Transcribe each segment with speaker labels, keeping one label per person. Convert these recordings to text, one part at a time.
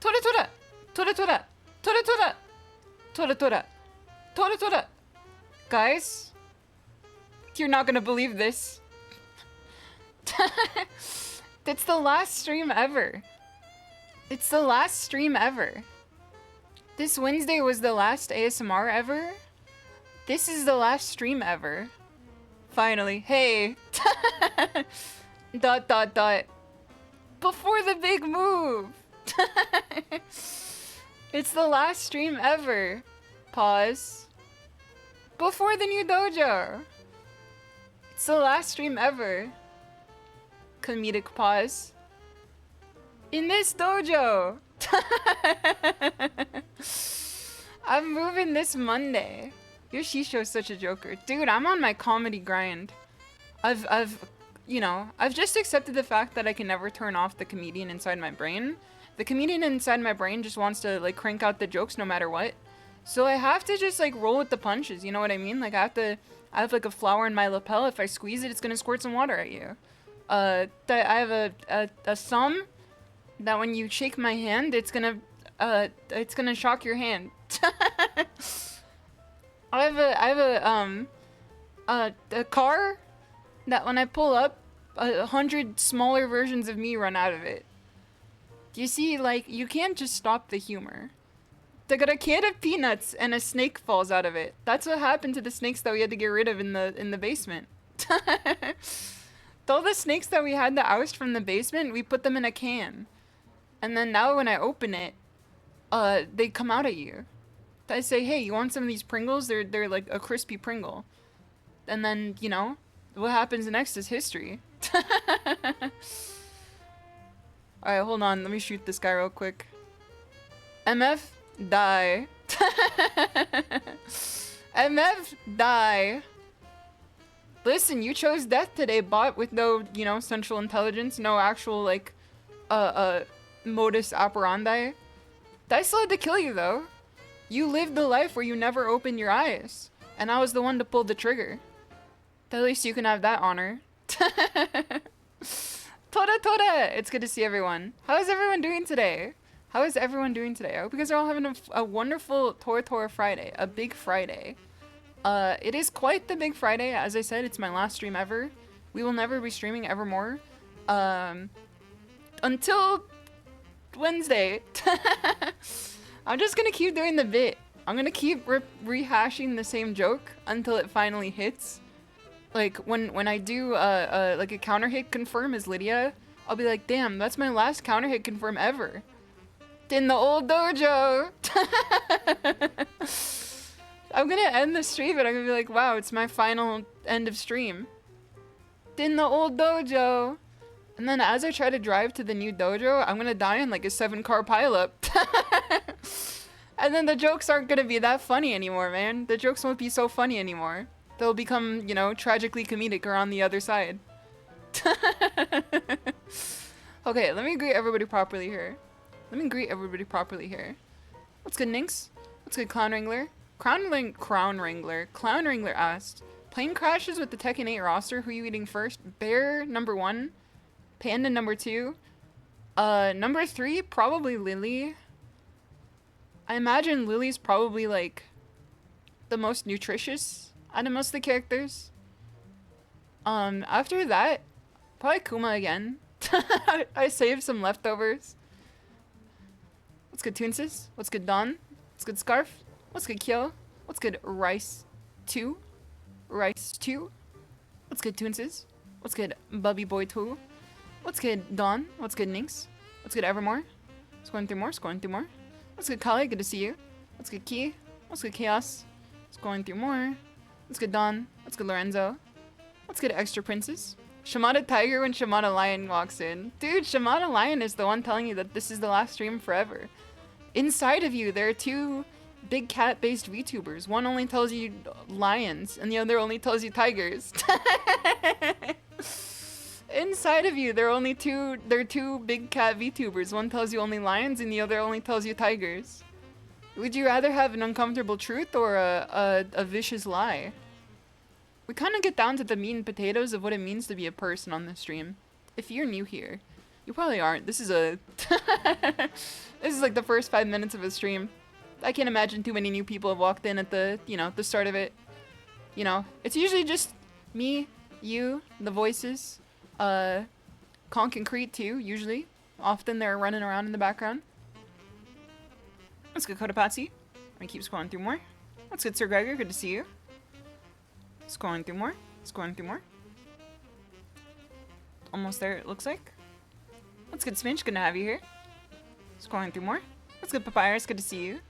Speaker 1: Tora tora! Tora tora! Tora tora! Tora tora! Tora tora! Guys, you're not gonna believe this. It's the last stream ever. It's the last stream ever. This Wednesday was the last ASMR ever. This is the last stream ever. Finally. Hey. ... Before the big move. It's the last stream ever. Pause. Before the new dojo. It's the last stream ever. Comedic pause. In this dojo. I'm moving this Monday. Your SHISHOU is such a joker. Dude, I'm on my comedy grind. You know, I've just accepted the fact that I can never turn off the comedian inside my brain. The comedian inside my brain just wants to, like, crank out the jokes no matter what. So I have to just, like, roll with the punches, you know what I mean? Like, I have, like, a flower in my lapel. If I squeeze it, it's gonna squirt some water at you. I have a thumb that when you shake my hand, it's gonna shock your hand. I have a car that when I pull up, 100 smaller versions of me run out of it. You see, like, you can't just stop the humor. They got a can of peanuts and a snake falls out of it. That's what happened to the snakes that we had to get rid of in the basement. All the snakes that we had to oust from the basement, we put them in a can. And then now when I open it, they come out at you. I say, hey, you want some of these Pringles? They're like a crispy Pringle. And then, you know, what happens next is history. Alright, hold on. Let me shoot this guy real quick. MF, die. MF, die. Listen, you chose death today, bot, with no, you know, central intelligence, no actual, like, modus operandi. I still had to kill you, though. You lived the life where you never opened your eyes. And I was the one to pull the trigger. At least you can have that honor. Tora tora! It's good to see everyone. How is everyone doing today? How is everyone doing today? I hope you guys are all having a wonderful Tora Friday. A big Friday. It is quite the big Friday. As I said, it's my last stream ever. We will never be streaming evermore. Until Wednesday. I'm just gonna keep doing the bit. I'm gonna keep rehashing the same joke until it finally hits. Like, when I do, like a counter hit confirm as Lydia, I'll be like, damn, that's my last counter hit confirm ever. In the old dojo! I'm gonna end the stream and I'm gonna be like, wow, it's my final end of stream. In the old dojo! And then as I try to drive to the new dojo, I'm gonna die in like a 7-car pileup. And then the jokes aren't gonna be that funny anymore, man. The jokes won't be so funny anymore. They'll become, you know, tragically comedic around the other side. Okay, let me greet everybody properly here. What's good, Ninx? What's good, Clown Wrangler? Crown Wrangler asked, plane crashes with the Tekken 8 roster, who you eating first? Bear, number 1. Panda, number 2. Number 3, probably Lily. I imagine Lily's probably, like, the most nutritious out of most of the characters. After that, probably Kuma again. I saved some leftovers. What's good, Toonsis? What's good, Dawn? What's good, Scarf? What's good, Kyo? What's good, Rice 2? What's good, Toonsis? What's good, Bubby Boy 2? What's good, Dawn? What's good, Ninx? What's good, Evermore? Scrolling through more. What's good, Kali? Good to see you. What's good, Key? What's good, Chaos? Scrolling through more. What's good, Don? What's good, Lorenzo? What's good, Extra Princess? Shimada Tiger when Shimada Lion walks in. Dude, Shimada Lion is the one telling you that this is the last stream forever. Inside of you, there are 2 big cat-based VTubers. One only tells you lions, and the other only tells you tigers. Inside of you, there are 2 big cat VTubers. One tells you only lions, and the other only tells you tigers. Would you rather have an uncomfortable truth or a vicious lie? We kind of get down to the meat and potatoes of what it means to be a person on this stream. If you're new here, You probably aren't. This is a... This is like the first 5 minutes of a stream. I can't imagine too many new people have walked in at the, you know, the start of it. You know, it's usually just me, you, the voices, Conk and Crete too, usually. Often they're running around in the background. Let's go Kotopatsy. Let me keep scrolling through more. What's good, Sir Gregor? Good to see you. Scrolling through more. Scrolling through more. Almost there, it looks like. What's good, Sminch? Good to have you here. Scrolling through more. What's good, Papyrus? Good to see you.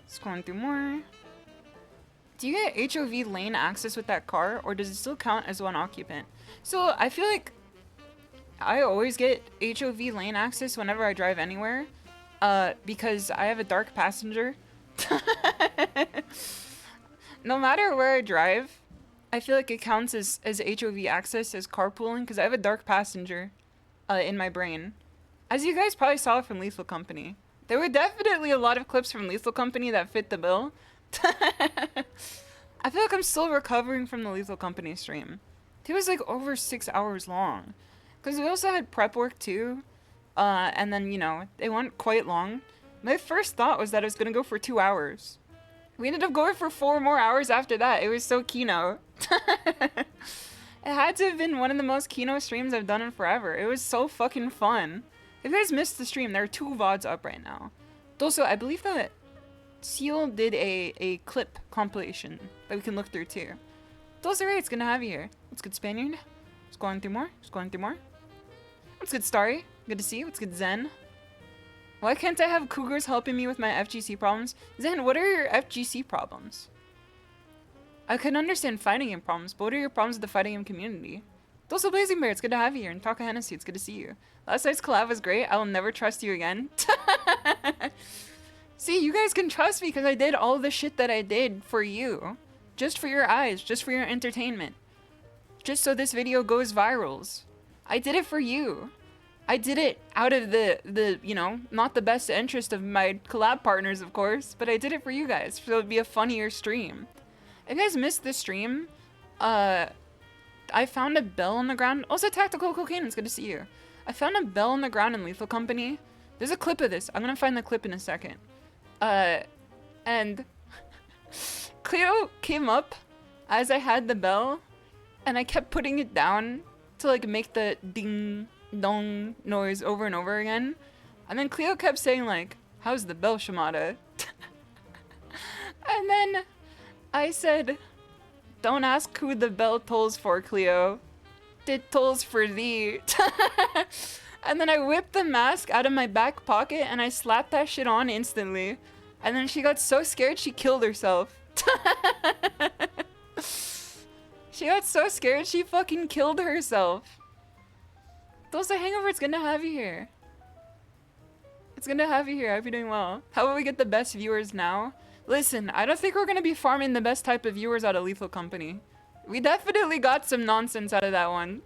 Speaker 1: Scrolling through more. Do you get HOV lane access with that car, or does it still count as one occupant? So, I feel like I always get HOV lane access whenever I drive anywhere, because I have a dark passenger. No matter where I drive, I feel like it counts as HOV access, as carpooling, because I have a dark passenger in my brain. As you guys probably saw from Lethal Company. There were definitely a lot of clips from Lethal Company that fit the bill. I feel like I'm still recovering from the Lethal Company stream. It was like over 6 hours long. Because we also had prep work too. And then, you know, they went quite long. My first thought was that it was going to go for 2 hours. We ended up going for 4 more hours after that. It was so Kino. It had to have been one of the most Kino streams I've done in forever. It was so fucking fun. If you guys missed the stream, there are 2 VODs up right now. Also, I believe that Seal did a clip compilation that we can look through too. Those are right, it's good to have you here. What's good, Spaniard? Scrolling through more, scrolling through more. What's good, Starry? Good to see you. What's good, Zen? Why can't I have cougars helping me with my FGC problems? Zen, what are your FGC problems? I can understand fighting game problems, but what are your problems with the fighting game community? Also, Blazing Bear, it's good to have you here. And Taka Hennessy, it's good to see you. Last night's collab was great. I will never trust you again. See, you guys can trust me because I did all the shit that I did for you. Just for your eyes, just for your entertainment. Just so this video goes virals. I did it for you. I did it out of the you know, not the best interest of my collab partners, of course, but I did it for you guys, so it would be a funnier stream. If you guys missed this stream, I found a bell on the ground. Also, Tactical Cocaine, it's good to see you. I found a bell on the ground in Lethal Company. There's a clip of this. I'm gonna find the clip in a second. And Cleo came up as I had the bell, and I kept putting it down to like make the ding dong noise over and over again. And then Cleo kept saying like, "How's the bell, Shimada?" And then I said, "Don't ask who the bell tolls for, Cleo. It tolls for thee." And then I whipped the mask out of my back pocket and I slapped that shit on instantly. And then she got so scared she killed herself. She got so scared she fucking killed herself. Those are Hangover, it's good to have you here. It's good to have you here. I hope you're doing well. How will we get the best viewers now? Listen, I don't think we're gonna be farming the best type of viewers out of Lethal Company. We definitely got some nonsense out of that one.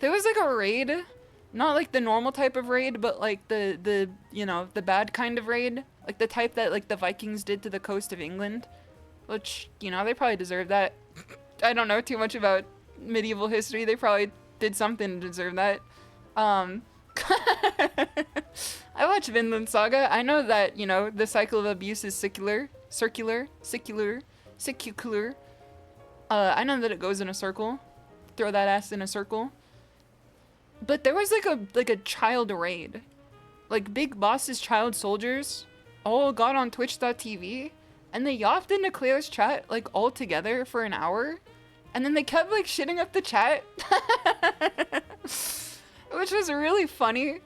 Speaker 1: There was like a raid. Not like the normal type of raid, but like the you know, the bad kind of raid. Like the type that like the Vikings did to the coast of England. Which, you know, they probably deserve that. I don't know too much about medieval history. They probably did something to deserve that. I watch Vinland Saga. I know that, you know, the cycle of abuse is circular. I know that it goes in a circle. Throw that ass in a circle. But there was like a child raid. Like Big Boss's child soldiers all got on twitch.tv and they yapped into Cleo's chat like all together for an hour. And then they kept like shitting up the chat. Which was really funny.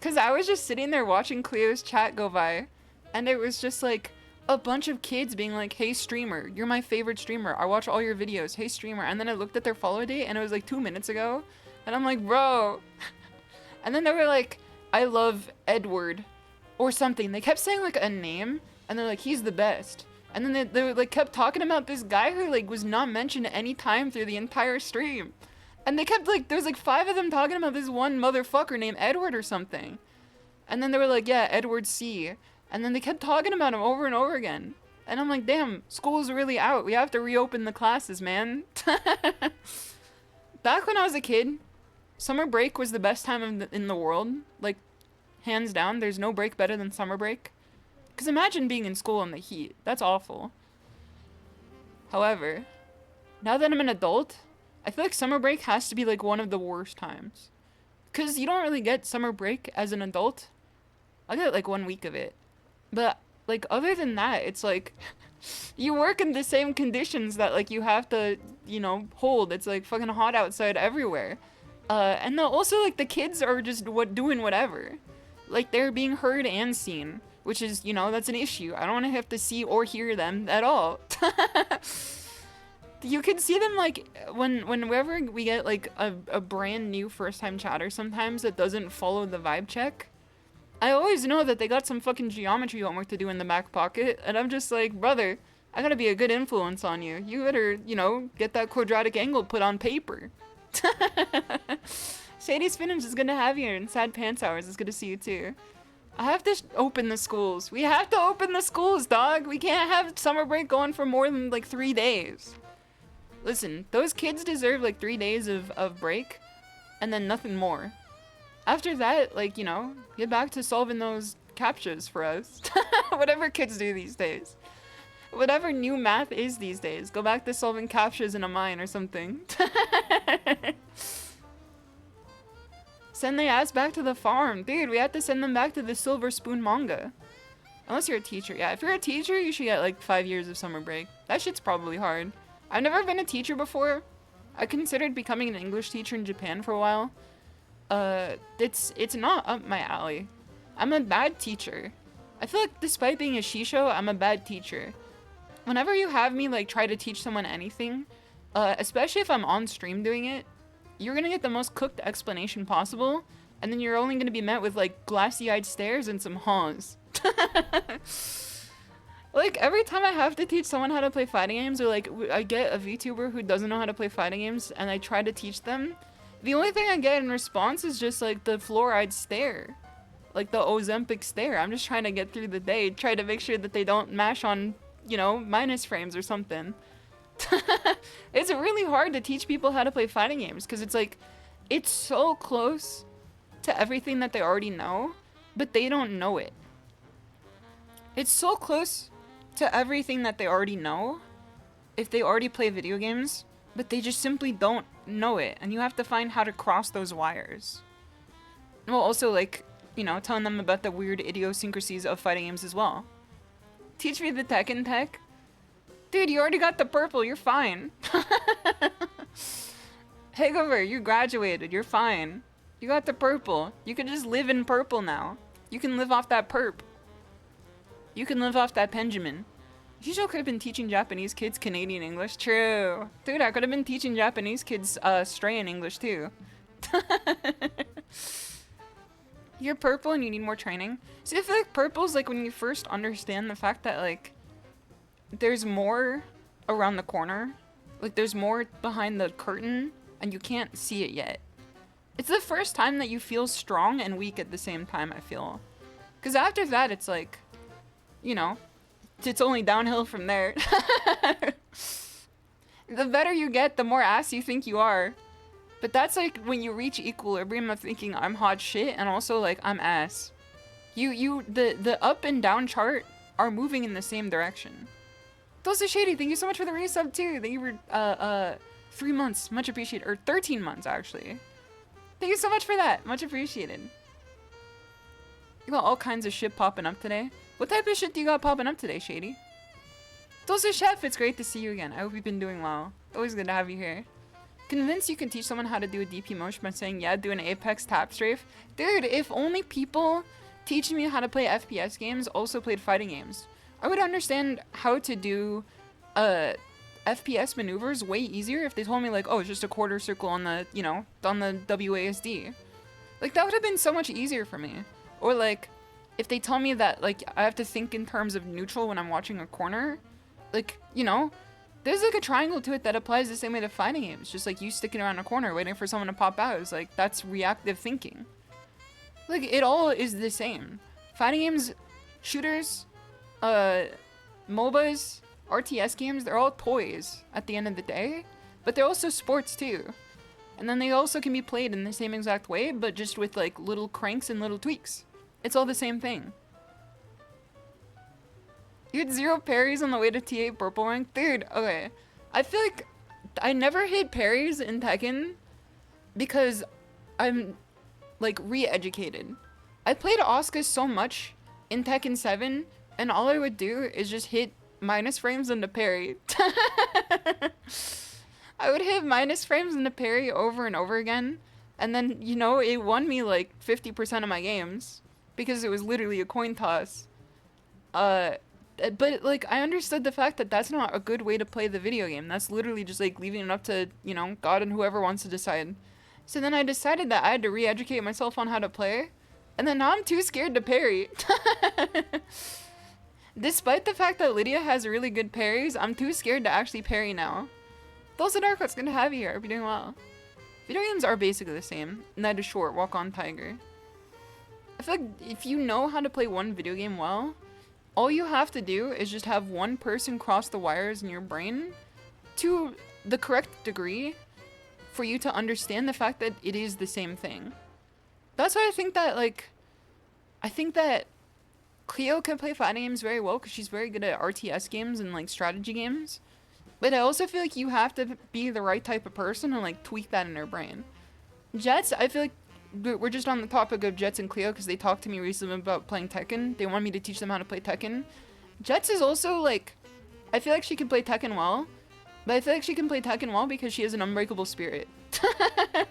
Speaker 1: Cause I was just sitting there watching Cleo's chat go by. And it was just like a bunch of kids being like, "Hey streamer, you're my favorite streamer. I watch all your videos. Hey streamer." And then I looked at their follow date and it was like 2 minutes ago. And I'm like, bro. And then they were like, "I love Edward." Or something. They kept saying like a name. And they're like, "He's the best." And then they like kept talking about this guy who like was not mentioned any time through the entire stream. And they kept like, there was like 5 of them talking about this one motherfucker named Edward or something. And then they were like, "Yeah, Edward C." And then they kept talking about him over and over again. And I'm like, damn, school's really out. We have to reopen the classes, man. Back when I was a kid, Summer break was the best time in the world. Like, hands down, there's no break better than summer break. Because imagine being in school in the heat. That's awful. However, now that I'm an adult, I feel like summer break has to be like one of the worst times. Because you don't really get summer break as an adult. I get like 1 week of it. But like other than that, it's like you work in the same conditions that like you have to, you know, hold. It's like fucking hot outside everywhere. And also like the kids are just doing whatever. Like they're being heard and seen, which is, you know, that's an issue. I don't want to have to see or hear them at all. You can see them like whenever we get like a brand new first time chatter sometimes that doesn't follow the vibe check. I always know that they got some fucking geometry homework to do in the back pocket, and I'm just like, brother, I gotta be a good influence on you. You better, you know, get that quadratic angle put on paper. Shady Spinach is gonna have you, and Sad Pants Hours is gonna see you too. I have to open the schools. We have to open the schools, dog. We can't have summer break going for more than like 3 days. Listen, those kids deserve like 3 days of break, and then nothing more. After that, like, you know, get back to solving those captchas for us. Whatever kids do these days. Whatever new math is these days. Go back to solving captchas in a mine or something. Send their ass back to the farm. Dude, we have to send them back to the Silver Spoon manga. Unless you're a teacher. Yeah, if you're a teacher, you should get like 5 years of summer break. That shit's probably hard. I've never been a teacher before. I considered becoming an English teacher in Japan for a while. It's not up my alley. I'm a bad teacher. I feel like despite being a SHISHOU, I'm a bad teacher. Whenever you have me like try to teach someone anything, especially if I'm on stream doing it, you're gonna get the most cooked explanation possible, and then you're only gonna be met with like glassy-eyed stares and some haws. Like, every time I have to teach someone how to play fighting games, or like, I get a VTuber who doesn't know how to play fighting games, and I try to teach them, the only thing I get in response is just like the fluoride stare. Like the Ozempic stare. I'm just trying to get through the day, try to make sure that they don't mash on, you know, minus frames or something. It's really hard to teach people how to play fighting games, because it's like, it's so close to everything that they already know, but they don't know it. It's so close to everything that they already know, if they already play video games, but they just simply don't know it, and you have to find how to cross those wires. Well, also, like, you know, telling them about the weird idiosyncrasies of fighting games as well. Teach me the Tekken tech? Dude, you already got the purple, you're fine. Hangover, you graduated, you're fine. You got the purple. You can just live in purple now. You can live off that perp. You can live off that Benjamin. Shishou could have been teaching Japanese kids Canadian English. True. Dude, I could have been teaching Japanese kids Australian English too. You're purple and you need more training. See, I feel like purple's like when you first understand the fact that like there's more around the corner. Like there's more behind the curtain and you can't see it yet. It's the first time that you feel strong and weak at the same time, I feel. Because after that, it's like, you know, it's only downhill from there. The better you get, the more ass you think you are. But that's like when you reach equilibrium of thinking I'm hot shit and also like I'm ass. The up and down chart are moving in the same direction. Those Shady, thank you so much for the resub too. Thank you for 3 months, much appreciated, or 13 months actually. Thank you so much for that, much appreciated. You got all kinds of shit popping up today. What type of shit do you got popping up today, Shady? Dosa Chef, it's great to see you again. I hope you've been doing well. Always good to have you here. Convinced you can teach someone how to do a DP motion by saying, yeah, do an Apex tap strafe. Dude, if only people teaching me how to play FPS games also played fighting games, I would understand how to do FPS maneuvers way easier if they told me like, oh, it's just a quarter circle on the, you know, on the WASD. Like, that would have been so much easier for me. Or like, if they tell me that, like, I have to think in terms of neutral when I'm watching a corner, like, you know, there's, like, a triangle to it that applies the same way to fighting games. Just, like, you sticking around a corner waiting for someone to pop out. It's, like, that's reactive thinking. Like, it all is the same. Fighting games, shooters, MOBAs, RTS games, they're all toys at the end of the day. But they're also sports, too. And then they also can be played in the same exact way, but just with like little cranks and little tweaks. It's all the same thing. You had 0 parries on the way to T8 purple rank? Dude, okay. I feel like I never hit parries in Tekken because I'm like re-educated. I played Asuka so much in Tekken 7 and all I would do is just hit minus frames into parry. I would hit minus frames into parry over and over again, and then, you know, it won me like 50% of my games because it was literally a coin toss. But like I understood the fact that that's not a good way to play the video game. That's literally just like leaving it up to, you know, God and whoever wants to decide. So then I decided that I had to re-educate myself on how to play, and then now I'm too scared to parry. Despite the fact that Lydia has really good parries, I'm too scared to actually parry now. Those are dark. What's good to have you here. Hope you're doing well. Video games are basically the same. Night is short. Walk on tiger. I feel like if you know how to play one video game well, all you have to do is just have one person cross the wires in your brain to the correct degree for you to understand the fact that it is the same thing. That's why I think that Cleo can play fighting games very well because she's very good at RTS games and like strategy games. But I also feel like you have to be the right type of person and like tweak that in her brain. Jets, I feel like we're just on the topic of Jets and Cleo because they talked to me recently about playing Tekken. They want me to teach them how to play Tekken. Jets is also like, I feel like she can play Tekken well, but I feel like she can play Tekken well because she has an unbreakable spirit. I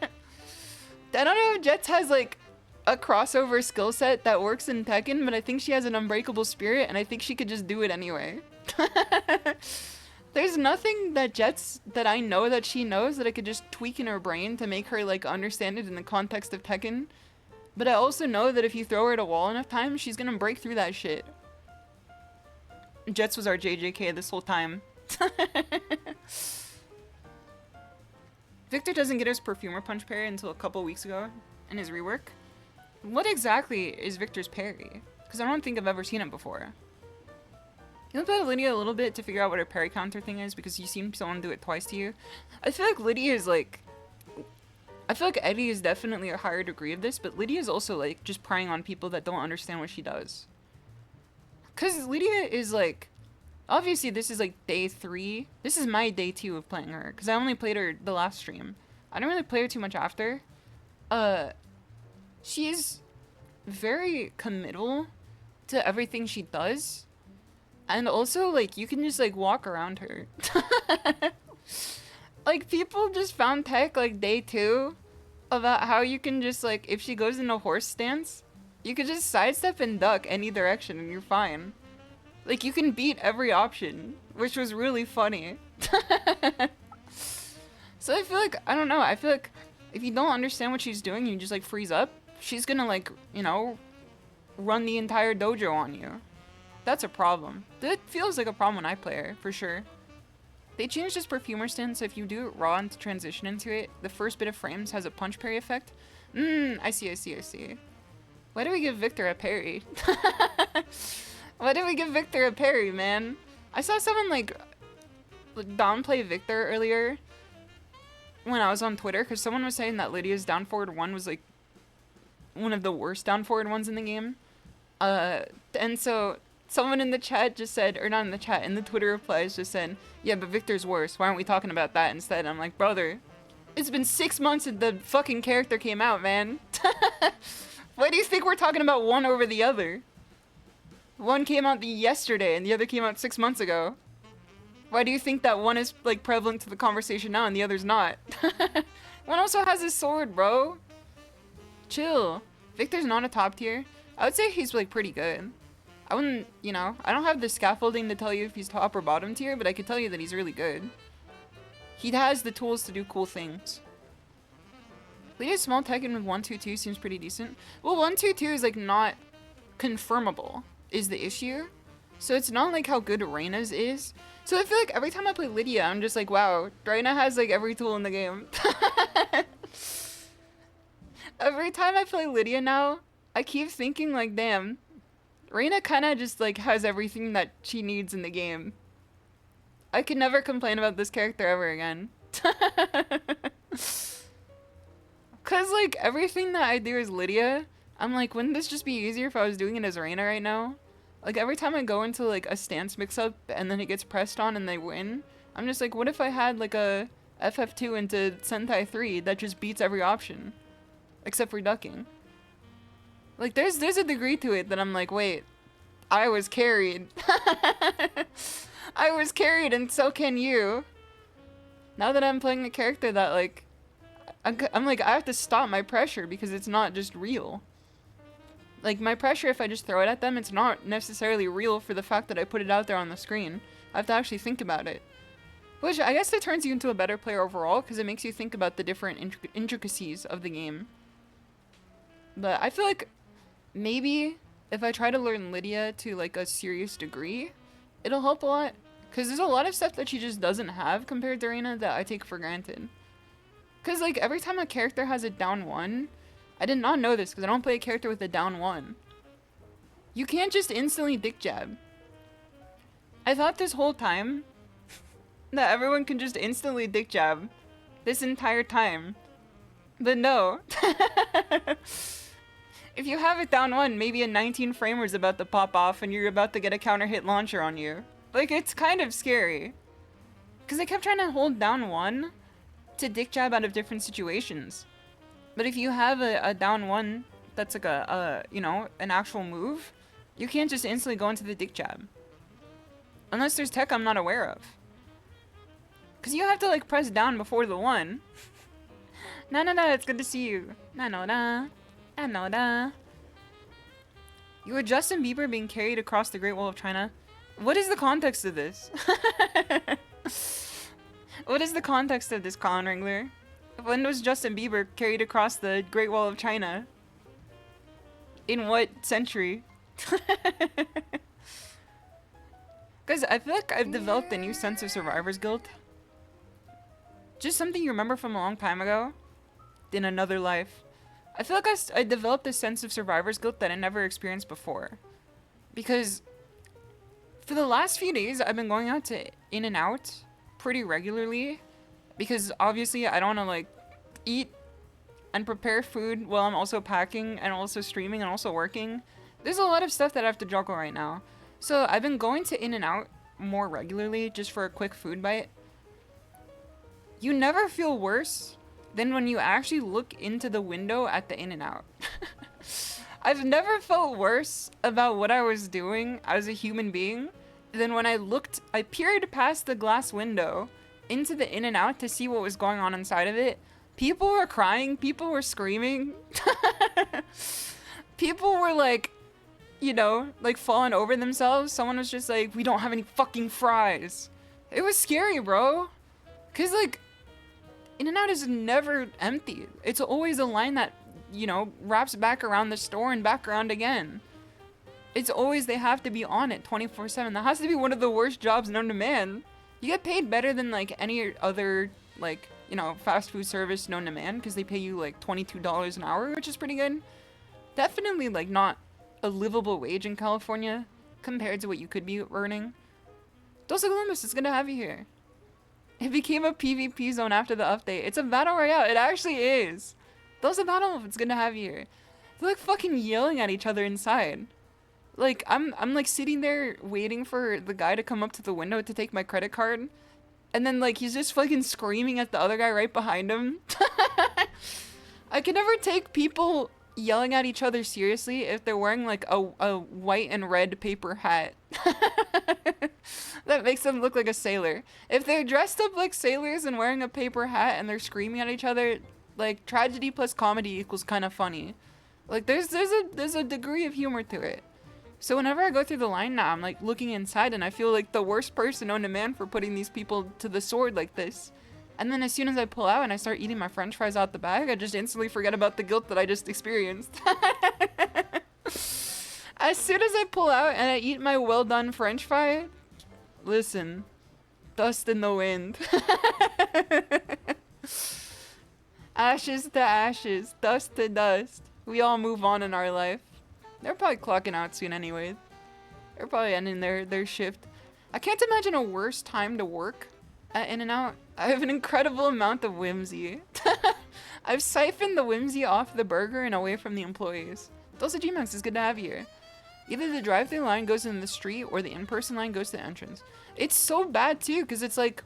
Speaker 1: don't know if Jets has like a crossover skill set that works in Tekken, but I think she has an unbreakable spirit and I think she could just do it anyway. There's nothing that I know that she knows that I could just tweak in her brain to make her like understand it in the context of Tekken. But I also know that if you throw her at a wall enough times, she's gonna break through that shit. Jets was our JJK this whole time. Victor doesn't get his Perfumer Punch parry until a couple weeks ago in his rework. What exactly is Victor's parry? Because I don't think I've ever seen it before. You looked at Lydia a little bit to figure out what her parry counter thing is because you seen someone do it twice to you. I feel like Lydia is like... I feel like Eddie is definitely a higher degree of this, but Lydia is also like just preying on people that don't understand what she does. Because Lydia is like... Obviously this is like day 3. This is my day 2 of playing her because I only played her the last stream. I don't really play her too much after. She's very committal to everything she does. And also, like, you can just, like, walk around her. Like, people just found tech, like, day 2 about how you can just, like, if she goes in a horse stance, you could just sidestep and duck any direction and you're fine. Like, you can beat every option, which was really funny. So I feel like, I don't know, I feel like if you don't understand what she's doing, you just, like, freeze up, she's gonna, like, you know, run the entire dojo on you. That's a problem. That feels like a problem when I play her, for sure. They changed his Perfumer stance, so if you do it raw and transition into it, the first bit of frames has a punch parry effect. I see. Why do we give Victor a parry? Why did we give Victor a parry, man? I saw someone, like downplay Victor earlier when I was on Twitter, because someone was saying that Lydia's down forward 1 was, like, one of the worst down forward ones in the game. And so... someone in the chat just said, or not in the chat, in the Twitter replies just said, yeah, but Victor's worse. Why aren't we talking about that instead? I'm like, brother, it's been 6 months since the fucking character came out, man. Why do you think we're talking about one over the other? One came out yesterday and the other came out 6 months ago. Why do you think that one is, like, prevalent to the conversation now and the other's not? One also has his sword, bro. Chill. Victor's not a top tier. I would say he's, like, pretty good. I wouldn't, you know, I don't have the scaffolding to tell you if he's top or bottom tier, but I could tell you that he's really good. He has the tools to do cool things. Lydia's small Tekken with 1-2-2 seems pretty decent. Well, 1-2-2 is, like, not confirmable, is the issue. So it's not like how good Reina's is. So I feel like every time I play Lydia, I'm just like, wow, Reina has, like, every tool in the game. Every time I play Lydia now, I keep thinking, like, damn, Reina kinda just, like, has everything that she needs in the game. I could never complain about this character ever again. Cause like everything that I do is Lydia. I'm like, wouldn't this just be easier if I was doing it as Reina right now? Like every time I go into like a stance mix-up and then it gets pressed on and they win, I'm just like, what if I had like a FF2 into Sentai 3 that just beats every option? Except for ducking. Like there's a degree to it that I'm like, wait, I was carried. I was carried and so can you. Now that I'm playing a character that like, I'm like, I have to stop my pressure because it's not just real. Like, my pressure, if I just throw it at them, it's not necessarily real for the fact that I put it out there on the screen. I have to actually think about it. Which, I guess it turns you into a better player overall, because it makes you think about the different intricacies of the game. But I feel like maybe if I try to learn Lydia to, like, a serious degree, it'll help a lot. Because there's a lot of stuff that she just doesn't have compared to Reina that I take for granted. Because, like, every time a character has a down 1... I did not know this because I don't play a character with a down 1. You can't just instantly dick jab. I thought this whole time that everyone can just instantly dick jab this entire time. But no. If you have a down 1, maybe a 19 framer is about to pop off and you're about to get a counter hit launcher on you. Like, it's kind of scary. Because I kept trying to hold down 1 to dick jab out of different situations. But if you have a down 1 that's like you know, an actual move, you can't just instantly go into the dick jab. Unless there's tech I'm not aware of. Because you have to like press down before the 1. NikkeiNata, it's good to see you. NikkeiNata. You were Justin Bieber being carried across the Great Wall of China. What is the context of this? What is the context of this, Colin Wrangler? When was Justin Bieber carried across the Great Wall of China? In what century? Guys, I feel like I've developed a new sense of survivor's guilt. Just something you remember from a long time ago. In another life. I feel like I developed a sense of survivor's guilt that I never experienced before. Because for the last few days, I've been going out to In-N-Out pretty regularly. Because obviously I don't want to like eat and prepare food while I'm also packing and also streaming and also working. There's a lot of stuff that I have to juggle right now. So I've been going to In-N-Out more regularly just for a quick food bite. You never feel worse than when you actually look into the window at the In-N-Out. I've never felt worse about what I was doing as a human being than when I peered past the glass window into the In-N-Out to see what was going on inside of it. People were crying, people were screaming. People were like, you know, like falling over themselves. Someone was just like, we don't have any fucking fries. It was scary, bro. Cause like, In-N-Out is never empty. It's always a line that, you know, wraps back around the store and back around again. It's always, they have to be on it 24/7. That has to be one of the worst jobs known to man. You get paid better than like any other like, you know, fast food service known to man because they pay you like $22 an hour, which is pretty good. Definitely like not a livable wage in California compared to what you could be earning. Dos Columbus is gonna have you here. It became a PvP zone after the update. It's a battle royale. It actually is. Dos a battle if it's gonna have you here. They're like fucking yelling at each other inside. Like, I'm like sitting there waiting for the guy to come up to the window to take my credit card. And then like, he's just fucking screaming at the other guy right behind him. I can never take people yelling at each other seriously if they're wearing like a white and red paper hat. That makes them look like a sailor. If they're dressed up like sailors and wearing a paper hat and they're screaming at each other, like tragedy plus comedy equals kind of funny. Like there's a degree of humor to it. So whenever I go through the line now, I'm like looking inside and I feel like the worst person known to man for putting these people to the sword like this. And then as soon as I pull out and I start eating my french fries out the bag, I just instantly forget about the guilt that I just experienced. As soon as I pull out and I eat my well done french fry, listen, dust in the wind. Ashes to ashes, dust to dust. We all move on in our life. They're probably clocking out soon anyway. They're probably ending their shift. I can't imagine a worse time to work at In-N-Out. I have an incredible amount of whimsy. I've siphoned the whimsy off the burger and away from the employees. Dosa Gmax, is good to have you here. Either the drive-thru line goes in the street or the in-person line goes to the entrance. It's so bad too, because it's like,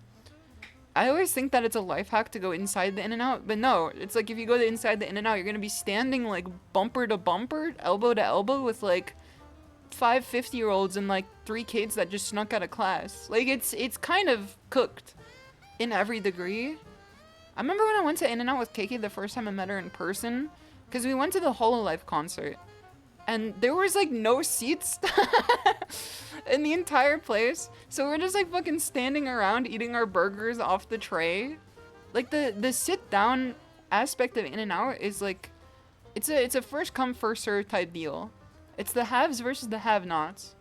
Speaker 1: I always think that it's a life hack to go inside the In-N-Out, but no, it's like if you go inside the In-N-Out, you're gonna be standing like bumper to bumper, elbow to elbow with like 5 50-year-olds and like 3 kids that just snuck out of class. Like it's kind of cooked in every degree. I remember when I went to In-N-Out with Keiki the first time I met her in person, because we went to the Hololive concert, and there was like no seats in the entire place, so we're just like fucking standing around eating our burgers off the tray. Like the sit down aspect of In-N-Out is like, it's a first come first serve type deal. It's the haves versus the have-nots.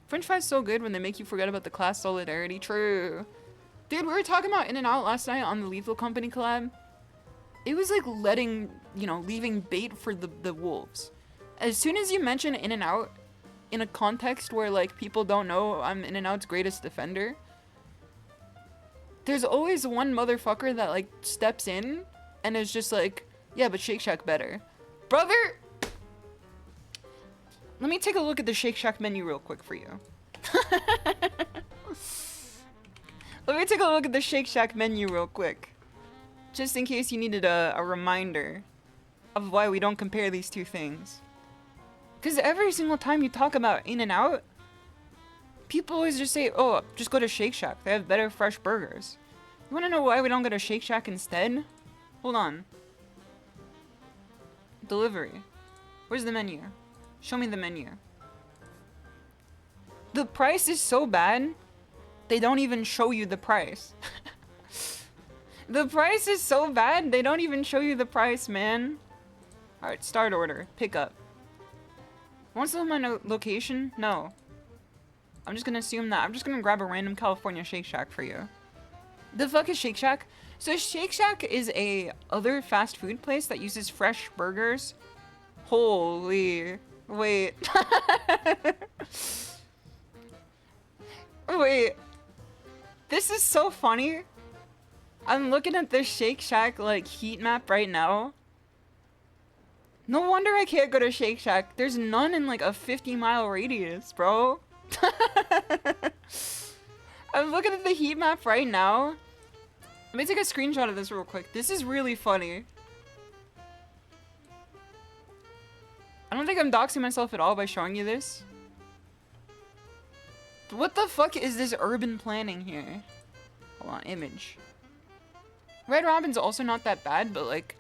Speaker 1: French fries so good when they make you forget about the class solidarity. True. Dude, we were talking about In-N-Out last night on the Lethal Company collab. It was like leaving bait for the wolves. As soon as you mention In-N-Out in a context where like people don't know I'm In-N-Out's greatest defender, there's always one motherfucker that like steps in and is just like, yeah, but Shake Shack better. Brother, let me take a look at the Shake Shack menu real quick for you. Let me take a look at the Shake Shack menu real quick. Just in case you needed a reminder of why we don't compare these two things. Because every single time you talk about In-N-Out, people always just say, oh, just go to Shake Shack. They have better fresh burgers. You want to know why we don't go to Shake Shack instead? Hold on. Delivery. Where's the menu? Show me the menu. The price is so bad, they don't even show you the price. The price is so bad, they don't even show you the price, man. Alright, start order. Pick up. Want to know my location? No. I'm just gonna assume that. I'm just gonna grab a random California Shake Shack for you. The fuck is Shake Shack? So Shake Shack is a other fast food place that uses fresh burgers. Holy... Wait. Wait. This is so funny. I'm looking at this Shake Shack, like, heat map right now. No wonder I can't go to Shake Shack. There's none in, like, a 50-mile radius, bro. I'm looking at the heat map right now. Let me take a screenshot of this real quick. This is really funny. I don't think I'm doxing myself at all by showing you this. What the fuck is this urban planning here? Hold on, image. Red Robin's also not that bad, but like,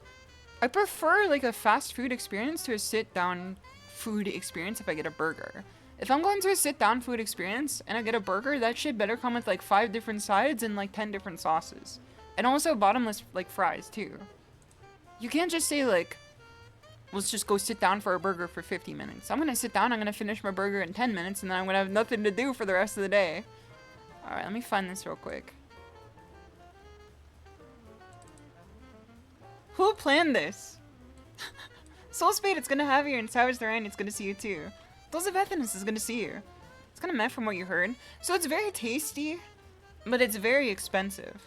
Speaker 1: I prefer like a fast food experience to a sit-down food experience if I get a burger. If I'm going to a sit-down food experience and I get a burger, that shit better come with like 5 different sides and like 10 different sauces. And also bottomless like fries too. You can't just say like, let's just go sit down for a burger for 50 minutes. I'm gonna sit down, I'm gonna finish my burger in 10 minutes, and then I'm gonna have nothing to do for the rest of the day. Alright, let me find this real quick. Who planned this? Soul Spade, it's gonna have you, and Savage the Rain, it's gonna see you too. Those of Ethanus is gonna see you. It's kinda meh from what you heard. So it's very tasty, but it's very expensive.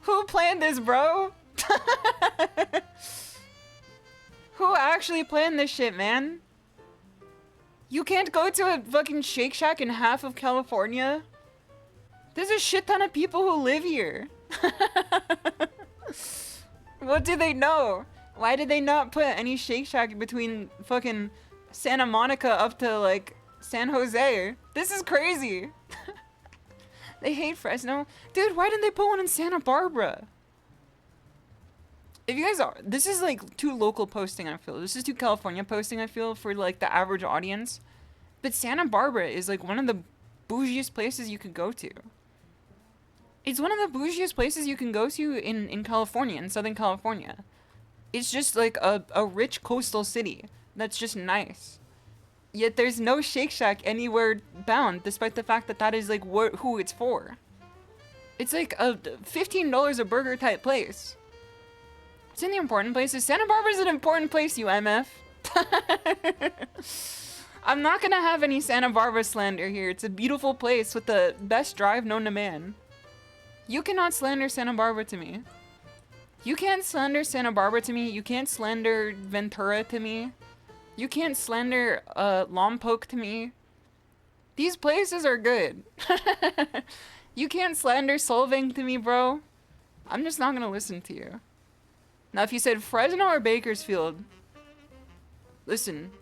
Speaker 1: Who planned this, bro? Who actually planned this shit, man? You can't go to a fucking Shake Shack in half of California? There's a shit ton of people who live here. What do they know? Why did they not put any Shake Shack between fucking Santa Monica up to like San Jose? This is crazy. They hate Fresno. Dude, why didn't they put one in Santa Barbara? If you guys are, this is like too local posting, I feel. This is too California posting, I feel, for like the average audience. But Santa Barbara is like one of the bougiest places you could go to. It's one of the bougiest places you can go to in California, in Southern California. It's just like a rich coastal city that's just nice. Yet there's no Shake Shack anywhere bound, despite the fact that that is like who it's for. It's like a $15 a burger type place. It's in the important places. Santa Barbara's an important place, you MF. I'm not gonna have any Santa Barbara slander here. It's a beautiful place with the best drive known to man. You cannot slander Santa Barbara to me. You can't slander Santa Barbara to me. You can't slander Ventura to me. You can't slander Lompoc to me. These places are good. You can't slander Solvang to me, bro. I'm just not gonna listen to you. Now, if you said Fresno or Bakersfield, listen,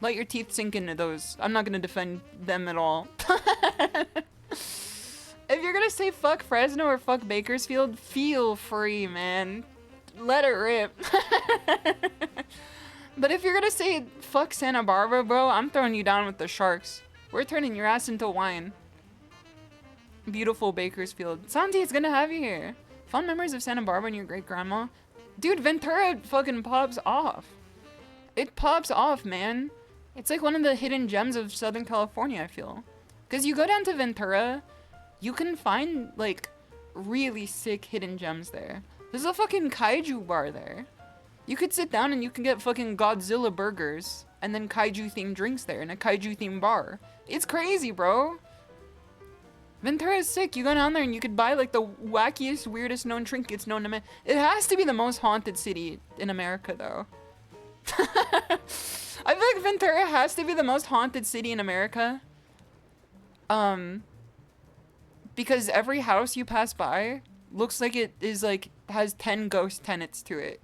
Speaker 1: let your teeth sink into those. I'm not gonna defend them at all. If you're gonna say fuck Fresno or fuck Bakersfield, feel free, man. Let it rip. But if you're gonna say fuck Santa Barbara, bro, I'm throwing you down with the sharks. We're turning your ass into wine. Beautiful Bakersfield. Santi, it's gonna have you here. Fond memories of Santa Barbara and your great-grandma. Dude, Ventura fucking pops off. It pops off, man. It's like one of the hidden gems of Southern California, I feel. Because you go down to Ventura, you can find, like, really sick hidden gems there. There's a fucking kaiju bar there. You could sit down and you can get fucking Godzilla burgers and then kaiju-themed drinks there in a kaiju-themed bar. It's crazy, bro. Ventura is sick. You go down there and you could buy, like, the wackiest, weirdest known trinkets known to man. It has to be the most haunted city in America, though. I feel like Ventura has to be the most haunted city in America. Because every house you pass by looks like it is, like, has 10 ghost tenants to it.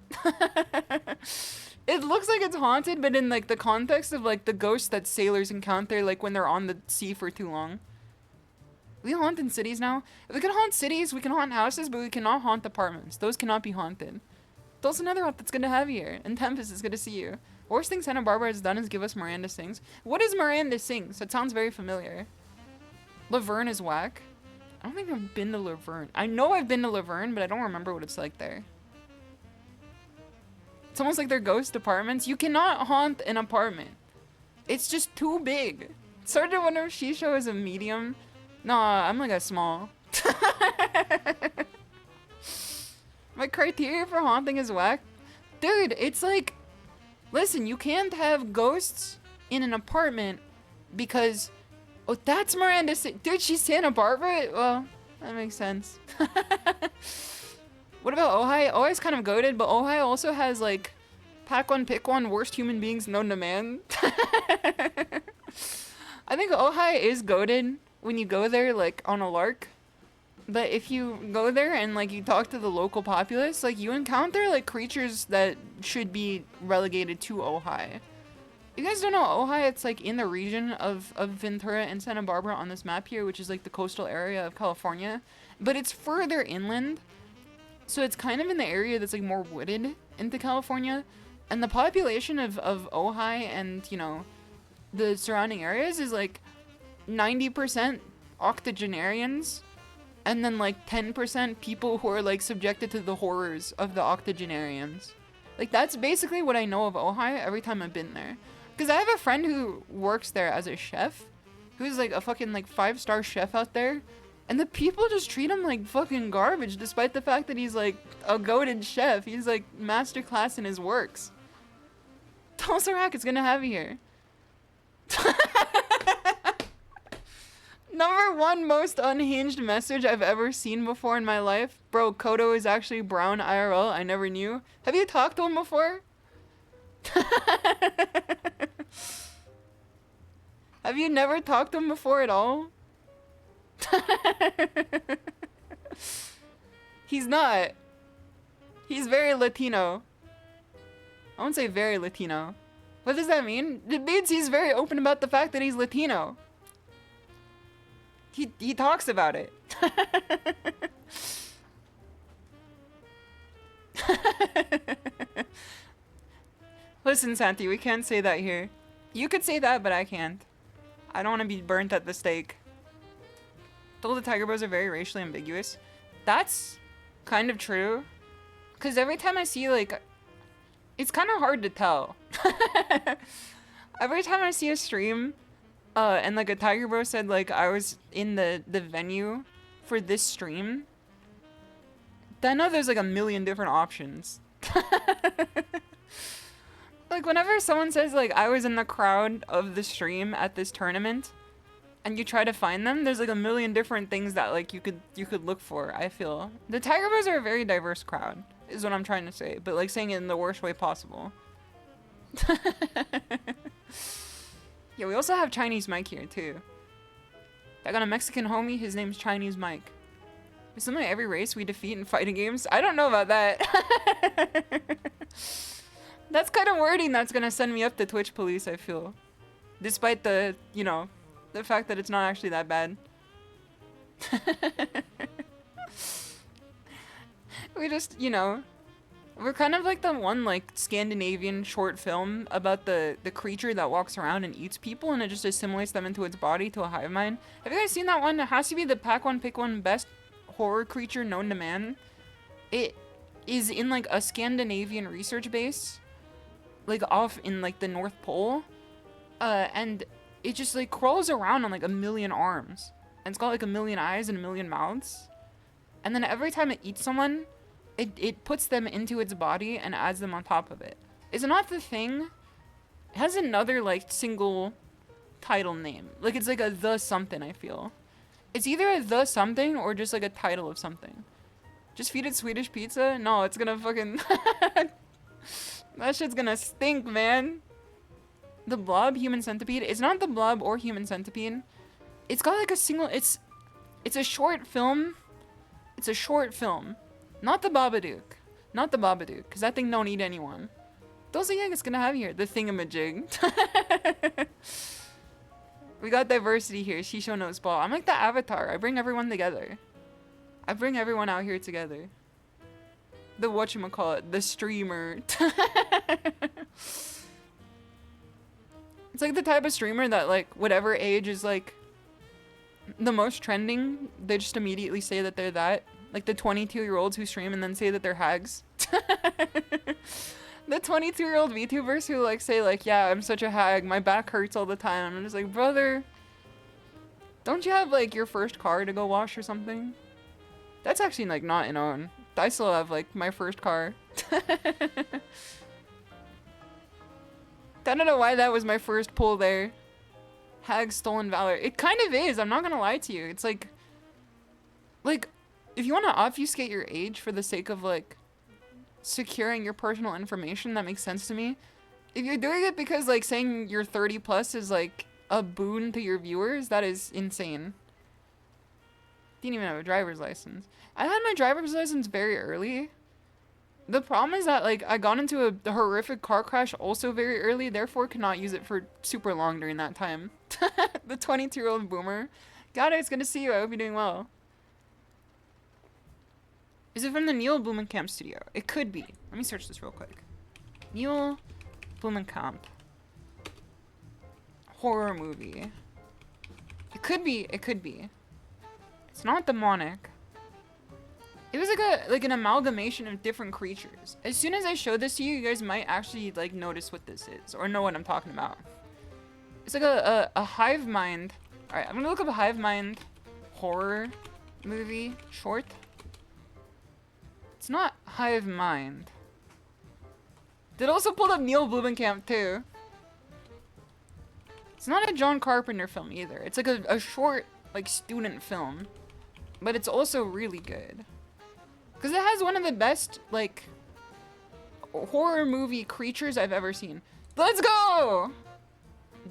Speaker 1: It looks like it's haunted, but in, like, the context of, like, the ghosts that sailors encounter, like, when they're on the sea for too long. We haunt in cities now. If we can haunt cities, we can haunt houses, but we cannot haunt apartments. Those cannot be haunted. That's another haunt that's good to have you here. And Tempest is good to see you. Worst thing Santa Barbara has done is give us Miranda Sings. What is Miranda Sings? That sounds very familiar. Laverne is whack. I don't think I've been to Laverne. I know I've been to Laverne, but I don't remember what it's like there. It's almost like they're ghost apartments. You cannot haunt an apartment. It's just too big. Started to wonder if SHISHOU is a medium. Nah, I'm like a small. My criteria for haunting is whack. Dude, it's like... Listen, you can't have ghosts in an apartment because... Oh, that's Miranda. Dude, she's Santa Barbara? Well, that makes sense. What about Ojai? Ojai's kind of goated, but Ojai also has, like, pack one, pick one, worst human beings known to man. I think Ojai is goated when you go there, like, on a lark. But if you go there and, like, you talk to the local populace, like, you encounter, like, creatures that should be relegated to Ojai. You guys don't know Ojai? It's, like, in the region of Ventura and Santa Barbara on this map here, which is, like, the coastal area of California. But it's further inland, so it's kind of in the area that's, like, more wooded into California. And the population of Ojai and, you know, the surrounding areas is, like, 90% octogenarians, and then, like, 10% people who are, like, subjected to the horrors of the octogenarians. Like, that's basically what I know of Ojai every time I've been there. Because I have a friend who works there as a chef, who's, like, a fucking, like, 5-star chef out there, and the people just treat him like fucking garbage, despite the fact that he's, like, a goated chef. He's, like, masterclass in his works. Tulsarak is gonna have you here. Number one most unhinged message I've ever seen before in my life. Bro, Kodo is actually brown IRL. I never knew. Have you talked to him before? Have you never talked to him before at all? He's not. He's very Latino. I won't say very Latino. What does that mean? It means he's very open about the fact that he's Latino. He talks about it. Listen, Santi, we can't say that here. You could say that, but I can't. I don't want to be burnt at the stake. Though the Tiger Bros are very racially ambiguous. That's kind of true. Because every time I see, like... It's kind of hard to tell. Every time I see a stream... and like a Tiger Bro said, like, I was in the venue for this stream. I know there's like a million different options. Like, whenever someone says, like, I was in the crowd of the stream at this tournament, and you try to find them, there's like a million different things that like you could look for, I feel. The tiger bears are a very diverse crowd, is what I'm trying to say, but like saying it in the worst way possible. Yeah, we also have Chinese Mike here too. I got a Mexican homie, his name's Chinese Mike. Is something every race we defeat in fighting games? I don't know about that. That's kind of wording that's gonna send me up to Twitch police, I feel. Despite the, you know, the fact that it's not actually that bad. We just, you know, we're kind of like the one, like, Scandinavian short film about the creature that walks around and eats people and it just assimilates them into its body to a hive mind. Have you guys seen that one? It has to be the Pack One Pick One best horror creature known to man. It is in, like, a Scandinavian research base, like, off in, like, the North Pole. And it just, like, crawls around on, like, a million arms. And it's got, like, a million eyes and a million mouths. And then every time it eats someone, it puts them into its body and adds them on top of it. Is it not The Thing? It has another, like, single title name. Like, it's like a The Something, I feel. It's either a The Something or just, like, a title of something. Just feed it Swedish pizza? No, it's gonna fucking... That shit's gonna stink, man. The Blob, Human Centipede. It's not The Blob or Human Centipede. It's got like a single... It's a short film. It's a short film. Not the Babadook. Not the Babadook, because that thing don't eat anyone. Those are it's gonna have here. The Thingamajig. We got diversity here. Shisho knows ball. I'm like the Avatar. I bring everyone together. I bring everyone out here together. The whatchamacallit, the streamer. It's like the type of streamer that, like, whatever age is, like, the most trending, they just immediately say that they're that. Like the 22-year-olds who stream and then say that they're hags. The 22-year-old VTubers who, like, say, like, yeah, I'm such a hag, my back hurts all the time. I'm just like, brother, don't you have, like, your first car to go wash or something? That's actually, like, not in own. I still have, like, my first car. I don't know why that was my first pull there. Hag stolen valor. It kind of is. I'm not gonna lie to you. It's like, if you want to obfuscate your age for the sake of, like, securing your personal information, that makes sense to me. If you're doing it because, like, saying you're 30 plus is, like, a boon to your viewers, that is insane. Didn't even have a driver's license. I had my driver's license very early. The problem is that, like, I got into a horrific car crash also very early, therefore could not use it for super long during that time. The 22-year-old boomer. Got it, it's good to see you. I hope you're doing well. Is it from the Neil Blumenkamp studio? It could be. Let me search this real quick. Neil Blumenkamp. Horror movie. It could be. It could be. It's not demonic. It was like an amalgamation of different creatures. As soon as I show this to you, you guys might actually, like, notice what this is or know what I'm talking about. It's like a hive mind. All right, I'm gonna look up a hive mind horror movie short. It's not hive mind. It also pulled up Neil Blumenkamp too. It's not a John Carpenter film either. It's like a short, like, student film, but it's also really good. Because it has one of the best, like, horror movie creatures I've ever seen. Let's go!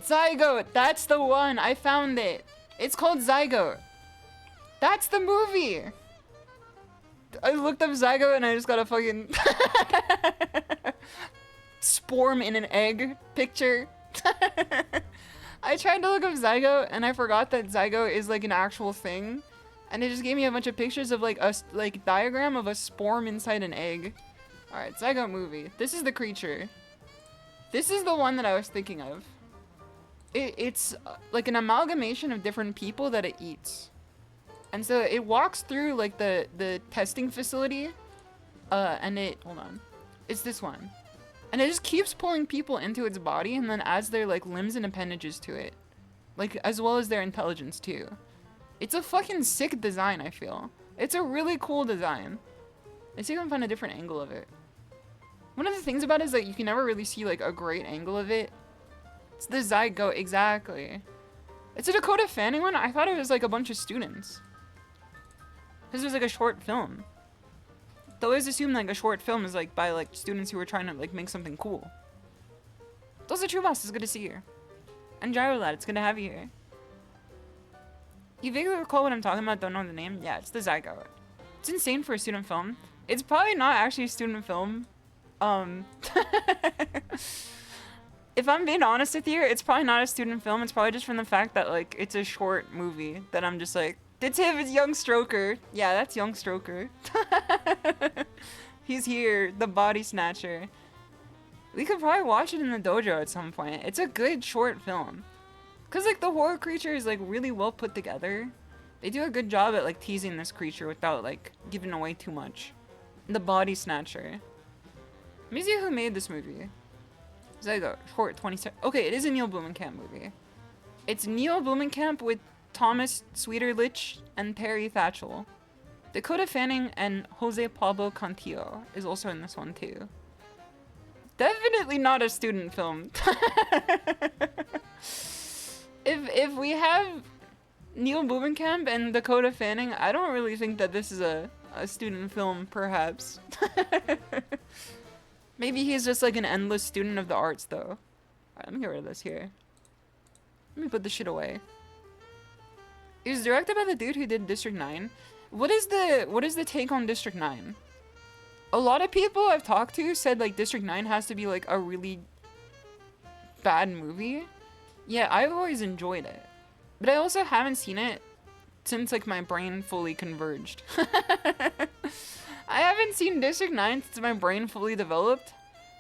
Speaker 1: Zygote, that's the one. I found it. It's called Zygote. That's the movie. I looked up Zygote and I just got a fucking sporm in an egg picture. I tried to look up Zygote and I forgot that Zygote is, like, an actual thing. And it just gave me a bunch of pictures of, like, a diagram of a sporm inside an egg. Alright, Zygote movie. This is the creature. This is the one that I was thinking of. It's like an amalgamation of different people that it eats. And so it walks through, like, the testing facility. And hold on. It's this one. And it just keeps pulling people into its body and then adds their, like, limbs and appendages to it. Like, as well as their intelligence, too. It's a fucking sick design, I feel. It's a really cool design. Let's see if I can find a different angle of it. One of the things about it is that you can never really see, like, a great angle of it. It's the Zygote, exactly. It's a Dakota Fanning one? I thought it was like a bunch of students. This was like a short film. I always assume like a short film is like by like students who are trying to like make something cool. Those are True Boss, it's good to see you. And Gyro Lad, it's good to have you here. You vaguely recall what I'm talking about, don't know the name? Yeah, it's the Zygote. It's insane for a student film. It's probably not actually a student film. If I'm being honest with you, it's probably not a student film. It's probably just from the fact that like it's a short movie that I'm just like, it's him, it's Young Stroker. Yeah, that's Young Stroker. He's here, the body snatcher. We could probably watch it in the dojo at some point. It's a good short film. Cause like the horror creature is like really well put together. They do a good job at like teasing this creature without like giving away too much. The body snatcher. Let me see who made this movie. Zygote, short 27. Okay, it is a Neil Blomkamp movie. It's Neil Blomkamp with Thomas Sweeterlich and Terry Thatchell. Dakota Fanning and Jose Pablo Cantillo is also in this one too. Definitely not a student film. If we have Neil Blomkamp and Dakota Fanning, I don't really think that this is a student film, perhaps. Maybe he's just like an endless student of the arts, though. Alright, let me get rid of this here. Let me put this shit away. It was directed by the dude who did District 9. What is the take on District 9? A lot of people I've talked to said like District 9 has to be like a really bad movie. Yeah, I've always enjoyed it. But I also haven't seen it since like my brain fully converged. I haven't seen District 9 since my brain fully developed.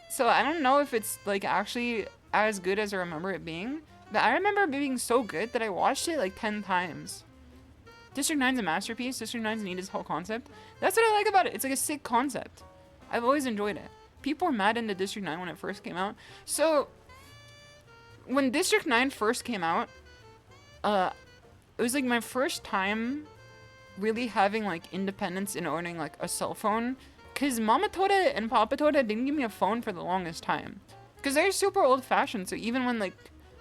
Speaker 1: So I don't know if it's like actually as good as I remember it being. But I remember it being so good that I watched it like 10 times. District 9's a masterpiece. District 9's neat as whole concept. That's what I like about it. It's like a sick concept. I've always enjoyed it. People were mad into District 9 when it first came out. So when District 9 first came out, it was like my first time really having like independence in owning like a cell phone. Cause Mama Toda and Papa Toda didn't give me a phone for the longest time. Cause they're super old fashioned, so even when like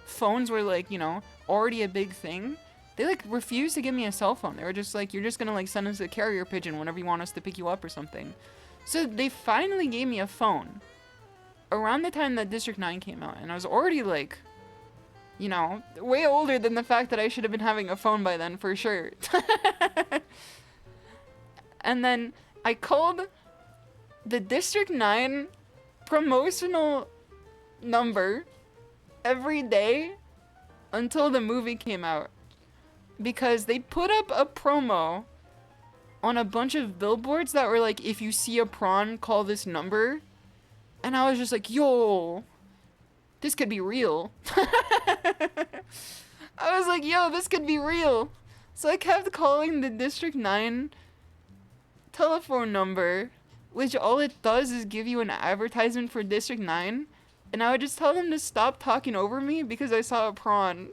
Speaker 1: phones were like, you know, already a big thing, they like refused to give me a cell phone. They were just like, you're just gonna like send us a carrier pigeon whenever you want us to pick you up or something. So they finally gave me a phone around the time that District 9 came out, and I was already like, you know, way older than the fact that I should have been having a phone by then for sure. And then I called the District 9 promotional number every day until the movie came out. Because they put up a promo on a bunch of billboards that were like, if you see a prawn, call this number. And I was just like, yo, this could be real. I was like, yo, this could be real. So I kept calling the District 9 telephone number, which all it does is give you an advertisement for District 9. And I would just tell them to stop talking over me because I saw a prawn.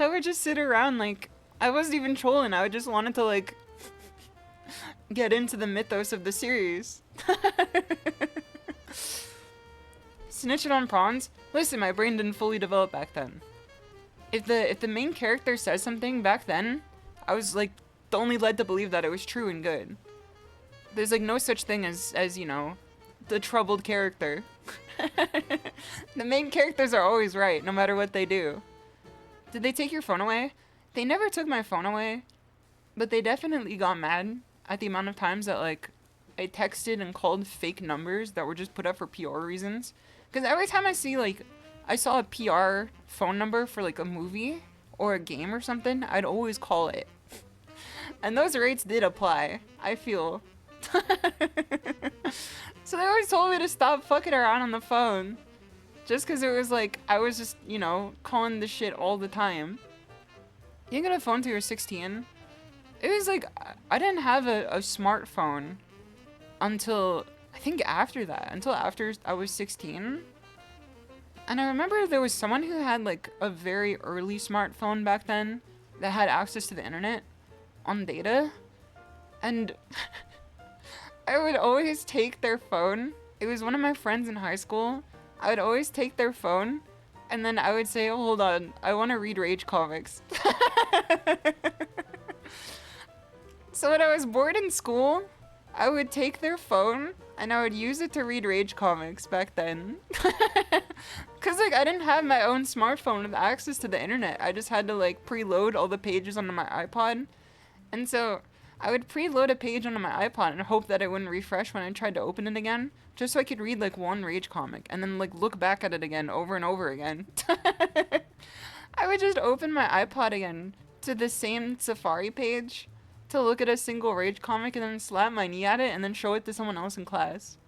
Speaker 1: I would just sit around like, I wasn't even trolling, I just wanted to like get into the mythos of the series. Snitching on prawns? Listen, my brain didn't fully develop back then. If the main character says something back then, I was like only led to believe that it was true and good. There's like no such thing as you know, the troubled character. The main characters are always right, no matter what they do. Did they take your phone away? They never took my phone away, but they definitely got mad at the amount of times that like I texted and called fake numbers that were just put up for PR reasons. Because every time I saw a PR phone number for like a movie or a game or something, I'd always call it. And those rates did apply, I feel. So they always told me to stop fucking around on the phone. Just because it was like, I was just, you know, calling this shit all the time. You didn't get a phone till you were 16? It was like, I didn't have a smartphone until, I think after that. Until after I was 16. And I remember there was someone who had like a very early smartphone back then that had access to the internet on data. And I would always take their phone. It was one of my friends in high school. I would always take their phone And then I would say, oh, hold on, I want to read Rage comics. So when I was bored in school, I would take their phone and I would use it to read Rage comics back then. Cause like I didn't have my own smartphone with access to the internet. I just had to like preload all the pages onto my iPod. And so I would preload a page onto my iPod and hope that it wouldn't refresh when I tried to open it again, just so I could read like one Rage comic and then like look back at it again over and over again. I would just open my iPod again to the same Safari page to look at a single Rage comic and then slap my knee at it and then show it to someone else in class.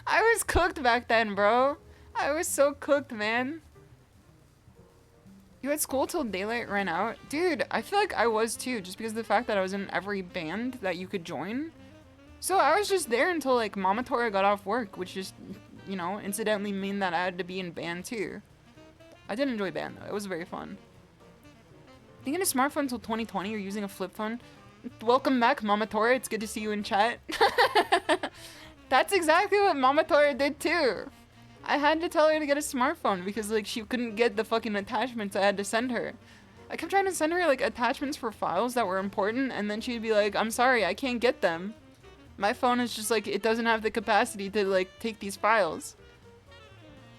Speaker 1: I was cooked back then, bro. I was so cooked, man. You had school till daylight ran out? Dude, I feel like I was too, just because of the fact that I was in every band that you could join. So I was just there until like Mama Tora got off work, which just, you know, incidentally mean that I had to be in band too. I did enjoy band though, it was very fun. Being in a smartphone until 2020 or using a flip phone? Welcome back, Mama Tora, it's good to see you in chat. That's exactly what Mama Tora did too. I had to tell her to get a smartphone because like she couldn't get the fucking attachments I had to send her. I kept trying to send her like attachments for files that were important and then she'd be like, I'm sorry, I can't get them. My phone is just like, it doesn't have the capacity to like take these files.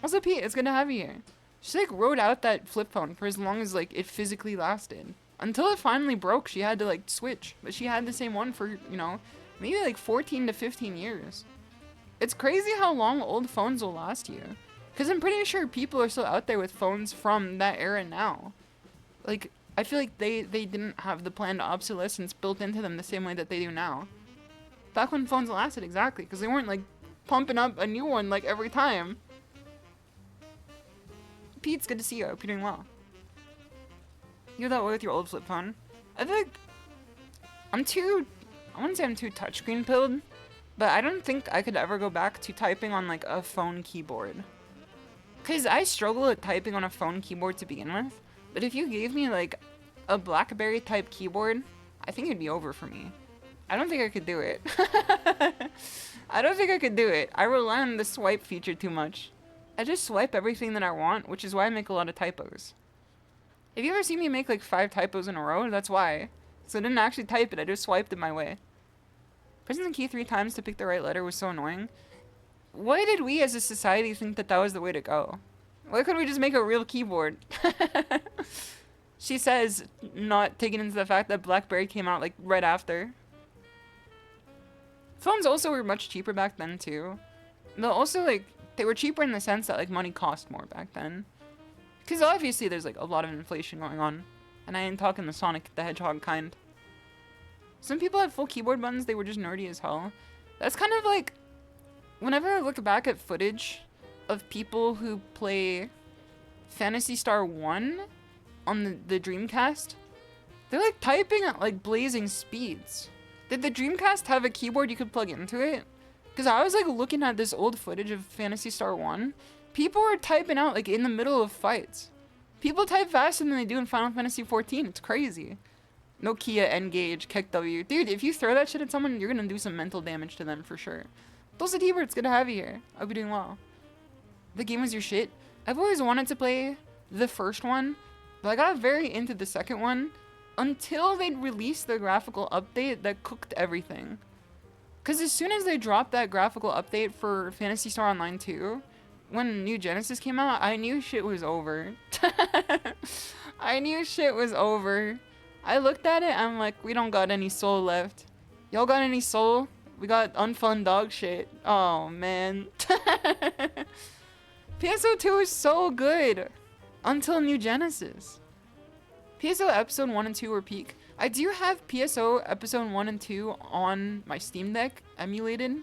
Speaker 1: Also Pete, it's good to have you here. She like rode out that flip phone for as long as like it physically lasted. Until it finally broke, she had to like switch. But she had the same one for, you know, maybe like 14 to 15 years. It's crazy how long old phones will last you. Because I'm pretty sure people are still out there with phones from that era now. Like, I feel like they didn't have the planned obsolescence built into them the same way that they do now. Back when phones lasted, exactly. Because they weren't, like, pumping up a new one, like, every time. Pete, it's good to see you. I hope you're doing well. You're that way with your old flip phone. I feel like I wouldn't say I'm too touchscreen pilled. But I don't think I could ever go back to typing on like a phone keyboard. Cause I struggle at typing on a phone keyboard to begin with. But if you gave me like a BlackBerry type keyboard, I think it'd be over for me. I don't think I could do it. I don't think I could do it. I rely on the swipe feature too much. I just swipe everything that I want, which is why I make a lot of typos. Have you ever seen me make like 5 typos in a row? That's why. So I didn't actually type it, I just swiped it my way. Pressing the key 3 times to pick the right letter was so annoying. Why did we as a society think that that was the way to go? Why couldn't we just make a real keyboard? She says, not taking into the fact that BlackBerry came out like right after. Phones also were much cheaper back then too. But also like, they were cheaper in the sense that like money cost more back then. Because obviously there's like a lot of inflation going on. And I ain't talking the Sonic the Hedgehog kind. Some people had full keyboard buttons, they were just nerdy as hell. That's kind of like, whenever I look back at footage of people who play Phantasy Star 1 on the Dreamcast, they're like typing at like blazing speeds. Did the Dreamcast have a keyboard you could plug into it? Because I was like looking at this old footage of Phantasy Star 1. People were typing out like in the middle of fights. People type faster than they do in Final Fantasy 14. It's crazy. Nokia, N-Gage, Keck W. Dude, if you throw that shit at someone, you're gonna do some mental damage to them for sure. Dulcet Hebert, it's good to have you here. I hope you're doing well. The game was your shit. I've always wanted to play the first one, but I got very into the second one until they'd released the graphical update that cooked everything. Because as soon as they dropped that graphical update for Phantasy Star Online 2, when New Genesis came out, I knew shit was over. I knew shit was over. I looked at it, I'm like, we don't got any soul left. Y'all got any soul? We got unfun dog shit. Oh, man. PSO2 is so good. Until New Genesis. PSO Episode 1 and 2 were peak. I do have PSO Episode 1 and 2 on my Steam Deck, emulated.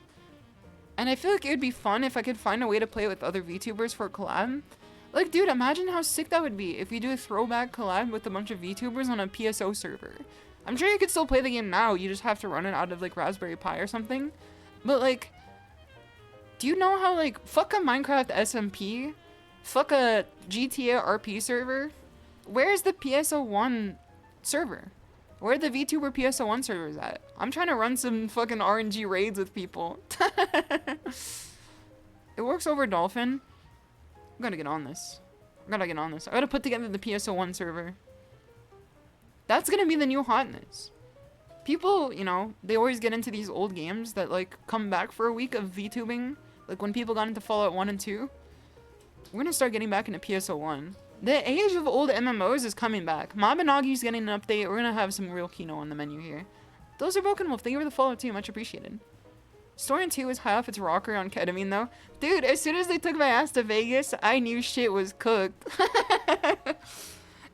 Speaker 1: And I feel like it would be fun if I could find a way to play it with other VTubers for a collab. Like, dude, imagine how sick that would be if we do a throwback collab with a bunch of VTubers on a PSO server. I'm sure you could still play the game now, you just have to run it out of, like, Raspberry Pi or something. But, like, do you know how, like, fuck a Minecraft SMP, fuck a GTA RP server, where's the PSO1 server? Where are the VTuber PSO1 servers at? I'm trying to run some fucking RNG raids with people. It works over Dolphin. I gotta get on this. I gotta put together the PSO1 server. That's gonna be the new hotness. People, you know, they always get into these old games that, like, come back for a week of VTubing. Like, when people got into Fallout 1 and 2. We're gonna start getting back into PSO1. The age of old MMOs is coming back. Mabanagi's getting an update. We're gonna have some real Kino on the menu here. Those are Broken Wolf. Thank you for the follow too. Much appreciated. Story 2 is high off its rocker on ketamine though. Dude, as soon as they took my ass to Vegas, I knew shit was cooked.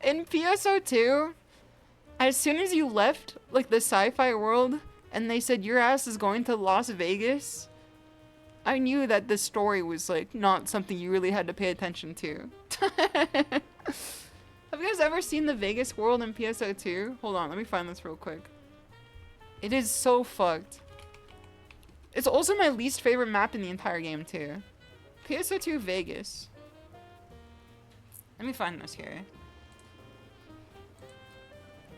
Speaker 1: In PSO2, as soon as you left, like, the sci-fi world, and they said your ass is going to Las Vegas, I knew that this story was, like, not something you really had to pay attention to. Have you guys ever seen the Vegas world in PSO2? Hold on, let me find this real quick. It is so fucked. It's also my least favorite map in the entire game, too. PSO2 Vegas. Let me find this here.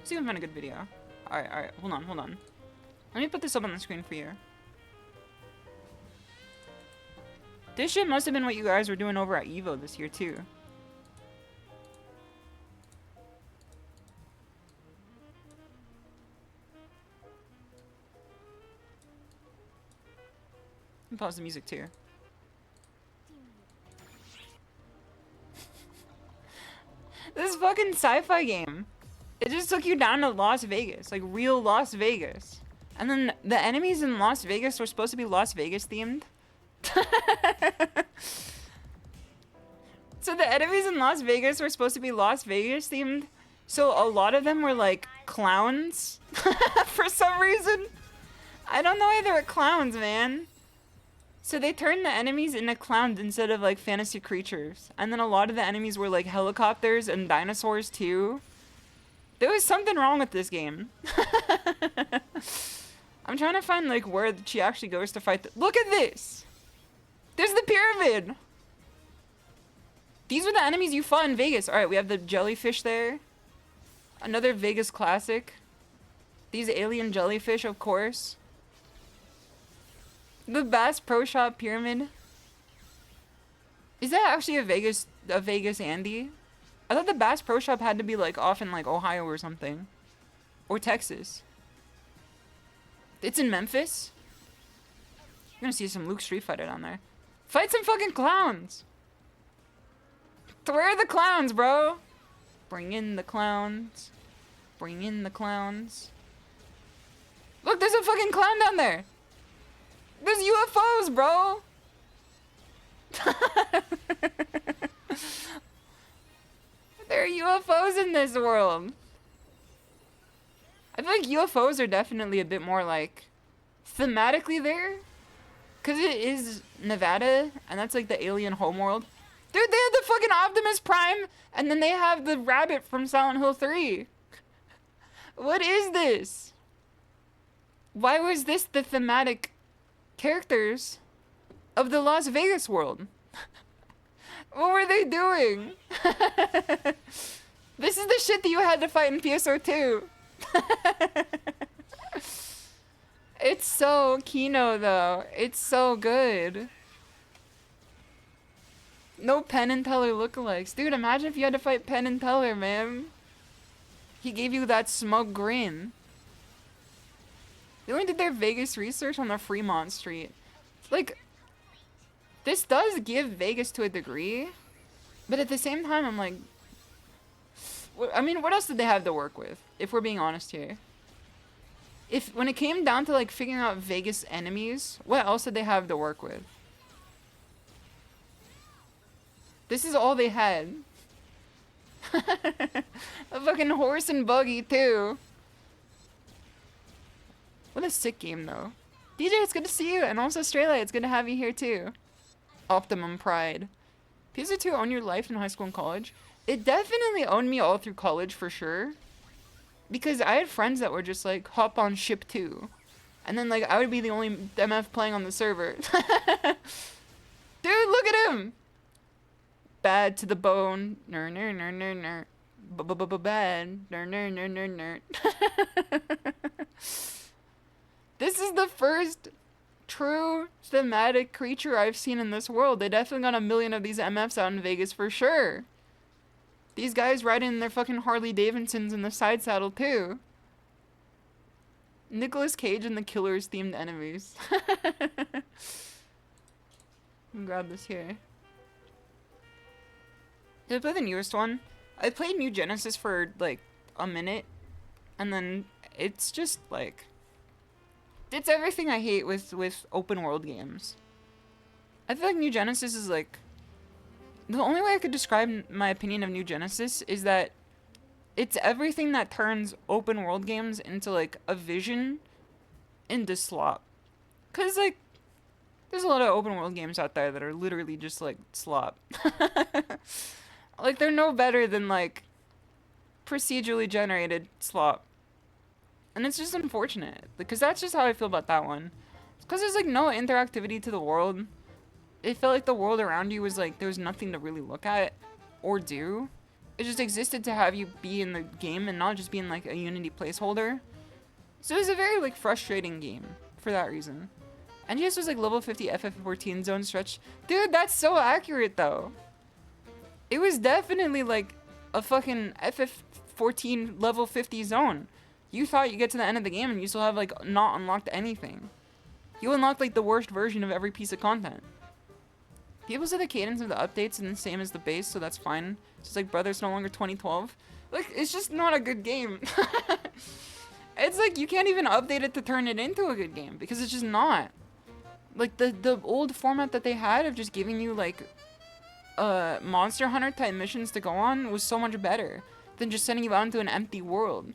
Speaker 1: See if I can find a good video. Alright, hold on. Let me put this up on the screen for you. This shit must have been what you guys were doing over at EVO this year, too. And pause the music, too. This fucking sci-fi game. It just took you down to Las Vegas, like real Las Vegas. And then the enemies in Las Vegas were supposed to be Las Vegas themed. So the enemies in Las Vegas were supposed to be Las Vegas themed. So a lot of them were like clowns for some reason. I don't know why they were clowns, man. So they turned the enemies into clowns instead of like fantasy creatures. And then a lot of the enemies were like helicopters and dinosaurs too. There was something wrong with this game. I'm trying to find like where she actually goes to fight. Look at this. There's the pyramid. These were the enemies you fought in Vegas. All right, we have the jellyfish there. Another Vegas classic. These alien jellyfish, of course. The Bass Pro Shop pyramid. Is that actually a Vegas Andy? I thought the Bass Pro Shop had to be like off in like Ohio or something. Or Texas. It's in Memphis? You're gonna see some Luke Street Fighter down there. Fight some fucking clowns! Where are the clowns, bro? Bring in the clowns. Bring in the clowns. Look, there's a fucking clown down there! There's UFOs, bro! There are UFOs in this world. I feel like UFOs are definitely a bit more like thematically there. Cause it is Nevada and that's like the alien homeworld. Dude, they have the fucking Optimus Prime and then they have the rabbit from Silent Hill 3. What is this? Why was this the thematic characters of the Las Vegas world? What were they doing? This is the shit that you had to fight in PSO2. It's so Kino though. It's so good. No Penn and Teller lookalikes. Dude, imagine if you had to fight Penn and Teller, man. He gave you that smug grin. They only did their Vegas research on the Fremont Street. Like, this does give Vegas to a degree, but at the same time, I'm like, I mean, what else did they have to work with, if we're being honest here? When it came down to, like, figuring out Vegas enemies, what else did they have to work with? This is all they had. A fucking horse and buggy, too. What a sick game, though. DJ, it's good to see you, and also Straylight, it's good to have you here, too. Optimum Pride. PSO2 own your life in high school and college? It definitely owned me all through college, for sure. Because I had friends that were just like, hop on ship 2. And then like, I would be the only MF playing on the server. Dude, look at him! Bad to the bone. Ner ner ner ner ner. Bad. Ner ner ner ner ner. This is the first true thematic creature I've seen in this world. They definitely got a million of these MFs out in Vegas for sure. These guys riding their fucking Harley Davidsons in the side saddle too. Nicolas Cage and the Killers themed enemies. Grab this here. Did I play the newest one? I played New Genesis for like a minute, and then it's just like, it's everything I hate with open world games. I feel like New Genesis is like, the only way I could describe my opinion of New Genesis is that it's everything that turns open world games into like a vision into slop. Cause like, there's a lot of open world games out there that are literally just like slop. Like they're no better than like procedurally generated slop. And it's just unfortunate, because that's just how I feel about that one. Because there's like no interactivity to the world. It felt like the world around you was like, there was nothing to really look at or do. It just existed to have you be in the game and not just being like a Unity placeholder. So it was a very like frustrating game for that reason. And just was like level 50 FF14 zone stretch. Dude, that's so accurate though. It was definitely like a fucking FF14 level 50 zone. You thought you get to the end of the game and you still have like not unlocked anything. You unlocked like the worst version of every piece of content. People say the cadence of the updates is the same as the base, so that's fine. It's just like Brothers No Longer 2012. Like, it's just not a good game. It's like you can't even update it to turn it into a good game, because it's just not. Like, the old format that they had of just giving you like Monster Hunter type missions to go on was so much better than just sending you out into an empty world.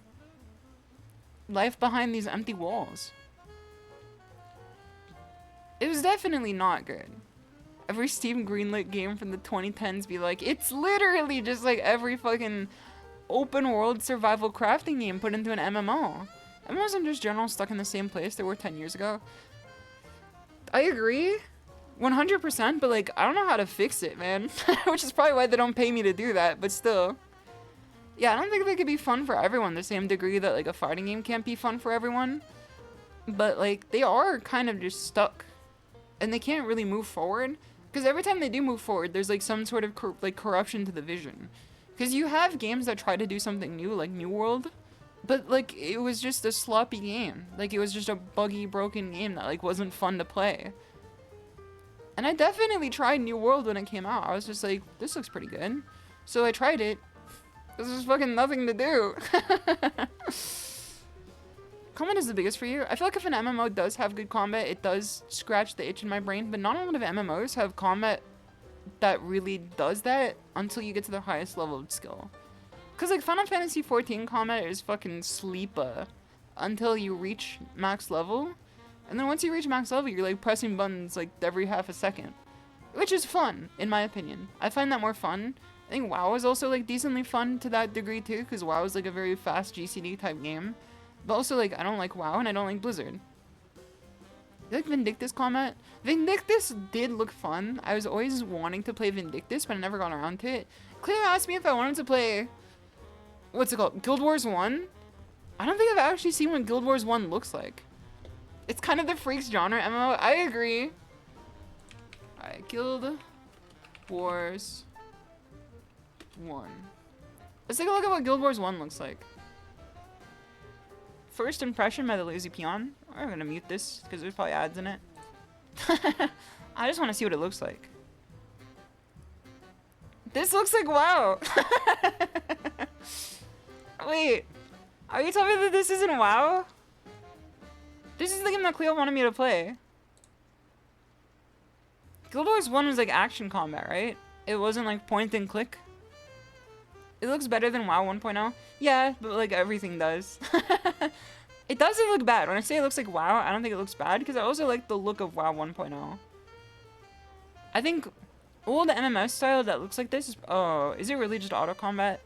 Speaker 1: Life behind these empty walls. It was definitely not good. Every Steam greenlit game from the 2010s be like, it's literally just like every fucking open world survival crafting game put into an MMO. MMOs in just general stuck in the same place they were 10 years ago. I agree, 100%, but like, I don't know how to fix it, man. Which is probably why they don't pay me to do that, but still. Yeah, I don't think they could be fun for everyone the same degree that like a fighting game can't be fun for everyone. But like, they are kind of just stuck. And they can't really move forward. Because every time they do move forward, there's like some sort of corruption to the vision. Because you have games that try to do something new, like New World. But like, it was just a sloppy game. Like, it was just a buggy, broken game that like wasn't fun to play. And I definitely tried New World when it came out. I was just like, this looks pretty good. So I tried it. There's fucking nothing to do. Combat is the biggest for you. I feel like if an MMO does have good combat, it does scratch the itch in my brain, but not a lot of MMOs have combat that really does that until you get to the highest level of skill. Cause like Final Fantasy XIV combat is fucking sleepa until you reach max level. And then once you reach max level, you're like pressing buttons like every half a second. Which is fun, in my opinion. I find that more fun. I think WoW is also like decently fun to that degree too, because WoW is like a very fast GCD type game. But also like, I don't like WoW and I don't like Blizzard. You like Vindictus combat? Vindictus did look fun. I was always wanting to play Vindictus, but I never got around to it. Cleo asked me if I wanted to play, what's it called? Guild Wars 1? I don't think I've actually seen what Guild Wars 1 looks like. It's kind of the Freaks genre MMO. I agree. Alright, Guild Wars 1. Let's take a look at what Guild Wars 1 looks like. First impression by the Lazy Peon. I'm gonna mute this because there's probably ads in it. I just want to see what it looks like. This looks like WoW. Wait, are you telling me that this isn't WoW? This is the game that Cleo wanted me to play. Guild Wars 1 was like action combat, right? It wasn't like point and click. It looks better than WoW 1.0. Yeah, but like everything does. It doesn't look bad. When I say it looks like WoW, I don't think it looks bad because I also like the look of WoW 1.0. I think old MMS style that looks like this is... Oh, is it really just auto combat?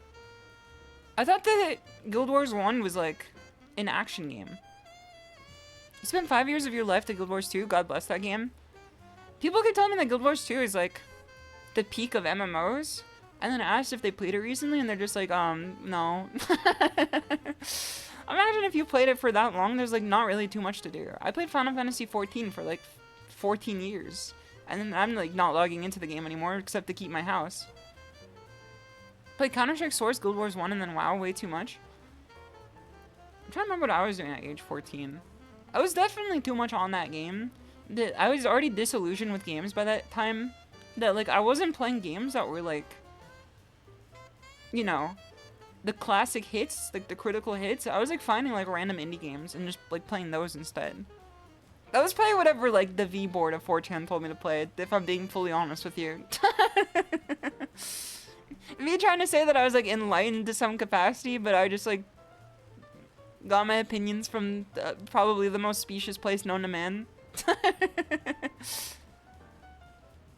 Speaker 1: I thought that Guild Wars 1 was like an action game. You spent 5 years of your life to Guild Wars 2. God bless that game. People keep telling me that Guild Wars 2 is like the peak of MMOs. And then I asked if they played it recently and they're just like, no. Imagine if you played it for that long, there's like not really too much to do. I played Final Fantasy 14 for like 14 years. And then I'm like not logging into the game anymore except to keep my house. Played Counter-Strike Source, Guild Wars 1, and then WoW way too much. I'm trying to remember what I was doing at age 14. I was definitely too much on that game. I was already disillusioned with games by that time. That like I wasn't playing games that were like, you know, the classic hits, like the critical hits. I was like finding like random indie games and just like playing those instead. That was probably whatever like the V board of 4chan told me to play, if I'm being fully honest with you. Me trying to say that I was like enlightened to some capacity, but I just like got my opinions from probably the most specious place known to man.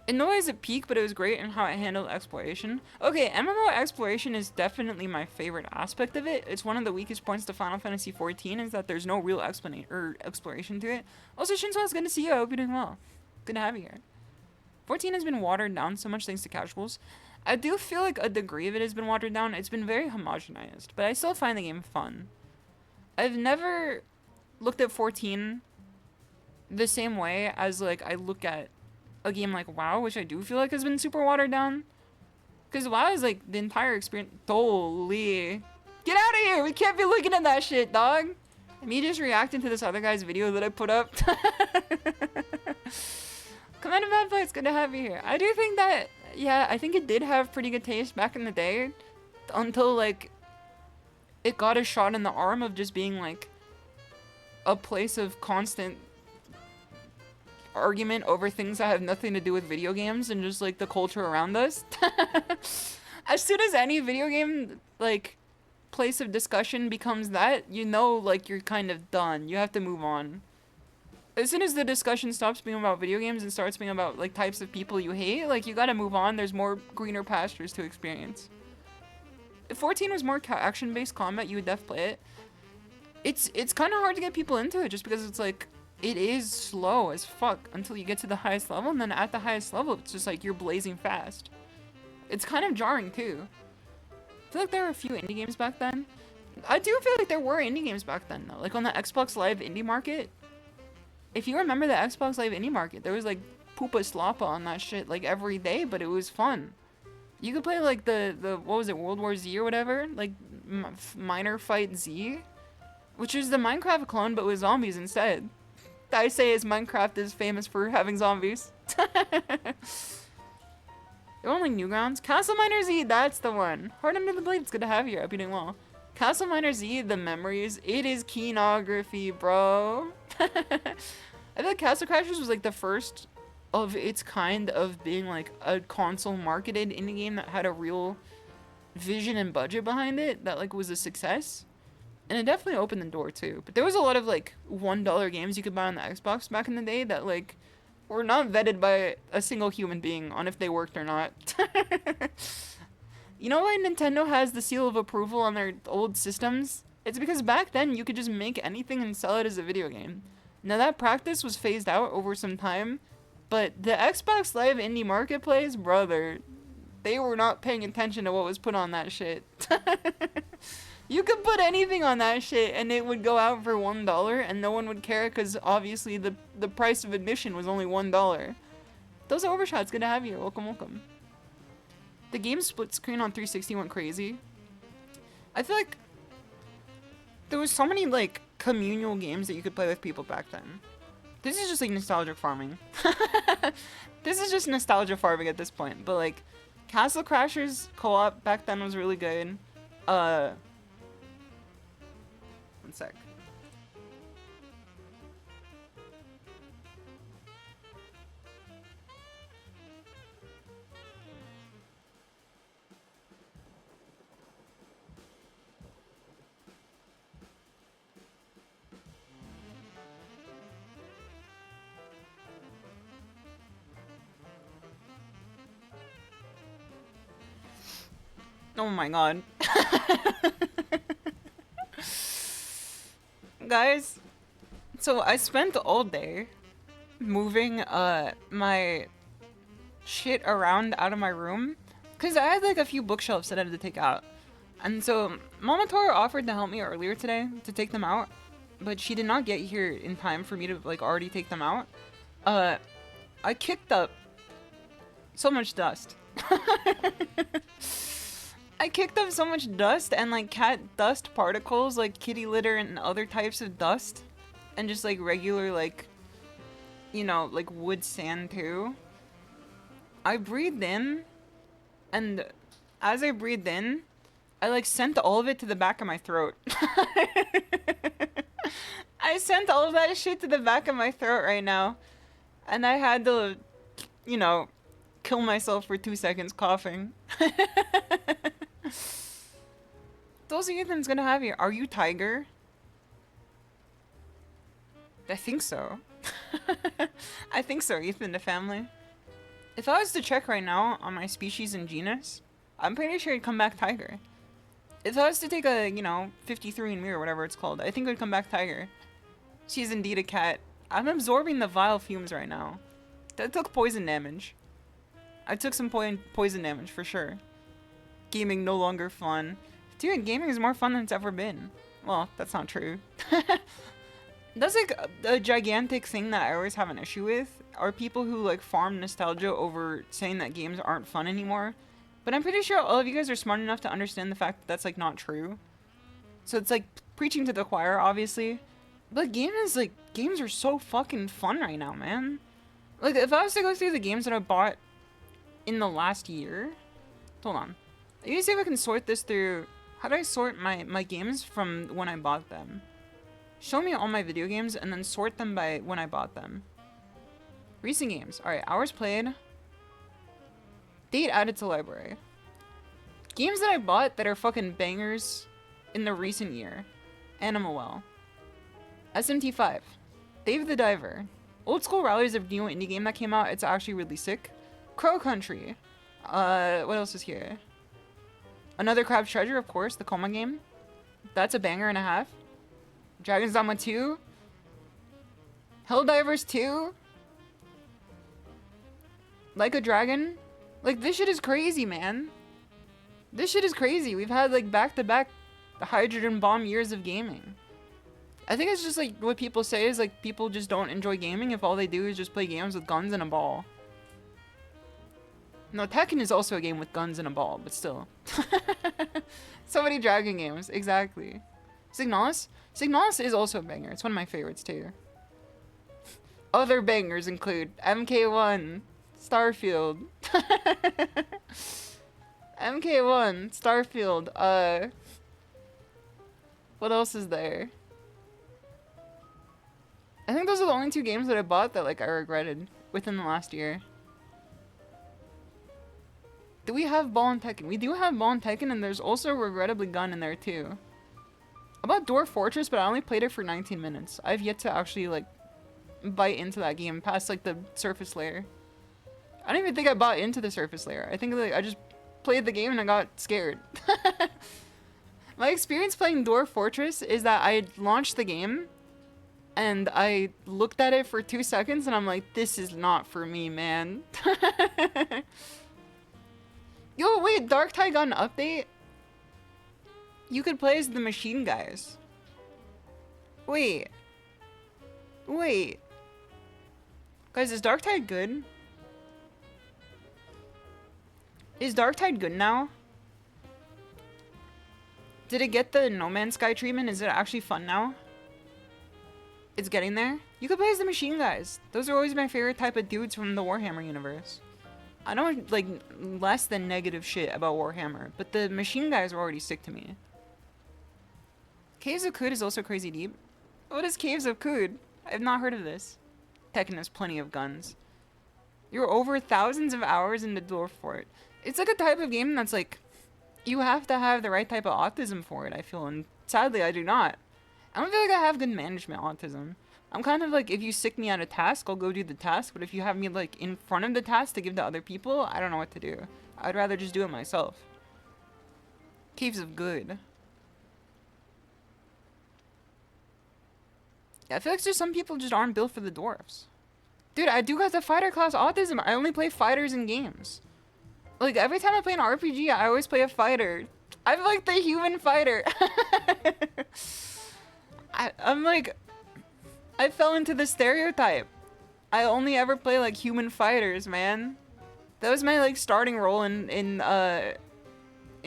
Speaker 1: It no way is at peak, but it was great in how it handled exploration. Okay, MMO exploration is definitely my favorite aspect of it. It's one of the weakest points to Final Fantasy XIV is that there's no real exploration to it. Also, Shinzo, it's good to see you. I hope you're doing well. Good to have you here. 14 has been watered down so much thanks to casuals. I do feel like a degree of it has been watered down. It's been very homogenized, but I still find the game fun. I've never looked at 14 the same way as like I look at a game like WoW, which I do feel like has been super watered down. Because WoW is like the entire experience. Holy. Get out of here! We can't be looking at that shit, dog! Me just reacting to this other guy's video that I put up. Commander Bad Play, it's good to have you here. I do think that, yeah, I think it did have pretty good taste back in the day. Until like, it got a shot in the arm of just being like a place of constant argument over things that have nothing to do with video games and just like the culture around us. As soon as any video game like place of discussion becomes that, you know, like you're kind of done. You have to move on. As soon as the discussion stops being about video games and starts being about like types of people you hate, like you gotta move on. There's more greener pastures to experience. If 14 was more action-based combat, you would def play it. It's kind of hard to get people into it just because it's like it is slow as fuck until you get to the highest level, and then at the highest level, it's just like you're blazing fast. It's kind of jarring too. I feel like there were a few indie games back then. I do feel like there were indie games back then though. Like on the Xbox Live indie market. If you remember the Xbox Live indie market, there was like Poopa Slappa on that shit like every day, but it was fun. You could play like the what was it, World War Z or whatever? Like Minor Fight Z? Which is the Minecraft clone but with zombies instead. I say is Minecraft is famous for having zombies. There were like Newgrounds. Castle Miner Z, that's the one. Hard Under the Blade, it's good to have you. I hope you're doing well. Castle Miner Z, the memories. It is keenography, bro. I feel like Castle Crashers was like the first of its kind of being like a console marketed indie game that had a real vision and budget behind it that like was a success. And it definitely opened the door too. But there was a lot of like $1 games you could buy on the Xbox back in the day that like were not vetted by a single human being on if they worked or not. You know why Nintendo has the seal of approval on their old systems? It's because back then you could just make anything and sell it as a video game. Now that practice was phased out over some time, but the Xbox Live Indie Marketplace, brother, they were not paying attention to what was put on that shit. You could put anything on that shit and it would go out for $1 and no one would care because obviously the price of admission was only $1. Those are Overshots, good to have you. Welcome, welcome. The game split screen on 360 went crazy. I feel like there was so many like communal games that you could play with people back then. This is just like nostalgic farming. This is just nostalgia farming at this point. But like Castle Crashers co-op back then was really good. One sec. Oh my god. Guys, so I spent all day moving my shit around out of my room because I had like a few bookshelves that I had to take out. And so Mama Tora offered to help me earlier today to take them out, but she did not get here in time for me to like already take them out. I kicked up so much dust. I kicked up so much dust and like cat dust particles, like kitty litter and other types of dust, and just like regular like, you know, like wood sand too. I breathed in, and as I breathed in, I like sent all of it to the back of my throat. I sent all of that shit to the back of my throat right now, and I had to, you know, kill myself for 2 seconds coughing. Those are Ethan's gonna have here. Are you tiger? I think so. I think so, Ethan, the family. If I was to check right now on my species and genus, I'm pretty sure it'd come back tiger. If I was to take a, you know, 53andMe or whatever it's called, I think it would come back tiger. She's indeed a cat. I'm absorbing the vile fumes right now. That took poison damage. I took some poison damage for sure. Gaming no longer fun. Dude, gaming is more fun than it's ever been. Well, that's not true. That's like a gigantic thing that I always have an issue with, are people who like farm nostalgia over saying that games aren't fun anymore. But I'm pretty sure all of you guys are smart enough to understand the fact that that's like not true. So it's like preaching to the choir, obviously. But games are so fucking fun right now, man. Like if I was to go through the games that I bought in the last year, hold on. Let me see if I can sort this through. How do I sort my games from when I bought them? Show me all my video games and then sort them by when I bought them. Recent games. Alright, hours played. Date added to library. Games that I bought that are fucking bangers in the recent year. Animal Well. SMT5. Dave the Diver. Old School Rally is a new indie game that came out. It's actually really sick. Crow Country. What else is here? Another Crab's Treasure, of course, the Coma game. That's a banger and a half. Dragon's Dogma 2. Helldivers 2. Like a Dragon. Like, this shit is crazy, man. This shit is crazy. We've had, like, back-to-back hydrogen bomb years of gaming. I think it's just, like, what people say is, like, people just don't enjoy gaming if all they do is just play games with guns and a ball. No, Tekken is also a game with guns and a ball, but still. So many Dragon games, exactly. Signalis? Signalis is also a banger. It's one of my favorites, too. Other bangers include MK1, Starfield. MK1, Starfield, what else is there? I think those are the only 2 games that I bought that, like, I regretted within the last year. Do we have Ball and Tekken? We do have Ball and Tekken, and there's also Regrettably Gun in there, too. I bought Dwarf Fortress, but I only played it for 19 minutes. I've yet to actually, like, bite into that game past, like, the surface layer. I don't even think I bought into the surface layer. I think, like, I just played the game and I got scared. My experience playing Dwarf Fortress is that I launched the game, and I looked at it for 2 seconds, and I'm like, this is not for me, man. Yo, wait, Dark Tide got an update? You could play as the machine guys. Wait. Wait. Guys, is Dark Tide good? Is Dark Tide good now? Did it get the No Man's Sky treatment? Is it actually fun now? It's getting there? You could play as the machine guys. Those are always my favorite type of dudes from the Warhammer universe. I know, like, less than negative shit about Warhammer, but the machine guys are already sick to me. Caves of Kood is also crazy deep. What is Caves of Kood? I have not heard of this. Tekken has plenty of guns. You're over thousands of hours into Dwarf Fort. It's like a type of game that's like, you have to have the right type of autism for it, I feel, and sadly I do not. I don't feel like I have good management autism. I'm kind of like, if you sick me at a task, I'll go do the task, but if you have me like in front of the task to give to other people, I don't know what to do. I'd rather just do it myself. Caves of Good. Yeah, I feel like just some people just aren't built for the dwarves. Dude, I do got the fighter class autism. I only play fighters in games. Like, every time I play an RPG, I always play a fighter. I'm like the human fighter. I'm like, I fell into the stereotype. I only ever play like human fighters, man. That was my like starting role in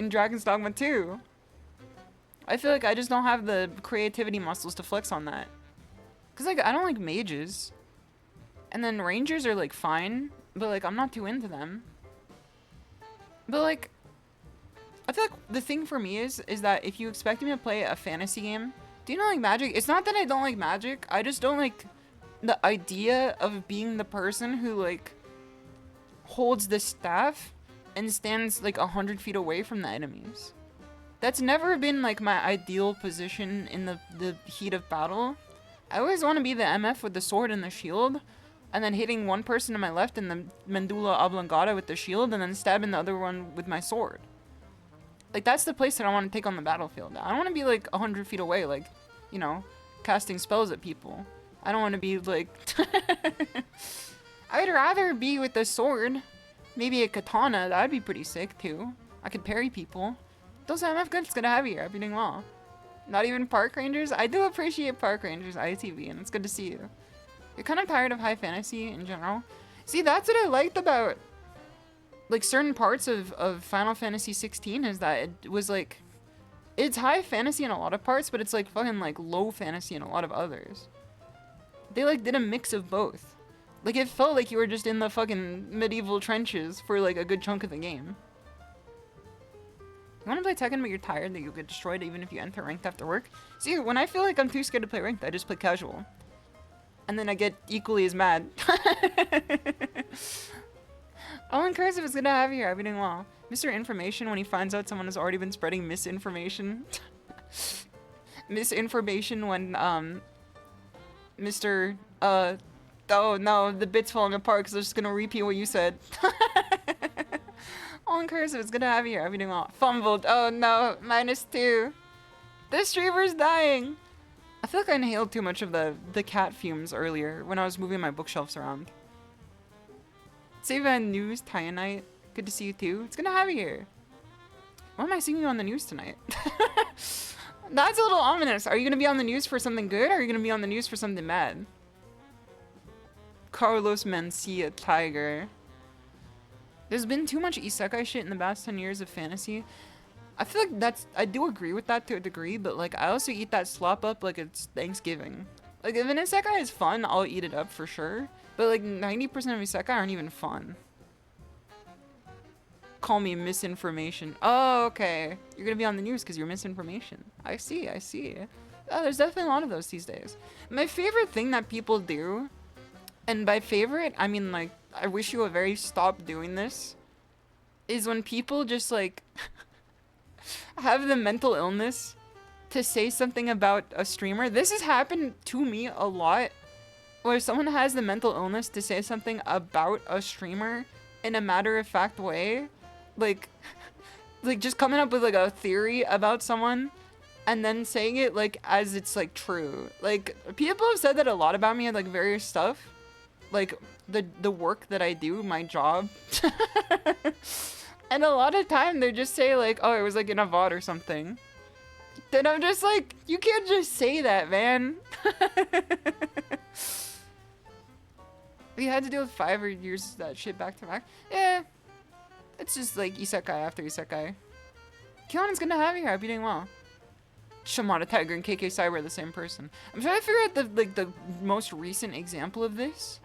Speaker 1: Dragon's Dogma 2. I feel like I just don't have the creativity muscles to flex on that. Cause like I don't like mages. And then rangers are like fine, but like I'm not too into them. But like I feel like the thing for me is that if you expect me to play a fantasy game, do you not like Magic? It's not that I don't like Magic, I just don't like the idea of being the person who like holds the staff and stands like 100 feet away from the enemies. That's never been like my ideal position in the heat of battle. I always want to be the MF with the sword and the shield, and then hitting one person to my left in the medulla oblongata with the shield, and then stabbing the other one with my sword. Like, that's the place that I want to take on the battlefield. I don't want to be like 100 feet away, like, you know, casting spells at people. I don't want to be like... I'd rather be with the sword. Maybe a katana, that'd be pretty sick too. I could parry people. Those MF guns gonna have you here, doing well. Not even park rangers? I do appreciate park rangers, ITV, and it's good to see you. You're kind of tired of high fantasy in general. See, that's what I liked about like certain parts of Final Fantasy 16 is that it was like, it's high fantasy in a lot of parts, but it's like fucking like low fantasy in a lot of others. They like did a mix of both. Like it felt like you were just in the fucking medieval trenches for like a good chunk of the game. You wanna play Tekken but you're tired that you'll get destroyed even if you enter ranked after work? See, when I feel like I'm too scared to play ranked, I just play casual. And then I get equally as mad. Owen Cursive is good to have you here. I've been doing well. Mr. Information when he finds out someone has already been spreading misinformation. Misinformation when, Mr. Oh no, the bit's falling apart because I'm just gonna repeat what you said. Owen Cursive, it's good to have you here. I've been doing well. Fumbled. Oh no, -2. This streamer's dying. I feel like I inhaled too much of the cat fumes earlier when I was moving my bookshelves around. Save News, Tyanite. Good to see you too. It's good to have you here. What am I seeing you on the news tonight? That's a little ominous. Are you going to be on the news for something good or are you going to be on the news for something bad? Carlos Mencia, Tiger. There's been too much isekai shit in the past 10 years of fantasy. I feel like I do agree with that to a degree, but like I also eat that slop up like it's Thanksgiving. Like if an isekai is fun, I'll eat it up for sure. But like 90% of isekai aren't even fun. Call me misinformation. Oh, okay. You're gonna be on the news because you're misinformation. I see, I see. Oh, there's definitely a lot of those these days. My favorite thing that people do, and by favorite, I mean like, I wish you would very stop doing this, is when people just like have the mental illness to say something about a streamer. This has happened to me a lot, where someone has the mental illness to say something about a streamer in a matter-of-fact way, like just coming up with like a theory about someone and then saying it like as it's like true. Like people have said that a lot about me and like various stuff, like the work that I do, my job. And a lot of time they just say like, oh, it was like in a VOD or something. Then I'm just like, you can't just say that, man. We had to deal with 5 years of that shit back to back. Yeah, it's just like isekai after isekai. Kion's gonna have you here. I'll be doing well. shimadatiger and KK Cyber are the same person. I'm trying to figure out the most recent example of this.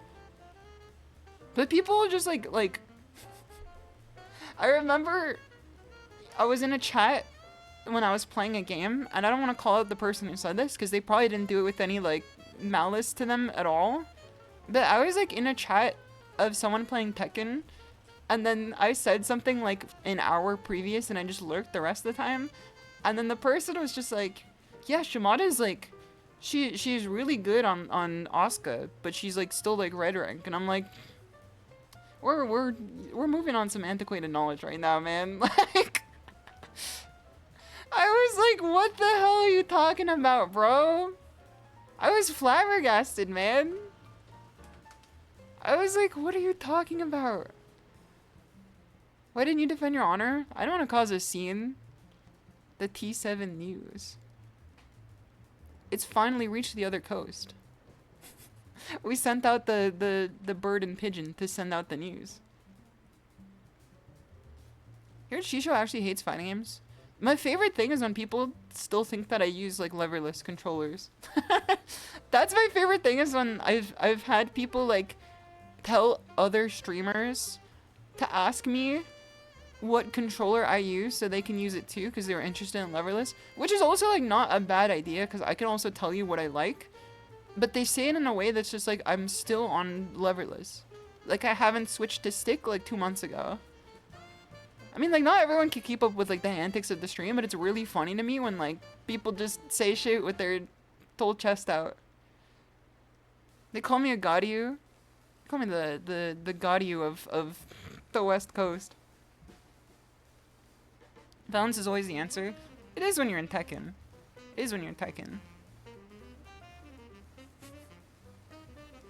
Speaker 1: But people just like I remember I was in a chat when I was playing a game, and I don't want to call out the person who said this because they probably didn't do it with any like malice to them at all. But I was like in a chat of someone playing Tekken, and then I said something like an hour previous and I just lurked the rest of the time. And then the person was just like, yeah, Shimada's like, she's really good on Asuka, but she's like still like red rank. And I'm like, we're moving on some antiquated knowledge right now, man. Like, I was like, what the hell are you talking about, bro? I was flabbergasted, man. I was like, what are you talking about? Why didn't you defend your honor? I don't want to cause a scene. The T7 news. It's finally reached the other coast. We sent out the bird and pigeon to send out the news. Here, SHISHOU actually hates fighting games. My favorite thing is when people still think that I use like leverless controllers. That's my favorite thing, is when I've had people like tell other streamers to ask me what controller I use so they can use it too, because they were interested in leverless, which is also like not a bad idea, because I can also tell you what I like, but they say it in a way that's just like I'm still on leverless, like I haven't switched to stick like 2 months ago. I mean, like, not everyone can keep up with like the antics of the stream, but it's really funny to me when like people just say shit with their whole chest out. They call me a Gaudiu. They call me the Gaudiu of the West Coast. Balance is always the answer. It is when you're in Tekken. It is when you're in Tekken.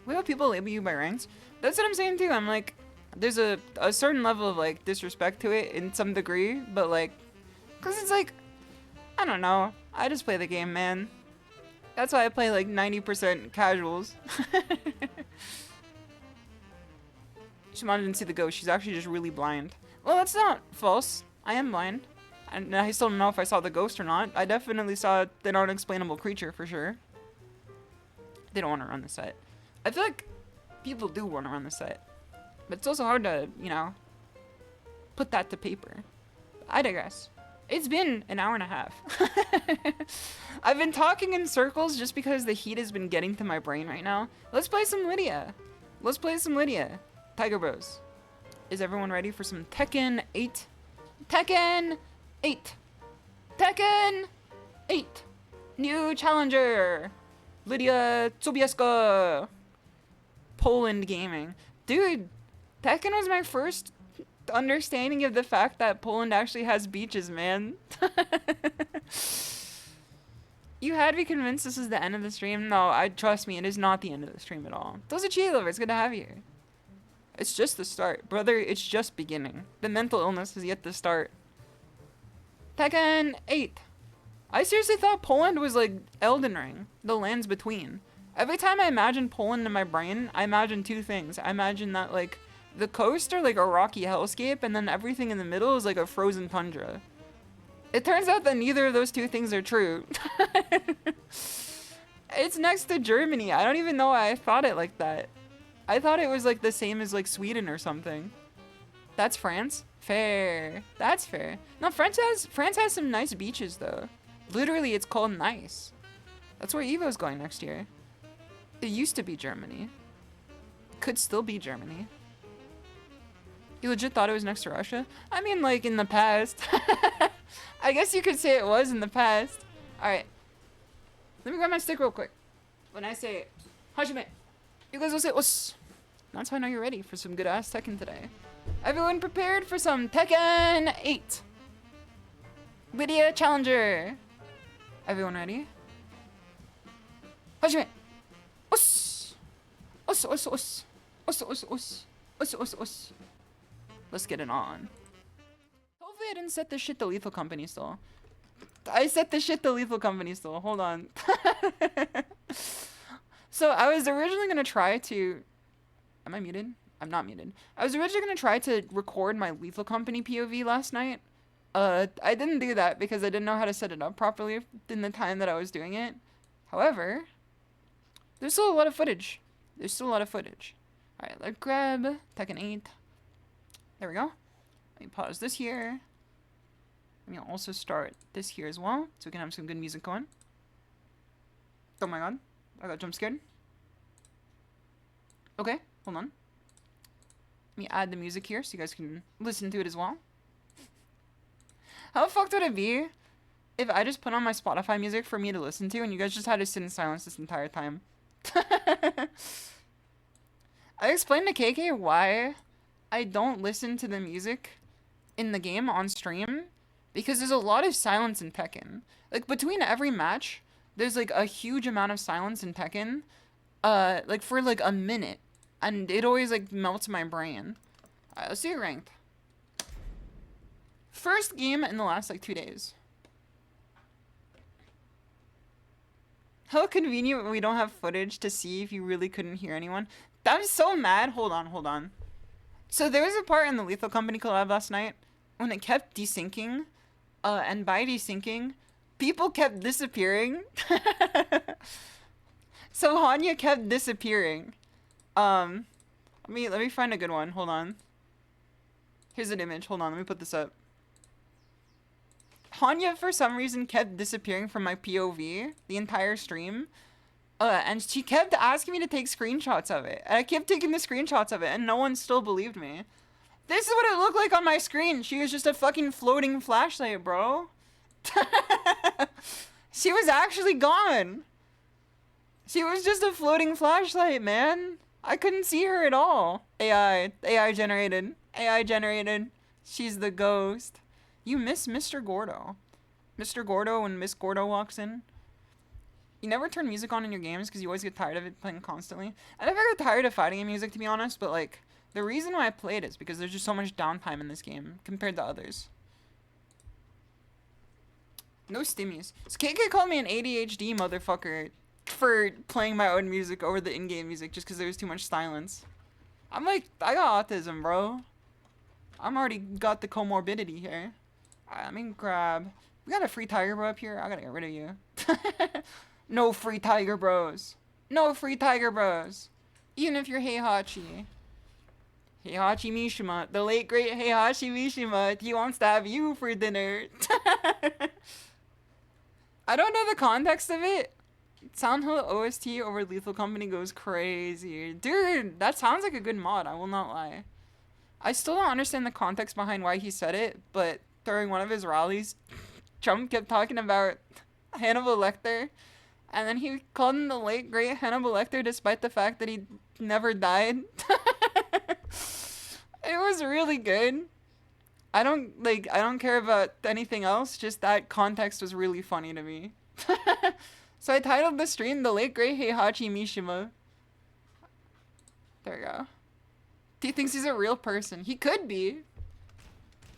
Speaker 1: What about people label you by ranks? That's what I'm saying too. I'm like, there's a certain level of like disrespect to it in some degree, but like, cause it's like, I don't know. I just play the game, man. That's why I play like 90% casuals. Shimada didn't see the ghost. She's actually just really blind. Well, that's not false. I am blind. And I still don't know if I saw the ghost or not. I definitely saw an unexplainable creature for sure. They don't want to run the set. I feel like people do want to run the set. But it's also hard to, you know, put that to paper. I digress. It's been an hour and a half. I've been talking in circles just because the heat has been getting to my brain right now. Let's play some Lydia. Let's play some Lydia. Tiger Bros. Is everyone ready for some Tekken 8? Tekken 8. Tekken 8. New challenger. Lydia Sobieska. Poland Gaming. Dude, Tekken was my first understanding of the fact that Poland actually has beaches, man. You had me convinced this is the end of the stream. No, trust me, it is not the end of the stream at all. Those are Chi Lover, it's good to have you. It's just the start. Brother, it's just beginning. The mental illness is yet to start. Tekken 8. I seriously thought Poland was like Elden Ring, the lands between. Every time I imagine Poland in my brain, I imagine two things. I imagine that like the coast are like a rocky hellscape, and then everything in the middle is like a frozen tundra. It turns out that neither of those two things are true. It's next to Germany. I don't even know why I thought it like that. I thought it was like the same as like Sweden or something. That's France? Fair. That's fair. No, France has some nice beaches though. Literally, it's called Nice. That's where Evo's going next year. It used to be Germany. Could still be Germany. You legit thought it was next to Russia? I mean, like, in the past. I guess you could say it was in the past. Alright. Let me grab my stick real quick. When I say Hajime, you guys will say Us. That's how I know you're ready for some good-ass Tekken today. Everyone prepared for some Tekken 8. Lydia Challenger. Everyone ready? Hajime. Us. Us, us, us. Us, us, us. Us, us, us. Let's get it on. Hopefully I didn't set this shit to Lethal Company still. I set this shit to Lethal Company still. Hold on. So I was originally going to try to... Am I muted? I'm not muted. I was originally going to try to record my Lethal Company POV last night. I didn't do that because I didn't know how to set it up properly in the time that I was doing it. However, there's still a lot of footage. There's still a lot of footage. Alright, let's grab Tekken 8. There we go. Let me pause this here. Let me also start this here as well, so we can have some good music going. Oh my god, I got jump scared. Okay, hold on. Let me add the music here so you guys can listen to it as well. How fucked would it be if I just put on my Spotify music for me to listen to and you guys just had to sit in silence this entire time? I explained to KK why I don't listen to the music in the game on stream, because there's a lot of silence in Tekken. Like, between every match, there's like a huge amount of silence in Tekken, like for like a minute, and it always like melts my brain. Let's see it ranked. First game in the last like 2 days. How convenient we don't have footage to see if you really couldn't hear anyone. I'm so mad. Hold on. So there was a part in the Lethal Company collab last night when it kept desyncing, and by desyncing, people kept disappearing. So Hanya kept disappearing. Let me find a good one. Hold on. Here's an image. Hold on, let me put this up. Hanya, for some reason, kept disappearing from my POV the entire stream. And she kept asking me to take screenshots of it. And I kept taking the screenshots of it, and no one still believed me. This is what it looked like on my screen. She was just a fucking floating flashlight, bro. She was actually gone. She was just a floating flashlight, man. I couldn't see her at all. AI generated. AI generated. She's the ghost. You miss Mr. Gordo. Mr. Gordo when Miss Gordo walks in. You never turn music on in your games because you always get tired of it playing constantly. I never get tired of fighting in music, to be honest, but like, the reason why I play it is because there's just so much downtime in this game compared to others. No stimmies. So KK called me an ADHD motherfucker for playing my own music over the in-game music just because there was too much silence. I'm like, I got autism, bro. I'm already got the comorbidity here. Alright, let me grab... We got a free tiger bro up here. I gotta get rid of you. No free tiger bros. No free tiger bros. Even if you're Heihachi. Heihachi Mishima. The late great Heihachi Mishima. He wants to have you for dinner. I don't know the context of it. Soundhill OST over Lethal Company goes crazy. Dude, that sounds like a good mod. I will not lie. I still don't understand the context behind why he said it, but during one of his rallies, Trump kept talking about Hannibal Lecter, and then he called him the late great Hannibal Lecter despite the fact that he never died. It was really good. I don't care about anything else, just that context was really funny to me. So I titled the stream The Late Great Heihachi Mishima. There we go. He thinks he's a real person. He could be.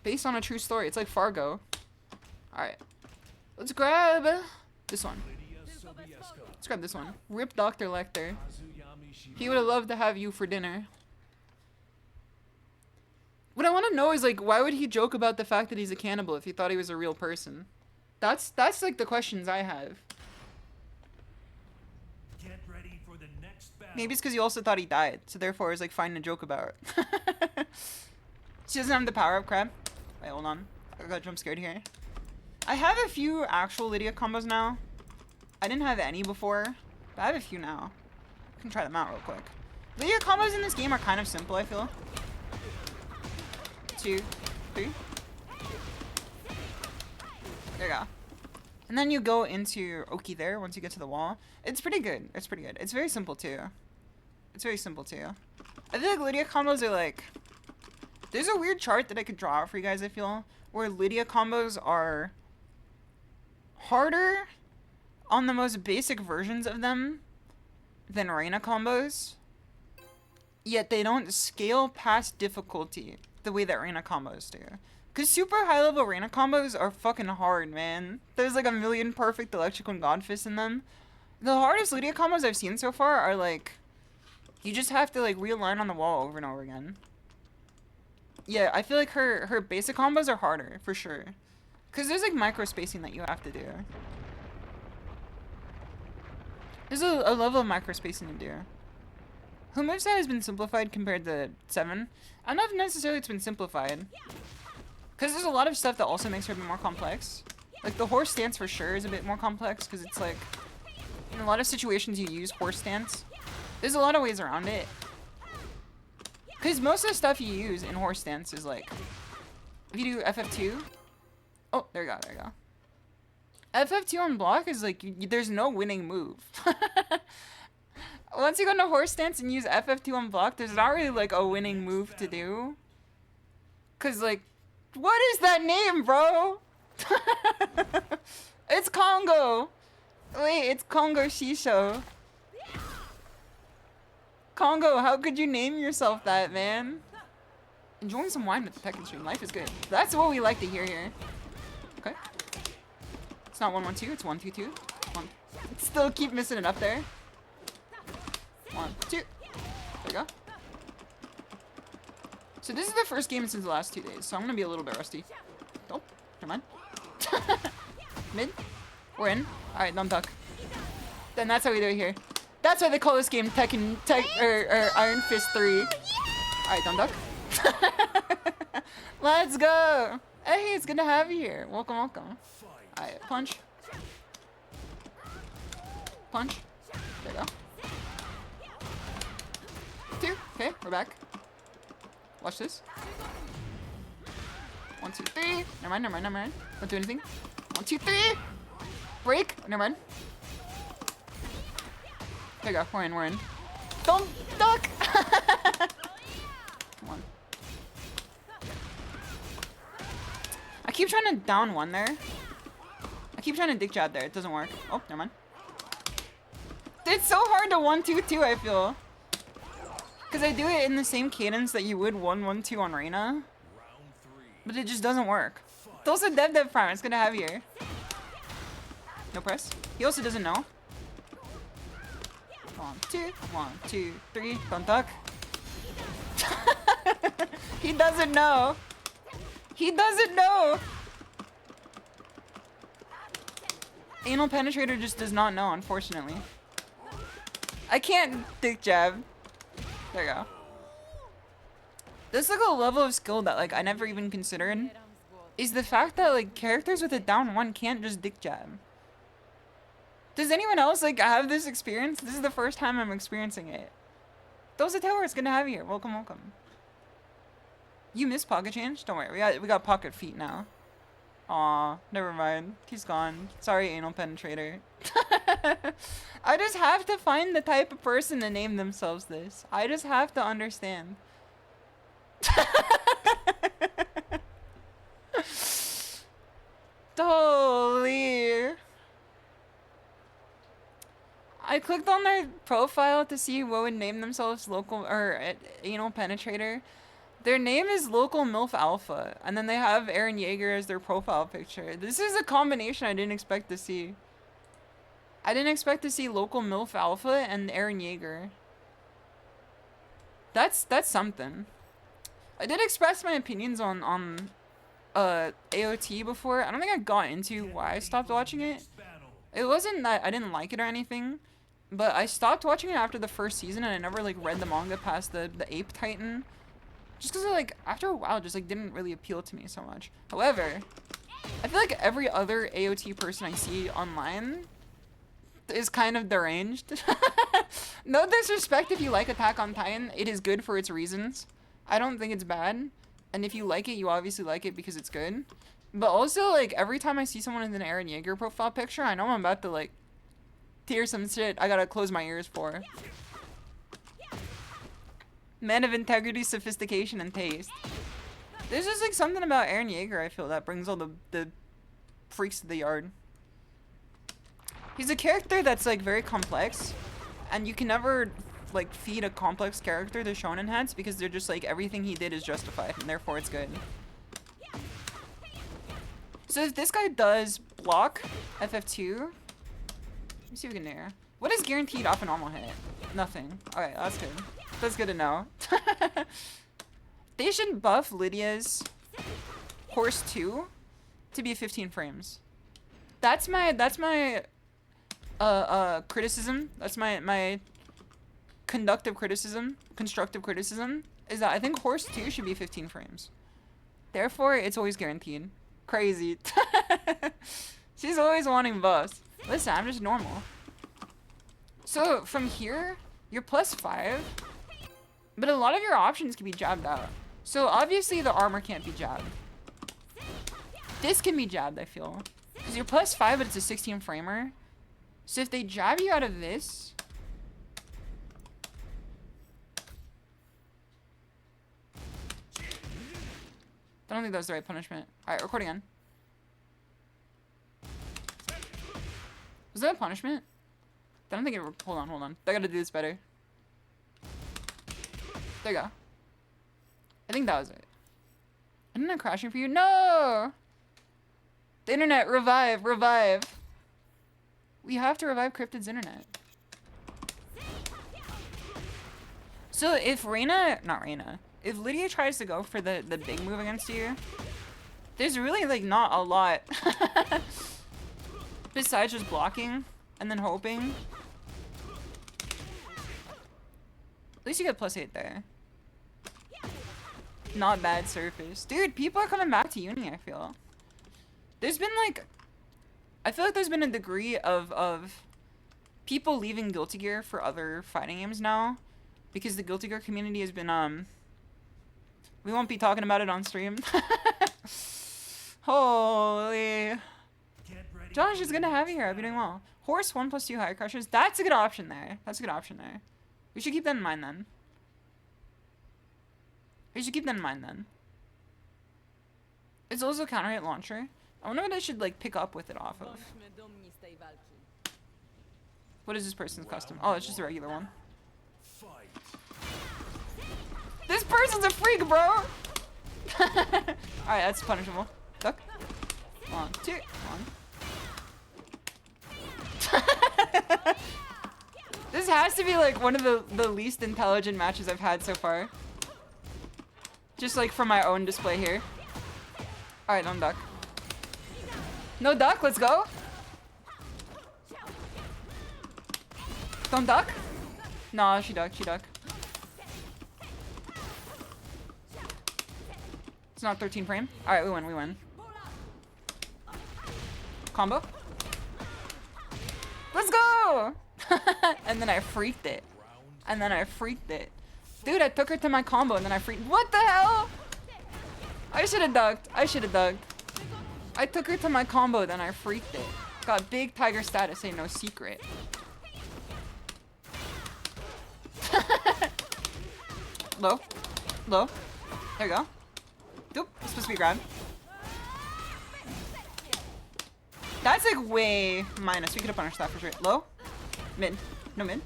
Speaker 1: Based on a true story. It's like Fargo. Alright. Let's grab this one. Let's grab this one. Rip Dr. Lecter. He would have loved to have you for dinner. What I want to know is, like, why would he joke about the fact that he's a cannibal if he thought he was a real person? That's like the questions I have.
Speaker 2: Get ready for the next battle.
Speaker 1: Maybe it's because he also thought he died, so therefore it's like fine to joke about. She doesn't have the power-up crab. Wait, hold on. I got jump scared here. I have a few actual Lydia combos now. I didn't have any before, but I have a few now. I can try them out real quick. Lydia combos in this game are kind of simple, I feel. 2, 3. There you go. And then you go into Oki there once you get to the wall. It's pretty good. It's pretty good. It's very simple too. It's very simple too. I feel like Lydia combos are like... There's a weird chart that I could draw out for you guys, I feel, where Lydia combos are harder on the most basic versions of them than Reina combos. Yet they don't scale past difficulty the way that Reina combos do. Because super high level Reina combos are fucking hard, man. There's like a million perfect electrical and god fists in them. The hardest Lydia combos I've seen so far are like, you just have to like realign on the wall over and over again. Yeah, I feel like her basic combos are harder, for sure. Because there's like micro spacing that you have to do. There's a level of micro spacing to do. Her moveset has been simplified compared to 7. I don't know if necessarily it's been simplified. Because there's a lot of stuff that also makes her a bit more complex. Like the horse stance for sure is a bit more complex because it's like, in a lot of situations you use horse stance. There's a lot of ways around it. Because most of the stuff you use in horse stance is like, if you do FF2, oh, there you go, there you go. FF2 on block is like, there's no winning move. Once you go into horse stance and use FF2 on block, there's not really like a winning move to do. Cause like, what is that name, bro? It's Congo. Wait, it's Congo Shisho. Congo, how could you name yourself that, man? Enjoying some wine with the Tekken stream. Life is good. That's what we like to hear here. Okay. It's not 1-1-2, it's 1-2-2. Still keep missing it up there. 1, 2. There we go. So this is the first game since the last 2 days, so I'm gonna be a little bit rusty. Oh, never mind. Mid. We're in. Alright, don't duck. Then that's how we do it here. That's why they call this game or Iron Fist 3. Alright, don't duck. Let's go! Hey, it's good to have you here. Welcome, welcome. Alright, punch. Punch. There we go. 2. Okay, we're back. Watch this. 1, 2, 3. Never mind, never mind, never mind. Don't do anything. 1, 2, 3. Break. Never mind. There you go. We're in, we're in. Don't duck! Come on. I keep trying to down one there. I keep trying to dick jab there. It doesn't work. Oh, never mind. It's so hard to 1-2-2, I feel. Because I do it in the same cadence that you would 1-1-2 on Reina. But it just doesn't work. Those are Dev Prime. It's good to have you here. No press. He also doesn't know. 1, 2. 1, 2, 3. Don't duck. He doesn't know. He doesn't know. Anal Penetrator just does not know, unfortunately. I can't dick jab. There you go. There's like a level of skill that like I never even considered. Is the fact that like characters with a down 1 can't just dick jab. Does anyone else like have this experience? This is the first time I'm experiencing it. Dosa Tower, it's good to have you here. Welcome, welcome. You missed pocket change? Don't worry, we got pocket feet now. Aw, never mind. He's gone. Sorry, anal penetrator. I just have to find the type of person to name themselves this. I just have to understand. Holy. I clicked on their profile to see what would name themselves local or anal penetrator. Their name is Local MILF Alpha, and then they have Aaron Yeager as their profile picture. This is a combination I didn't expect to see. I didn't expect to see Local MILF Alpha and Aaron Yeager. That's something. I did express my opinions on AOT before. I don't think I got into why I stopped watching it. It wasn't that I didn't like it or anything, but I stopped watching it after the first season, and I never like read the manga past the Ape Titan. Just because, like, after a while, just, like, didn't really appeal to me so much. However, I feel like every other AOT person I see online is kind of deranged. No disrespect if you like Attack on Titan. It is good for its reasons. I don't think it's bad. And if you like it, you obviously like it because it's good. But also, like, every time I see someone with an Eren Yeager profile picture, I know I'm about to, like, hear some shit I gotta close my ears for. Man of integrity, sophistication, and taste. There's just like something about Eren Yeager I feel that brings all the freaks to the yard. He's a character that's like very complex, and you can never like feed a complex character to shonen heads because they're just like everything he did is justified and therefore it's good. So if this guy does block FF2, let me see if we can hear. What is guaranteed off a normal hit? Nothing. Okay, that's good. That's good to know. They should buff Lydia's Horse 2 to be 15 frames. That's my criticism. That's my constructive criticism, is that I think Horse 2 should be 15 frames. Therefore, it's always guaranteed. Crazy. She's always wanting buffs. Listen, I'm just normal. So from here, you're +5. But a lot of your options can be jabbed out. So obviously the armor can't be jabbed. This can be jabbed, I feel. Because you're +5, but it's a 16 framer. So if they jab you out of this... I don't think that was the right punishment. Alright, recording on. Was that a punishment? I don't think it... Hold on. I gotta do this better. There you go. I think that was it. Internet crashing for you? No! The internet, revive. We have to revive Cryptid's internet. So if if Lydia tries to go for the big move against you, there's really like not a lot besides just blocking and then hoping. At least you get +8 there. Not bad surface. Dude, people are coming back to uni, I feel. There's been like, I feel like there's been a degree of people leaving Guilty Gear for other fighting games now. Because the Guilty Gear community has been, we won't be talking about it on stream. Holy. Josh, it's good to have you here. I've been doing well. Horse 1+2 higher crushers. That's a good option there. That's a good option there. We should keep that in mind then. We should keep that in mind then. It's also counter hit launcher. I wonder what I should like pick up with it off of. What is this person's custom? Oh, it's just a regular one. This person's a freak, bro! Alright, that's punishable. Duck. 1, 2, 1. This has to be like one of the least intelligent matches I've had so far. Just like for my own display here. Alright, don't duck. No duck, let's go! Don't duck? Nah, she ducked, she ducked. It's not 13 frame. Alright, we win, we win. Combo. Let's go! And then I freaked it. And then I freaked it. Dude, I took her to my combo and then I freaked. What the hell? I should have ducked. I should have ducked. I took her to my combo, then I freaked it. Got big tiger status, ain't no secret. Low. Low. There you go. Doop. It's supposed to be grab. That's like way minus. We could have punished that for sure. Low. Mid. No mid.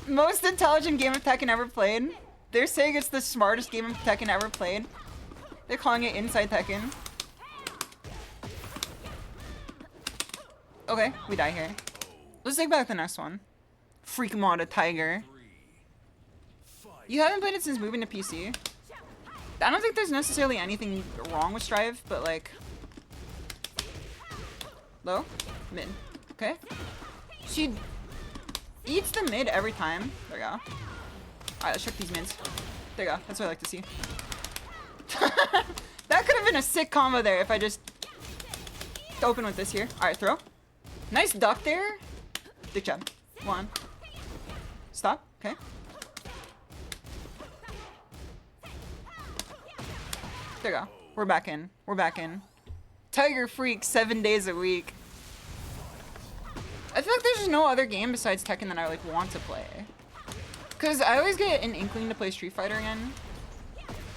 Speaker 1: Most intelligent game of Tekken ever played. They're saying it's the smartest game of Tekken ever played. They're calling it Inside Tekken. Okay, we die here. Let's take back the next one. Shimadatiger. You haven't played it since moving to PC. I don't think there's necessarily anything wrong with Strive, but like... Low? Mid. Okay. She eats the mid every time. There we go. Alright, let's check these mids. There you go. That's what I like to see. That could have been a sick combo there if I just open with this here. Alright, throw. Nice duck there. Good job. 1. Stop. Okay. There you go. We're back in. We're back in. Tiger Freak 7 days a week. I feel like there's just no other game besides Tekken that I like want to play. Cause I always get an inkling to play Street Fighter again.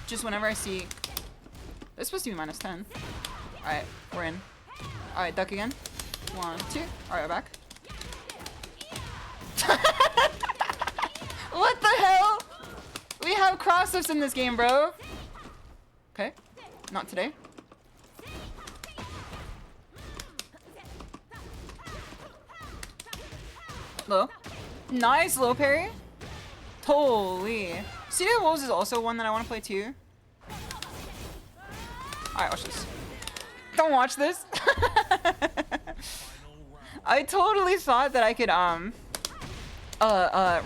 Speaker 1: Just whenever I see... It's supposed to be -10. Alright, we're in. Alright, duck again. 1, 2. Alright, we're back. What the hell? We have cross-ups in this game, bro. Okay. Not today. Low. Nice low parry. Holy. City of Wolves is also one that I want to play too. Alright, watch this. Don't watch this. I totally thought that I could,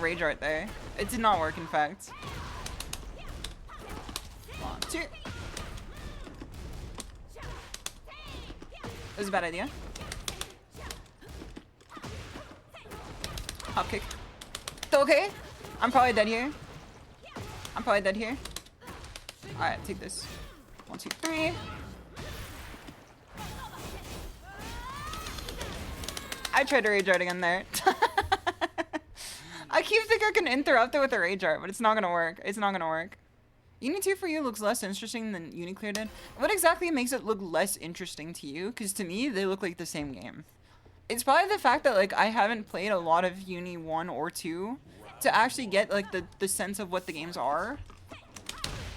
Speaker 1: rage art there. It did not work, in fact. 1, 2. It was a bad idea. Hop kick. Okay. I'm probably dead here. I'm probably dead here. Alright, take this. 1, 2, 3. I tried to rage art again there. I keep thinking I can interrupt it with a rage art, but it's not gonna work. It's not gonna work. Uni 2 for you looks less interesting than Uniclear did. What exactly makes it look less interesting to you? Because to me, they look like the same game. It's probably the fact that like I haven't played a lot of Uni 1 or 2 to actually get like the sense of what the games are.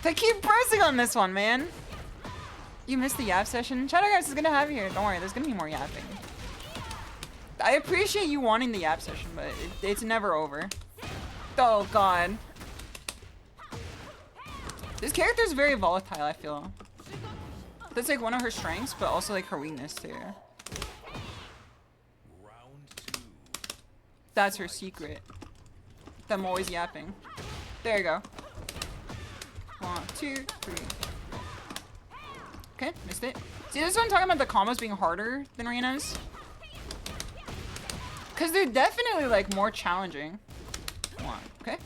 Speaker 1: They keep pressing on this one, man. You missed the yap session? Shadow Guys is gonna have you here. Don't worry, there's gonna be more yapping. I appreciate you wanting the yap session, but it's never over. Oh god. This character is very volatile, I feel. That's like one of her strengths, but also like her weakness too. That's her secret. Them always yapping. There you go. 1, 2, 3. Okay, missed it. See, this is what I'm talking about, the combos being harder than Reina's. Because they're definitely like more challenging. 1, okay.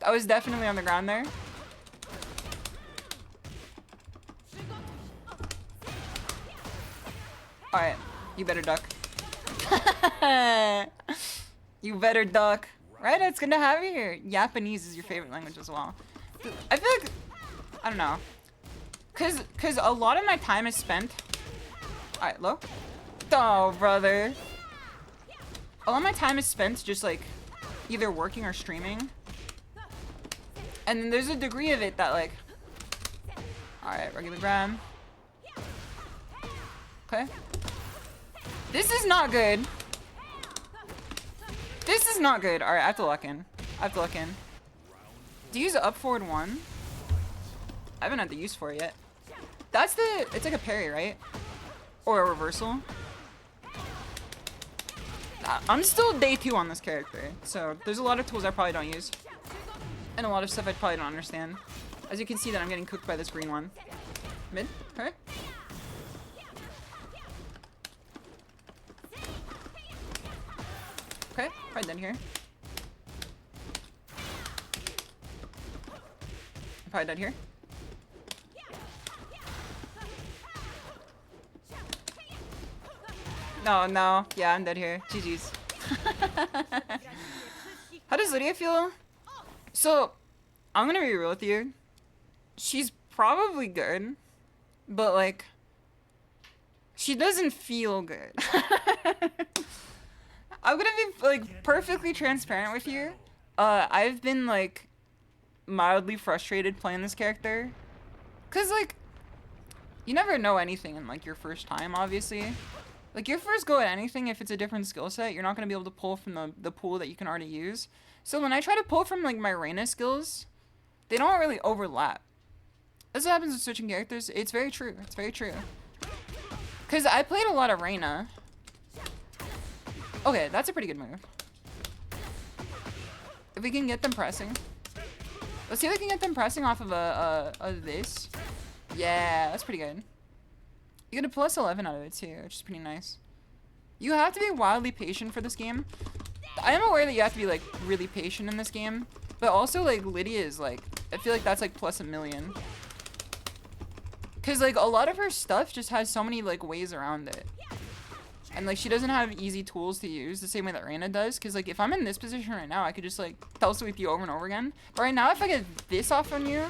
Speaker 1: I was definitely on the ground there. Alright, you better duck. You better duck. Right, it's good to have you here. Japanese is your favorite language as well. I feel like, I don't know. Cause a lot of my time is spent. Alright, low. Oh, brother. A lot of my time is spent just like either working or streaming. And then there's a degree of it that like, alright, regular grab. Okay. This is not good. This is not good. Alright, I have to lock in. I have to lock in. Do you use up forward 1? I haven't had the use for it yet. That's the, it's like a parry, right? Or a reversal. I'm still day 2 on this character, so there's a lot of tools I probably don't use. And a lot of stuff I probably don't understand. As you can see that I'm getting cooked by this green one. Mid, okay. Okay, right then here. Probably dead here. No, no. Yeah, I'm dead here. GG's. How does Lydia feel? So, I'm gonna be real with you. She's probably good, but like, she doesn't feel good. I'm gonna be like perfectly transparent with you. I've been like mildly frustrated playing this character, cause like you never know anything in like your first time, obviously. Like your first go at anything, if it's a different skill set, you're not gonna be able to pull from the pool that you can already use. So when I try to pull from like my Reina skills, they don't really overlap. That's what happens with switching characters. It's very true. It's very true. Cause I played a lot of Reina. Okay, that's a pretty good move. If we can get them pressing. Let's see if we can get them pressing off of this. Yeah, that's pretty good. You get a plus 11 out of it too, which is pretty nice. You have to be wildly patient for this game. I am aware that you have to be like really patient in this game, but also like Lydia is like, I feel like that's like plus 1,000,000. Cause like a lot of her stuff just has so many like ways around it. And like she doesn't have easy tools to use the same way that Reina does. Cause like if I'm in this position right now, I could just like tail sweep you over and over again. But right now if I get this off on you,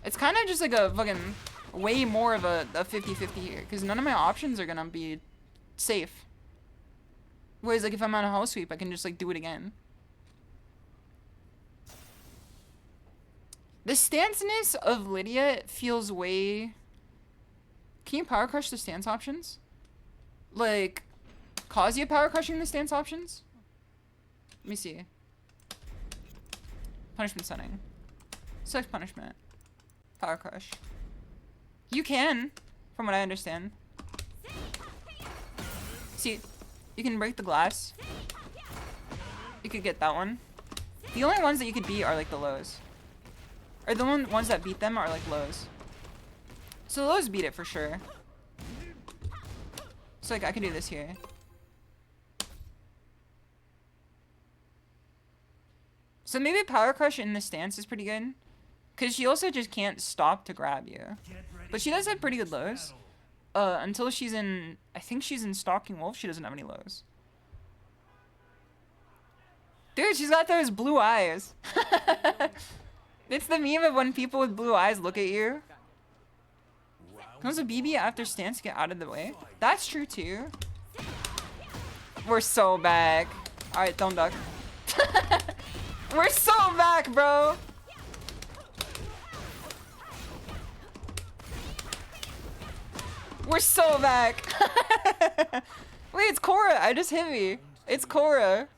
Speaker 1: it's kind of just like a fucking way more of a 50-50 here. Cause none of my options are gonna be safe. Whereas like if I'm on a house sweep, I can just like do it again. The stanceness of Lydia feels way... Can you power crush the stance options? Like, Kazuya power crushing the stance options? Let me see. Punishment setting. Select punishment. Power crush. You can, from what I understand. See, you can break the glass. You could get that one. The only ones that you could beat are like the lows. Or the ones that beat them are like lows. So lows beat it for sure. So like I can do this here. So maybe power crush in the stance is pretty good. Cause she also just can't stop to grab you. But she does have pretty good lows. Until she's in, I think she's in Stalking Wolf, she doesn't have any lows. Dude, she's got those blue eyes. It's the meme of when people with blue eyes look at you. Comes a BB after stance to get out of the way. That's true too. We're so back. Alright, don't duck. We're so back, bro. We're so back. Wait, it's Korra. I just hit me. It's Korra.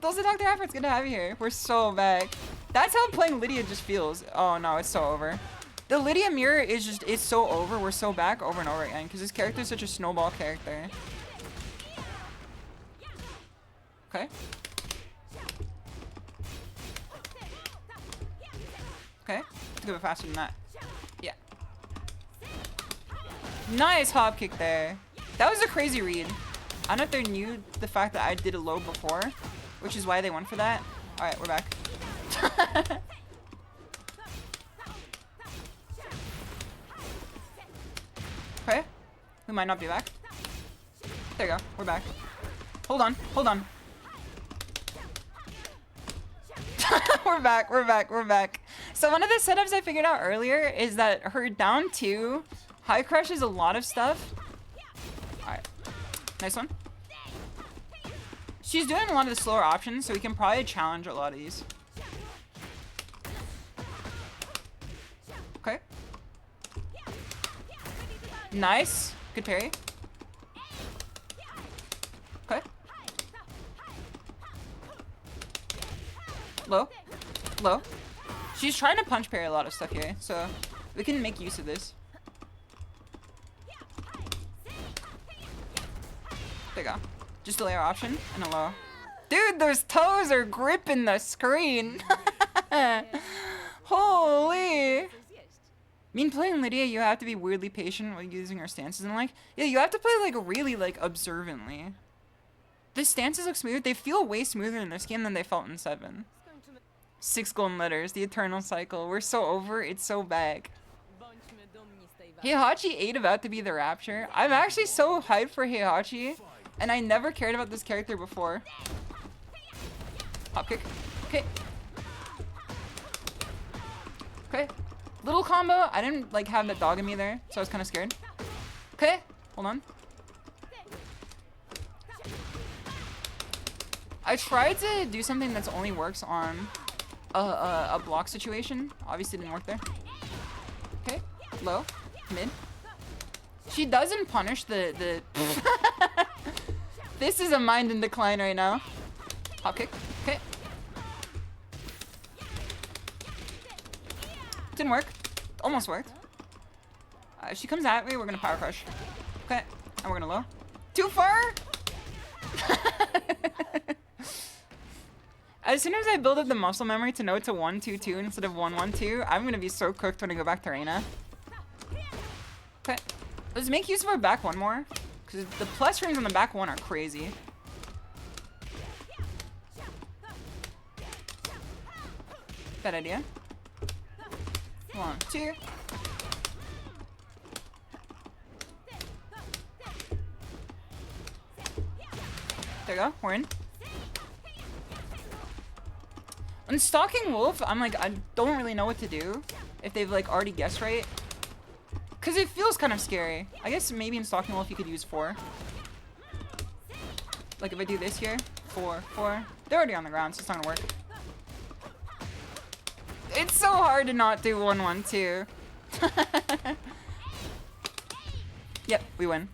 Speaker 1: Those are Dr. Afro. It's good to have you here. We're so back. That's how playing Lydia just feels. Oh no, it's so over. The Lydia mirror is just, it's so over. We're so back over and over again because this character is such a snowball character. Okay. Okay. Let's go faster than that. Yeah. Nice hop kick there. That was a crazy read. I don't know if they knew the fact that I did a low before, which is why they went for that. Alright, we're back. Okay. We might not be back. There you go. We're back. Hold on. Hold on. We're back. We're back. We're back. So one of the setups I figured out earlier is that her down two high crushes a lot of stuff. Alright. Nice one. She's doing a lot of the slower options, so we can probably challenge a lot of these. Okay. Nice. Good parry. Okay. Low. Low. She's trying to punch parry a lot of stuff here, so we can make use of this. There you go. Just a layer option and a low. Dude, those toes are gripping the screen. Holy. I mean, playing Lydia, you have to be weirdly patient with using her stances and like, yeah, you have to play like really like observantly. The stances look smooth. They feel way smoother in this game than they felt in 7. 6 golden letters, the eternal cycle. We're so over, it's so back. Heihachi 8 about to be the Rapture. I'm actually so hyped for Heihachi, and I never cared about this character before. Hop kick. Okay. Okay. Little combo. I didn't like have that dog in me there, so I was kind of scared. Okay. Hold on. I tried to do something that's only works on a block situation. Obviously didn't work there. Okay. Low. Mid. She doesn't punish the This is a mind in decline right now. Hop kick. Okay. Didn't work. Almost worked. If she comes at me, we're gonna power crush. Okay. And we're gonna low. Too far? As soon as I build up the muscle memory to know it's a 1-2-2 instead of 1-1-2, I'm gonna be so cooked when I go back to Reina. Okay. Let's make use of our back one more. Because the plus frames on the back one are crazy. Bad idea. 1, 2. There you go. We're in. On Stalking Wolf, I'm like, I don't really know what to do. If they've like already guessed right. Because it feels kind of scary. I guess maybe in Stalking Wolf you could use 4. Like if I do this here. 4, 4. They're already on the ground, so it's not gonna work. It's so hard to not do 1-1-2. Yep, we win.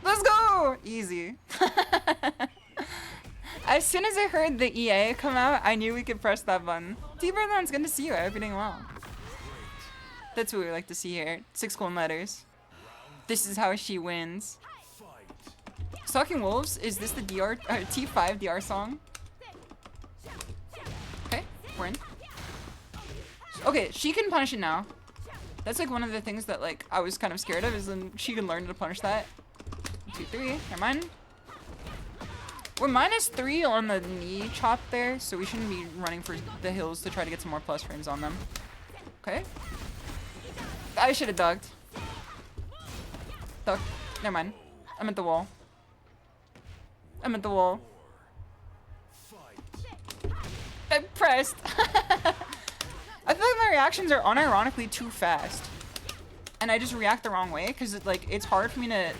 Speaker 1: Let's go! Easy. As soon as I heard the EA come out, I knew we could press that button. T-Brother, it's good to see you. I hope you're doing well. That's what we like to see here. 6 golden letters. This is how she wins. Stalking Wolves, is this the DR, T5 DR song? Okay, we're in. Okay, she can punish it now. That's like one of the things that like I was kind of scared of, is then she can learn to punish that. 2, 3, never mind. We're -3 on the knee chop there, so we shouldn't be running for the hills to try to get some more plus frames on them. Okay. I should have ducked. Duck. Never mind. I'm at the wall. I'm at the wall. I pressed. I feel like my reactions are unironically too fast. And I just react the wrong way, because like, it's hard for me to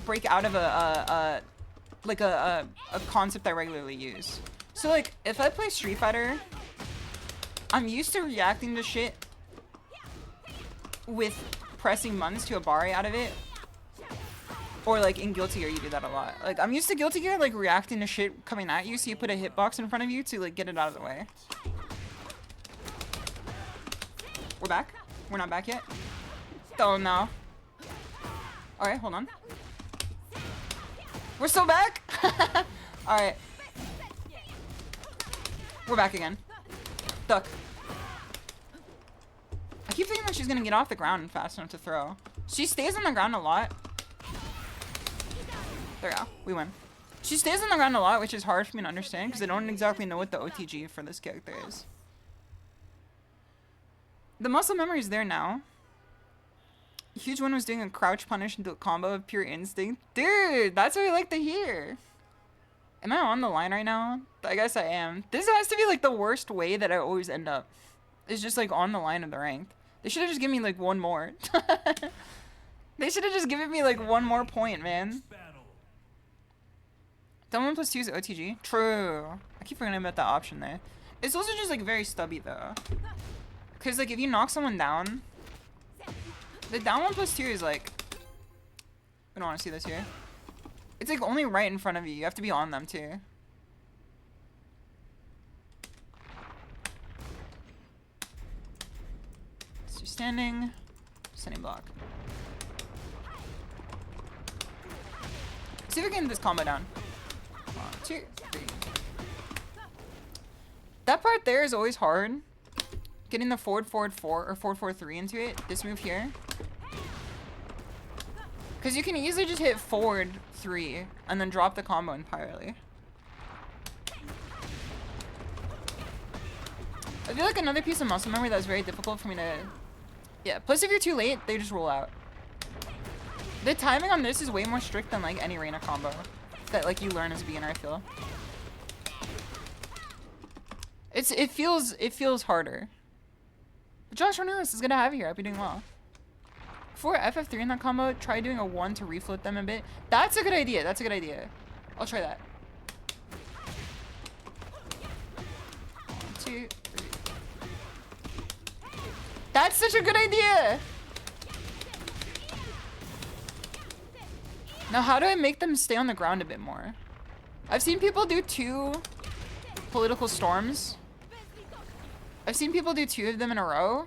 Speaker 1: break out of a concept I regularly use. So like, if I play Street Fighter, I'm used to reacting to shit with pressing buttons to a bari out of it. Or like in Guilty Gear, you do that a lot. Like, I'm used to Guilty Gear, like reacting to shit coming at you, so you put a hitbox in front of you to like get it out of the way. We're back? We're not back yet? Oh no. Alright, hold on. We're still back? Alright. We're back again. Duck. I keep thinking that she's gonna get off the ground fast enough to throw. She stays on the ground a lot. There we go. We win. She stays on the ground a lot, which is hard for me to understand because I don't exactly know what the OTG for this character is. The muscle memory is there now. Huge one was doing a crouch punish into a combo of pure instinct. Dude, that's what I like to hear. Am I on the line right now? I guess I am. This has to be like the worst way that I always end up. It's just like on the line of the rank. They should have just given me like one more. They should have just given me like one more point, man. Down 1 plus 2 is OTG. True. I keep forgetting about that option there. It's also just like very stubby though. Cause like if you knock someone down, the down 1 plus 2 is like, we don't want to see this here. It's like only right in front of you. You have to be on them too. So you're standing block. See if we can get this combo down. 1, 2, 3. That part there is always hard. Getting the forward 4 or forward 3 into it. This move here. Because you can easily just hit forward 3 and then drop the combo entirely. I feel like another piece of muscle memory that's very difficult for me to... Yeah, plus if you're too late, they just roll out. The timing on this is way more strict than like any Reina combo that like you learn as a beginner, I feel. It feels harder. But Josh Renouris is gonna have it here. I'll be doing well. For FF3 in that combo, try doing a 1 to refloat them a bit. That's a good idea. That's a good idea. I'll try that. 1, 2, 3. That's such a good idea! Now, how do I make them stay on the ground a bit more? I've seen people do 2 political storms. I've seen people do 2 of them in a row.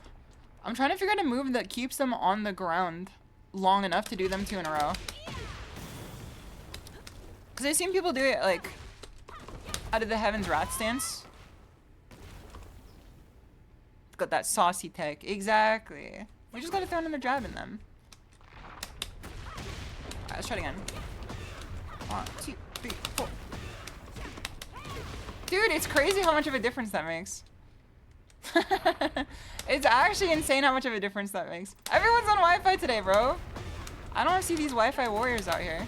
Speaker 1: I'm trying to figure out a move that keeps them on the ground long enough to do them 2 in a row. Because I've seen people do it, like, out of the Heaven's Rat stance. Got that saucy tech. Exactly. We just gotta throw another jab in them. Alright, let's try it again. 1, 2, 3, 4. Dude, it's crazy how much of a difference that makes. It's actually insane how much of a difference that makes. Everyone's on Wi-Fi today, bro. I don't see these Wi-Fi warriors out here.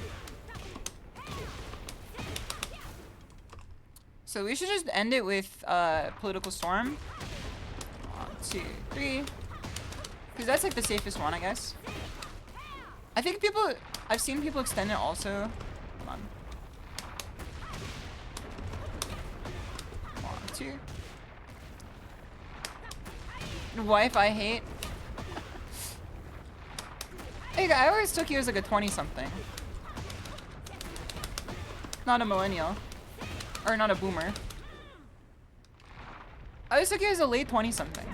Speaker 1: So we should just end it with Political Storm. 1, 2, 3. Because that's like the safest one, I guess. I think I've seen people extend it also. Hold on. 1, 2. Wi-Fi hate. Hey, I always took you as like a 20-something. Not a millennial. Or not a boomer. I always took you as a late 20-something.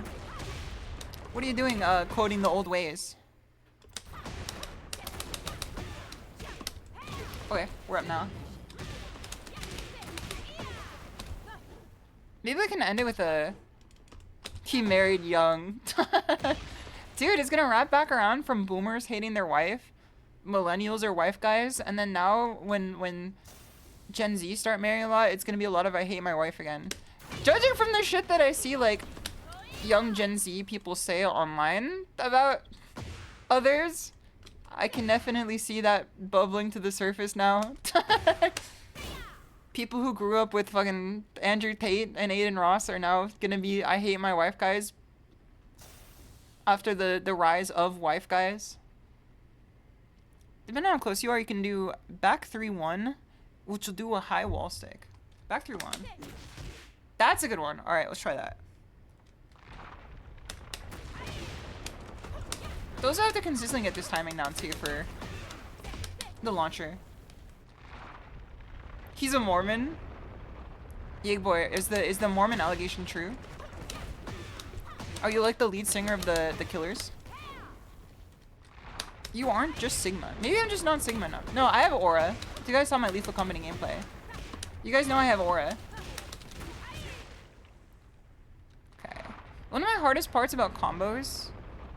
Speaker 1: What are you doing, quoting the old ways? Okay, we're up now. Maybe we can end it with a... He married young. Dude, it's gonna wrap back around from boomers hating their wife, millennials are wife guys, and then now when Gen Z start marrying a lot, it's gonna be a lot of I hate my wife again. Judging from the shit that I see like young Gen Z people say online about others, I can definitely see that bubbling to the surface now. People who grew up with fucking Andrew Tate and Aiden Ross are now gonna be I hate my wife guys after the rise of wife guys. Depending on how close you are, you can do back 3-1, which will do a high wall stick. Back through one. That's a good one. Alright, let's try that. Those have to consistently get this timing down too for the launcher. He's a Mormon. Yig boy, is the Mormon allegation true? Are you like the lead singer of the Killers? You aren't just Sigma. Maybe I'm just not Sigma enough. No, I have aura. If you guys saw my Lethal Company gameplay, you guys know I have aura. Okay. One of my hardest parts about combos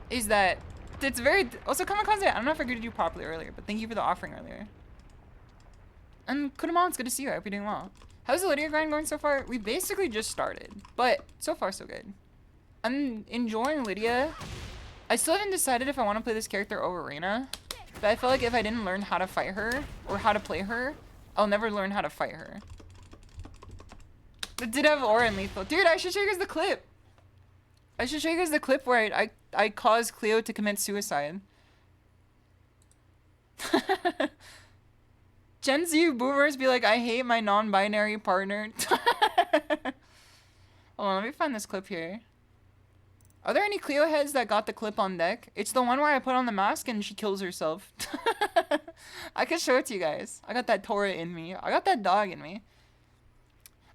Speaker 1: is that it's very... Also, Kamikaze, I don't know if I greeted you properly earlier, but thank you for the offering earlier. And Kurama, it's good to see you. I hope you're doing well. How's the Lydia grind going so far? We basically just started, but so far so good. I'm enjoying Lydia. I still haven't decided if I want to play this character over Reina, but I feel like if I didn't learn how to fight her, or how to play her, I'll never learn how to fight her. But did have aura and lethal. Dude, I should show you guys the clip. I should show you guys the clip where I caused Cleo to commit suicide. Gen Z boomers be like, I hate my non-binary partner. Hold on, let me find this clip here. Are there any Cleo heads that got the clip on deck? It's the one where I put on the mask and she kills herself. I could show it to you guys. I got that Tora in me. I got that dog in me.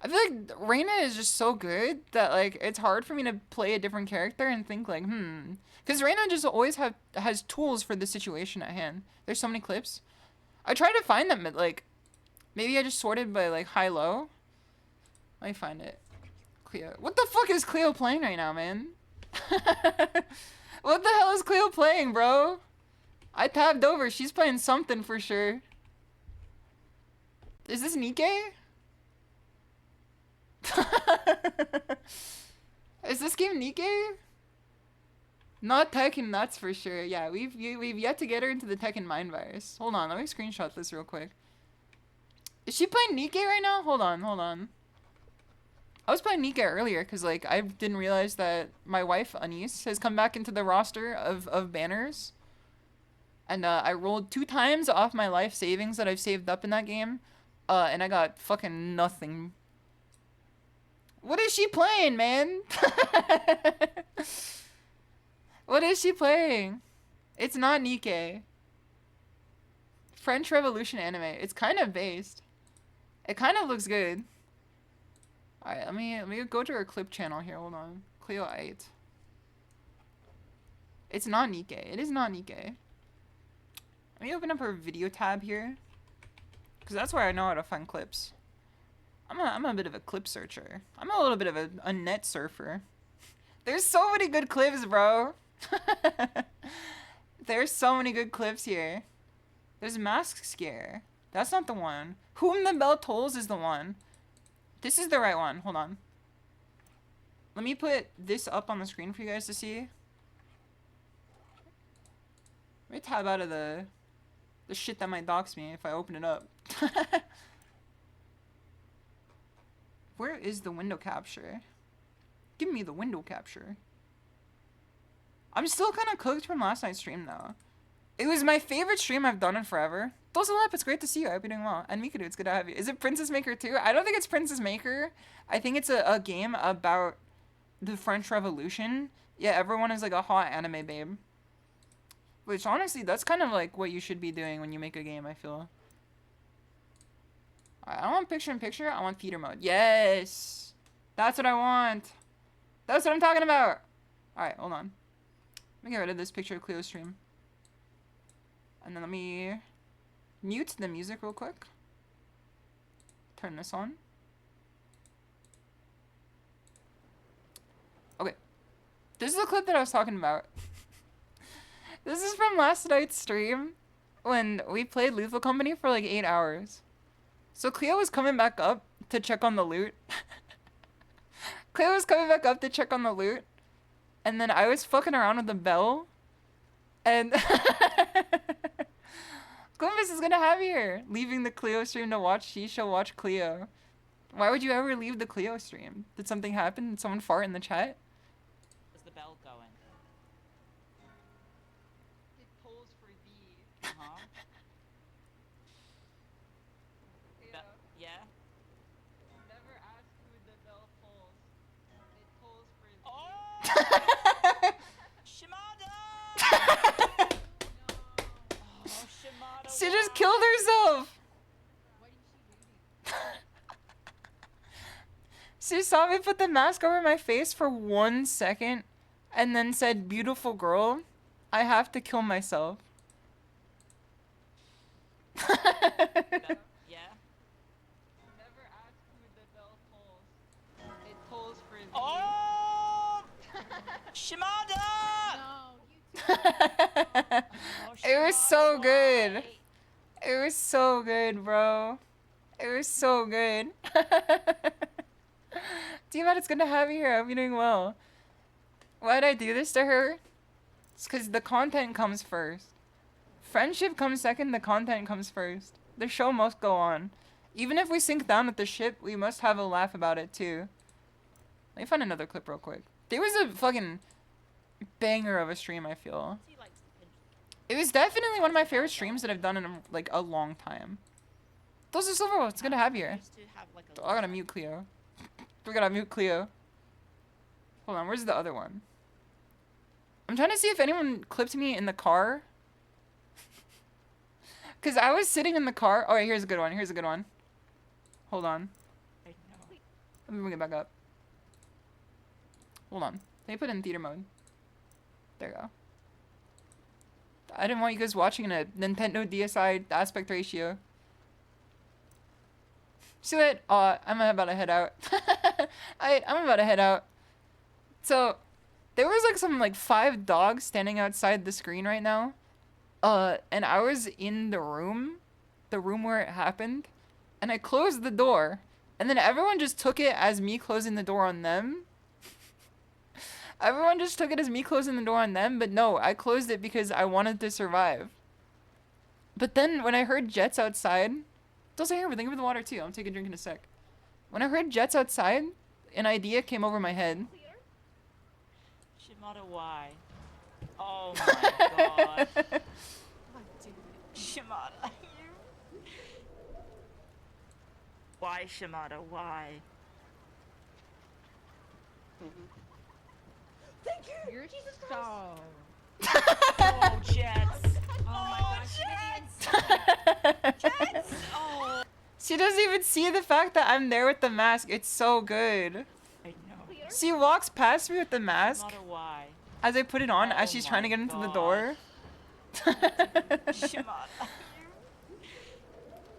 Speaker 1: I feel like Reina is just so good that like it's hard for me to play a different character and think like, because Reina just always has tools for the situation at hand. There's so many clips. I try to find them, but like maybe I just sorted by like high-low. Let me find it. Cleo. What the fuck is Cleo playing right now, man? What the hell is Cleo playing, bro? I tabbed over. She's playing something for sure. Is this Nikkei? Is this game Nikkei? Not Tekken, that's for sure. Yeah, we've yet to get her into the Tekken mind virus. Hold on, let me screenshot this real quick. Is she playing Nikkei right now? Hold on. I was playing Nikkei earlier because like I didn't realize that my wife Anise has come back into the roster of banners. And I rolled 2 times off my life savings that I've saved up in that game. And I got fucking nothing. What is she playing, man? What is she playing? It's not Nikkei. French Revolution anime. It's kind of based. It kind of looks good. Alright, let me go to her clip channel here. Hold on. Cleo 8. It's not Nikkei. It is not Nikkei. Let me open up her video tab here. Because that's where I know how to find clips. I'm a bit of a clip searcher. I'm a little bit of a net surfer. There's so many good clips, bro. There's so many good clips here. There's Mask Scare. That's not the one. Whom the Bell Tolls is the one. This is the right one. Hold on. Let me put this up on the screen for you guys to see. Let me tab out of the shit that might dox me if I open it up. Where is the window capture? Give me the window capture. I'm still kind of cooked from last night's stream though. It was my favorite stream I've done in forever. Dozelap, it's great to see you. I hope you're doing well. And Mikadu, it's good to have you. Is it Princess Maker 2? I don't think it's Princess Maker. I think it's a game about the French Revolution. Yeah, everyone is like a hot anime babe. Which honestly, that's kind of like what you should be doing when you make a game, I feel. Alright, I don't want picture-in-picture. I want theater mode. Yes! That's what I want. That's what I'm talking about. Alright, hold on. Let me get rid of this picture of Cleo's stream. And then let me mute the music real quick. Turn this on. Okay. This is the clip that I was talking about. This is from last night's stream when we played Lethal Company for like 8 hours. So Cleo was coming back up to check on the loot. Cleo was coming back up to check on the loot. And then I was fucking around with the bell. And Columbus is gonna have here. Leaving the Cleo stream to watch SHISHOU watch Cleo. Why would you ever leave the Cleo stream? Did something happen? Did someone fart in the chat?
Speaker 3: How's the bell going?
Speaker 1: It pulls for V.
Speaker 3: Uh-huh. Yeah?
Speaker 1: Never You saw me put the mask over my face for 1 second and then said, beautiful girl, I have to kill myself.
Speaker 3: Yeah.
Speaker 1: Never ask who the bell tolls. It tolls for thee.
Speaker 3: Oh! Shimada!
Speaker 1: It was so good. It was so good, bro. It was so good. Demon, it's good to have you here. I hope you're doing well. Why did I do this to her? It's because the content comes first. Friendship comes second, the content comes first. The show must go on. Even if we sink down with the ship, we must have a laugh about it too. Let me find another clip real quick. There was a fucking banger of a stream, I feel. It was definitely one of my favorite streams that I've done in like a long time. Those are Silver, it's good to have you here. Oh, I gotta mute Cleo. We gotta mute Cleo. Hold on, where's the other one? I'm trying to see if anyone clipped me in the car. Cause I was sitting in the car. Oh, wait, here's a good one. Here's a good one. Hold on. Let me bring it back up. Hold on. Let me put it in theater mode. There you go. I didn't want you guys watching in a Nintendo DSi aspect ratio. See that? I'm about to head out. I'm about to head out. So, there was like some like 5 dogs standing outside the screen right now. And I was in the room where it happened, and I closed the door, and then everyone just took it as me closing the door on them. Everyone just took it as me closing the door on them, but no, I closed it because I wanted to survive. But then when I heard jets outside, don't say everything, give me the water too, I'll take a drink in a sec. When I heard jets outside, an idea came over my head.
Speaker 3: Shimada, why? Oh my god. Shimada, why, Shimada, why?
Speaker 4: Thank you! You're Jesus Christ!
Speaker 3: Oh, Jets!
Speaker 4: Oh my gosh,
Speaker 3: Jets! Oh!
Speaker 1: She doesn't even see the fact that I'm there with the mask. It's so good.
Speaker 3: I know.
Speaker 1: She walks past me with the mask
Speaker 3: Shimada, why?
Speaker 1: as I put it on,
Speaker 3: Oh
Speaker 1: as she's trying to get into the door.
Speaker 3: Shimada.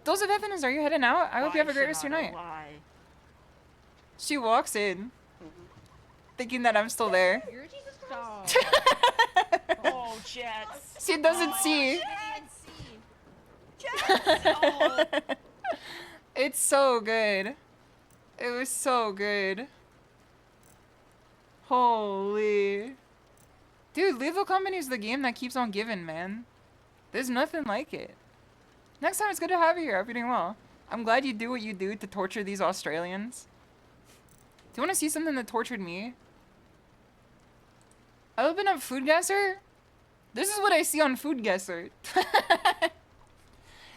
Speaker 1: Those of Evans, are you heading out? I hope you have a great rest of your
Speaker 3: Shimada,
Speaker 1: night.
Speaker 3: why?
Speaker 1: She walks in, thinking that I'm still there.
Speaker 4: You're Jesus Christ!
Speaker 3: Oh, Jets!
Speaker 1: She doesn't see.
Speaker 3: Jets! Oh!
Speaker 1: It's so good. It was so good. Holy. Dude, Lethal Company is the game that keeps on giving, man. There's nothing like it. Next time, it's good to have you here. I hope you're doing well. I'm glad you do what you do to torture these Australians. Do you want to see something that tortured me? I open up Food Guesser. This is what I see on Food Guesser.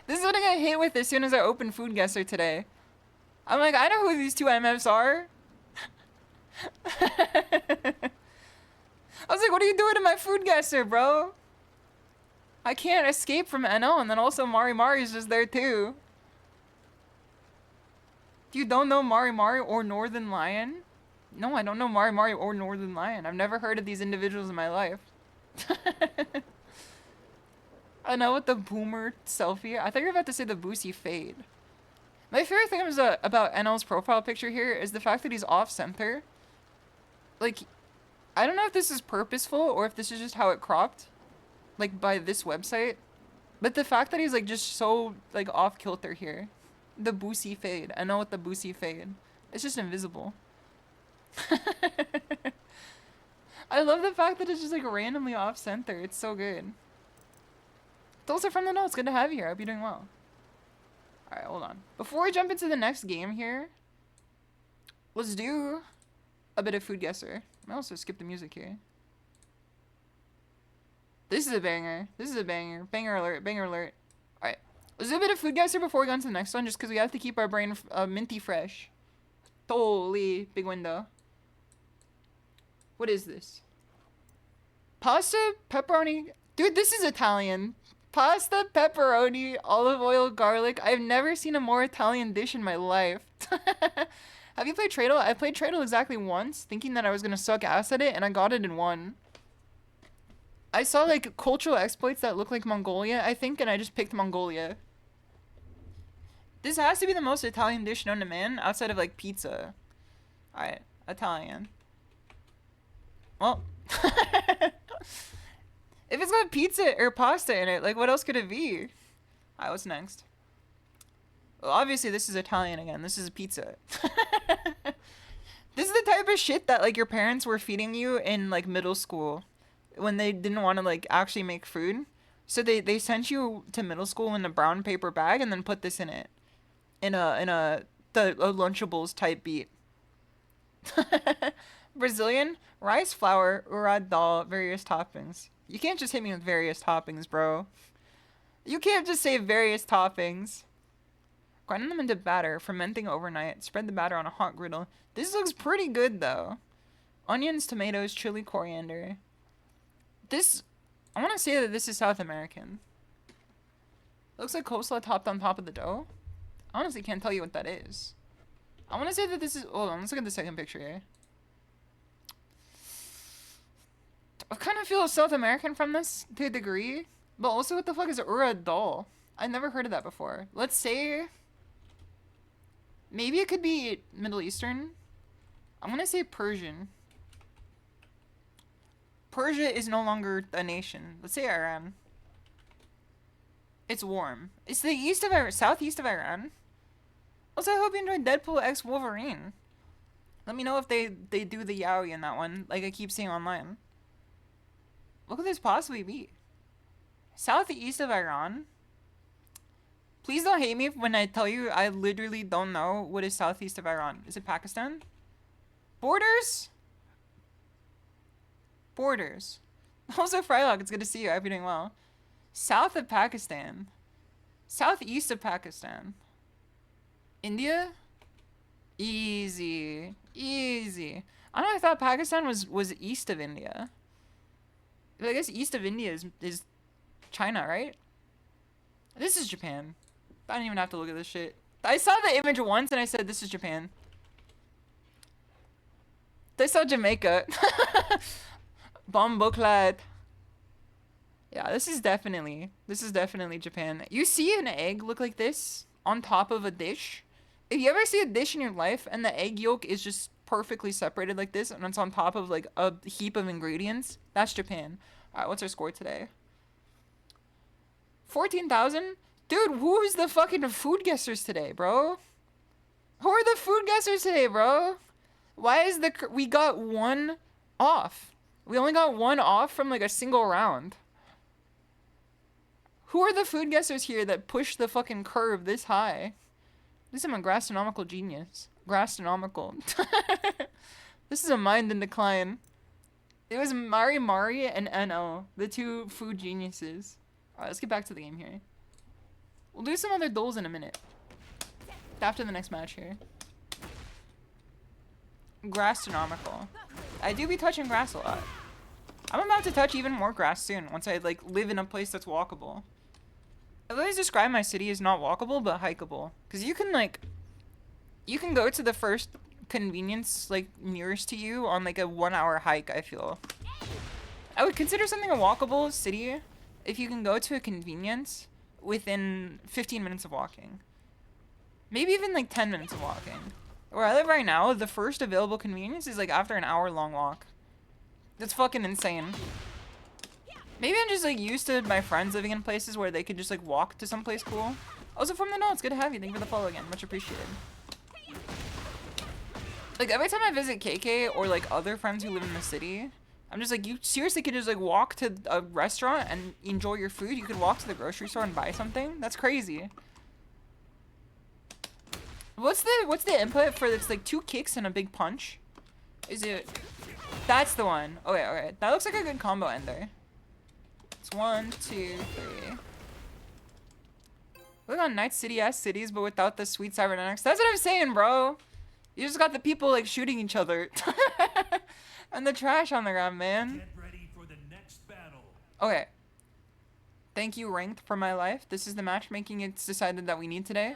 Speaker 1: This is what I got hit with as soon as I opened Food Guesser today. I'm like, I know who these 2 MFs are. I was like, what are you doing to my Food Guesser, bro? I can't escape from NL, and then also Mari Mari's just there too. You don't know Mari Mari or Northern Lion? No, I don't know Mari Mari or Northern Lion. I've never heard of these individuals in my life. I know with the boomer selfie. I thought you were about to say the Boosie fade. My favorite thing is, about NL's profile picture here is the fact that he's off-center. Like, I don't know if this is purposeful or if this is just how it cropped. Like, by this website. But the fact that he's, like, just so, like, off-kilter here. The Boosie fade. I know with the Boosie fade. It's just invisible. I love the fact that it's just, like, randomly off-center. It's so good. Those are from the notes. Good to have you here. I hope you're doing well. Alright, hold on. Before we jump into the next game here, let's do a bit of Food Guesser. I also skip the music here. This is a banger. This is a banger. Banger alert. Banger alert. Alright. Let's do a bit of Food Guesser before we go on to the next one, just because we have to keep our brain minty fresh. Holy big window. What is this? Pasta, pepperoni. Dude, this is Italian. Pasta, pepperoni, olive oil, garlic. I've never seen a more Italian dish in my life. Have you played Tradle? I played Tradle exactly once, thinking that I was gonna suck ass at it, and I got it in one. I saw like cultural exploits that look like Mongolia, I think, and I just picked Mongolia. This has to be the most Italian dish known to man, outside of like pizza. Alright, Italian. Well, if it's got pizza or pasta in it, like what else could it be? Alright, what's next? Well, obviously this is Italian again. This is pizza. This is the type of shit that like your parents were feeding you in like middle school when they didn't want to like actually make food. So they sent you to middle school in a brown paper bag and then put this in it. In a Lunchables type beat. Brazilian rice flour, urad dal, various toppings. You can't just hit me with various toppings, bro. You can't just say various toppings. Grinding them into batter, fermenting overnight. Spread the batter on a hot griddle. This looks pretty good though. Onions, tomatoes, chili, coriander. This, I want to say that this is South American. Looks like coleslaw topped on top of the dough. I honestly can't tell you what that is. I want to say that this is, hold on, let's look at the second picture here. I kind of feel South American from this to a degree, but also what the fuck is urad dal? I never heard of that before. Let's say, maybe it could be Middle Eastern. I'm gonna say Persian. Persia is no longer a nation. Let's say Iran. It's warm. It's the east of Iran, southeast of Iran. Also, I hope you enjoyed Deadpool x Wolverine. Let me know if they do the yaoi in that one, like I keep seeing online. What could this possibly be? Southeast of Iran? Please don't hate me when I tell you I literally don't know what is southeast of Iran. Is it Pakistan? Borders? Borders. Also, Frylock, it's good to see you. I hope you're doing well. South of Pakistan. Southeast of Pakistan. India? Easy. Easy. I don't know, I thought Pakistan was east of India. But I guess east of India is China, right? This is Japan. I don't even have to look at this shit. I saw the image once and I said, this is Japan. I saw Jamaica. Bomboclat. Yeah, this is definitely Japan. You see an egg look like this on top of a dish? If you ever see a dish in your life and the egg yolk is just perfectly separated like this and it's on top of like a heap of ingredients, that's Japan. Alright, what's our score today? 14,000? Dude, who's the fucking food guessers today, bro? Who are the food guessers today, bro? Why is we got one off? We only got one off from like a single round. Who are the food guessers here that push the fucking curve this high? At least I'm a gastronomical genius. Gastronomical. This is a mind in decline. It was Mari and NO, the two food geniuses. Alright, let's get back to the game here. We'll do some other duels in a minute. After the next match here. Gastronomical. I do be touching grass a lot. I'm about to touch even more grass soon, once I like live in a place that's walkable. I always describe my city as not walkable, but hikeable. Because you can go to the first convenience, like, nearest to you on, like, a 1-hour hike, I feel. I would consider something a walkable city if you can go to a convenience within 15 minutes of walking. Maybe even, like, 10 minutes of walking. Where I live right now, the first available convenience is, like, after an hour-long walk. That's fucking insane. Maybe I'm just like used to my friends living in places where they could just like walk to someplace cool. Also from the notes, good to have you. Thank you for the follow again. Much appreciated. Like every time I visit KK or like other friends who live in the city, I'm just like, you seriously could just like walk to a restaurant and enjoy your food. You could walk to the grocery store and buy something. That's crazy. What's the input for this? Like 2 kicks and a big punch? Is it? That's the one. Okay, okay. That looks like a good combo ender. It's 1, 2, 3. Look on nice city-ass cities, but without the sweet cybernetics. That's what I'm saying, bro. You just got the people like shooting each other. And the trash on the ground, man.
Speaker 2: Get ready for the next battle.
Speaker 1: Okay. Thank you, Ranked, for my life. This is the matchmaking it's decided that we need today.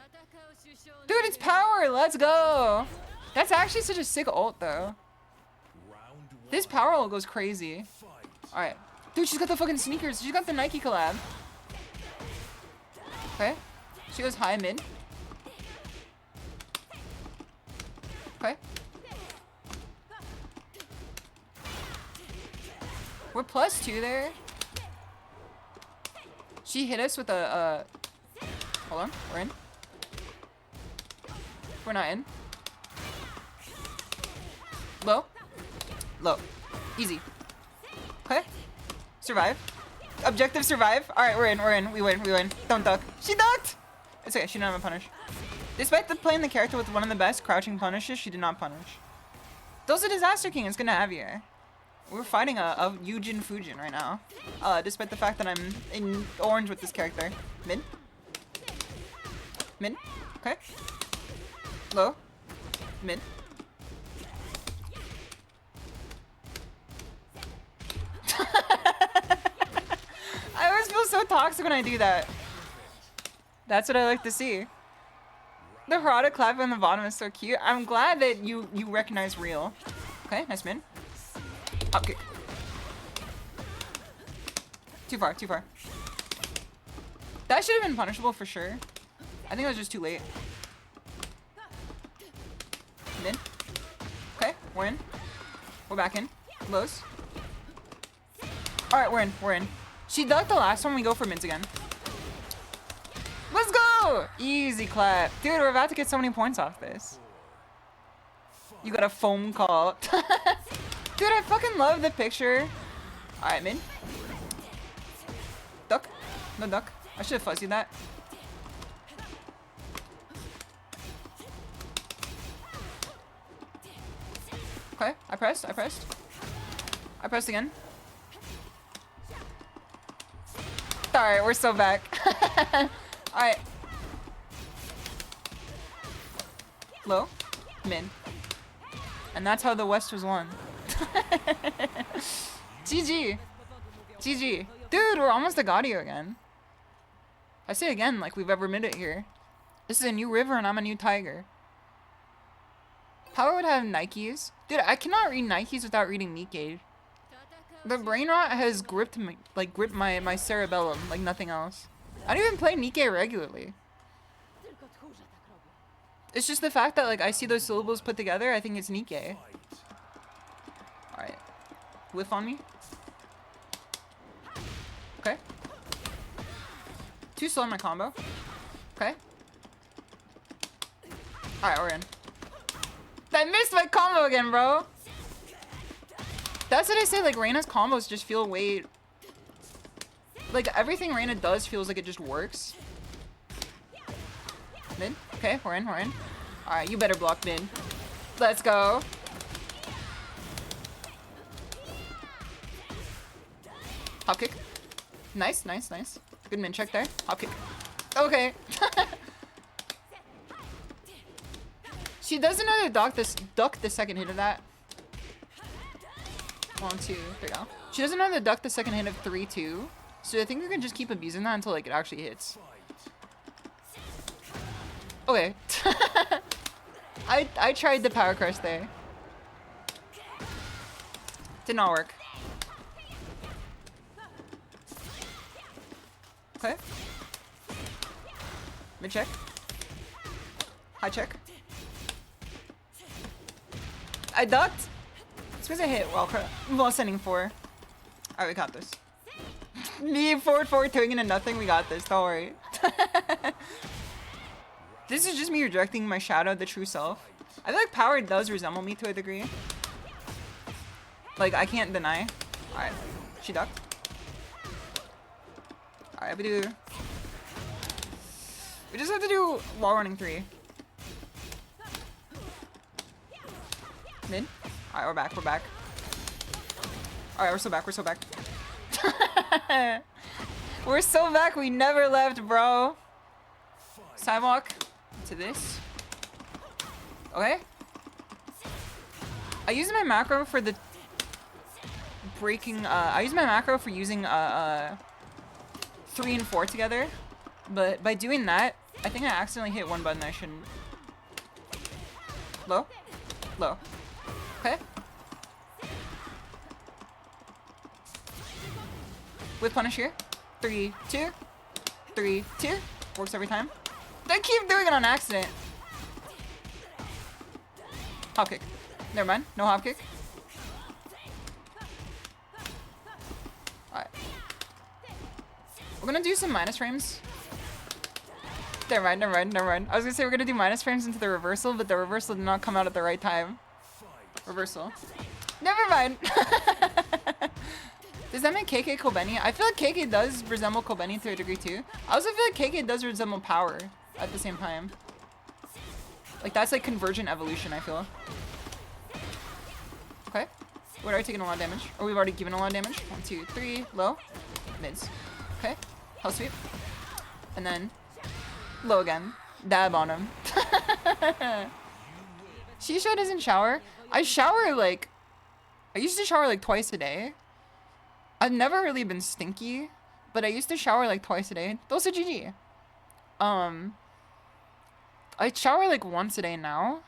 Speaker 1: Dude, it's power! Let's go! That's actually such a sick ult, though. This power ult goes crazy. Alright. Dude, she's got the fucking sneakers. She's got the Nike collab. Okay. She goes high mid. Okay. We're +2 there. She hit us with a, hold on, we're in. We're not in. Low. Low. Easy. Okay. Survive. Objective survive. Alright, we're in. We win. Don't duck. She ducked! It's okay, she didn't have a punish. Despite playing the character with one of the best crouching punishes, she did not punish. Those are Disaster King is gonna have here. We're fighting a Yujin Fujin right now. Despite the fact that I'm in orange with this character. Mid. Mid. Okay. Low. Mid. I always feel so toxic when I do that. That's what I like to see. The Harada clap on the bottom is so cute. I'm glad that you recognize real. Okay, nice mid. Up kick. Too far. That should have been punishable for sure. I think it was just too late. Mid. Okay, we're in. We're back in. Lows. Alright, we're in. She ducked the last one, we go for mids again. Let's go! Easy clap. Dude, we're about to get so many points off this. You got a foam call. Dude, I fucking love the picture. Alright, mid. Duck. No duck. I should have fuzzied that. Okay, I pressed. I pressed again. Alright, we're so back. Alright. Low. Mid. And that's how the West was won. GG. GG. Dude, we're almost a Gaudio again. I say again like we've ever made it here. This is a new river and I'm a new tiger. Power would have Nikes. Dude, I cannot read Nikes without reading Nikkei. The brain rot has gripped me, gripped my cerebellum like nothing else. I don't even play Nikkei regularly. It's just the fact that I see those syllables put together, I think it's Nikkei. Alright. Whiff on me. Okay. Too slow in my combo. Okay. Alright, we're in. I missed my combo again, bro! That's what I say, Reyna's combos just feel way... everything Reyna does feels like it just works. Mid? Okay, we're in. Alright, you better block mid. Let's go. Hop kick. Nice. Good mid check there. Hop kick. Okay. She doesn't know to duck the second hit of that. 1, 2, there we go. She doesn't know to duck the second hit of 3-2. So I think we can just keep abusing that until it actually hits. Okay. I tried the power crush there. Did not work. Okay. Mid check. High check. I ducked. It's because I hit while sending 4. Alright, we got this. Me forward turning into nothing. We got this. Don't worry. This is just me rejecting my shadow, the true self. I feel like power does resemble me to a degree. I can't deny. Alright. She ducked. Alright, we just have to do wall running 3. Mid. Alright, we're back. Alright, we're so back. We're so back, we never left, bro. Sidewalk to this. Okay. I use my macro for the breaking, I use my macro for using 3 and 4 together. But by doing that, I think I accidentally hit one button I shouldn't. Low? Low. Okay. With punish here. 3, 2. 3, 2. Works every time. I keep doing it on accident. Hop kick. Never mind. No hop kick. Alright. We're gonna do some minus frames. Never mind, never mind, never mind. I was gonna say we're gonna do minus frames into the reversal, but the reversal did not come out at the right time. Reversal. Never mind. Does that make KK Kobeni? I feel like KK does resemble Kobeni to a degree too. I also feel like KK does resemble Power at the same time. Like that's like convergent evolution, I feel. Okay. We're already taking a lot of damage. Or we've already given a lot of damage. 1, 2, 3, low. Mids. Okay. Hell sweep. And then low again. Dab on him. SHISHOU doesn't shower. I shower like... I used to shower like twice a day. I've never really been stinky, but I used to shower like twice a day. Those are GG. I shower like once a day now.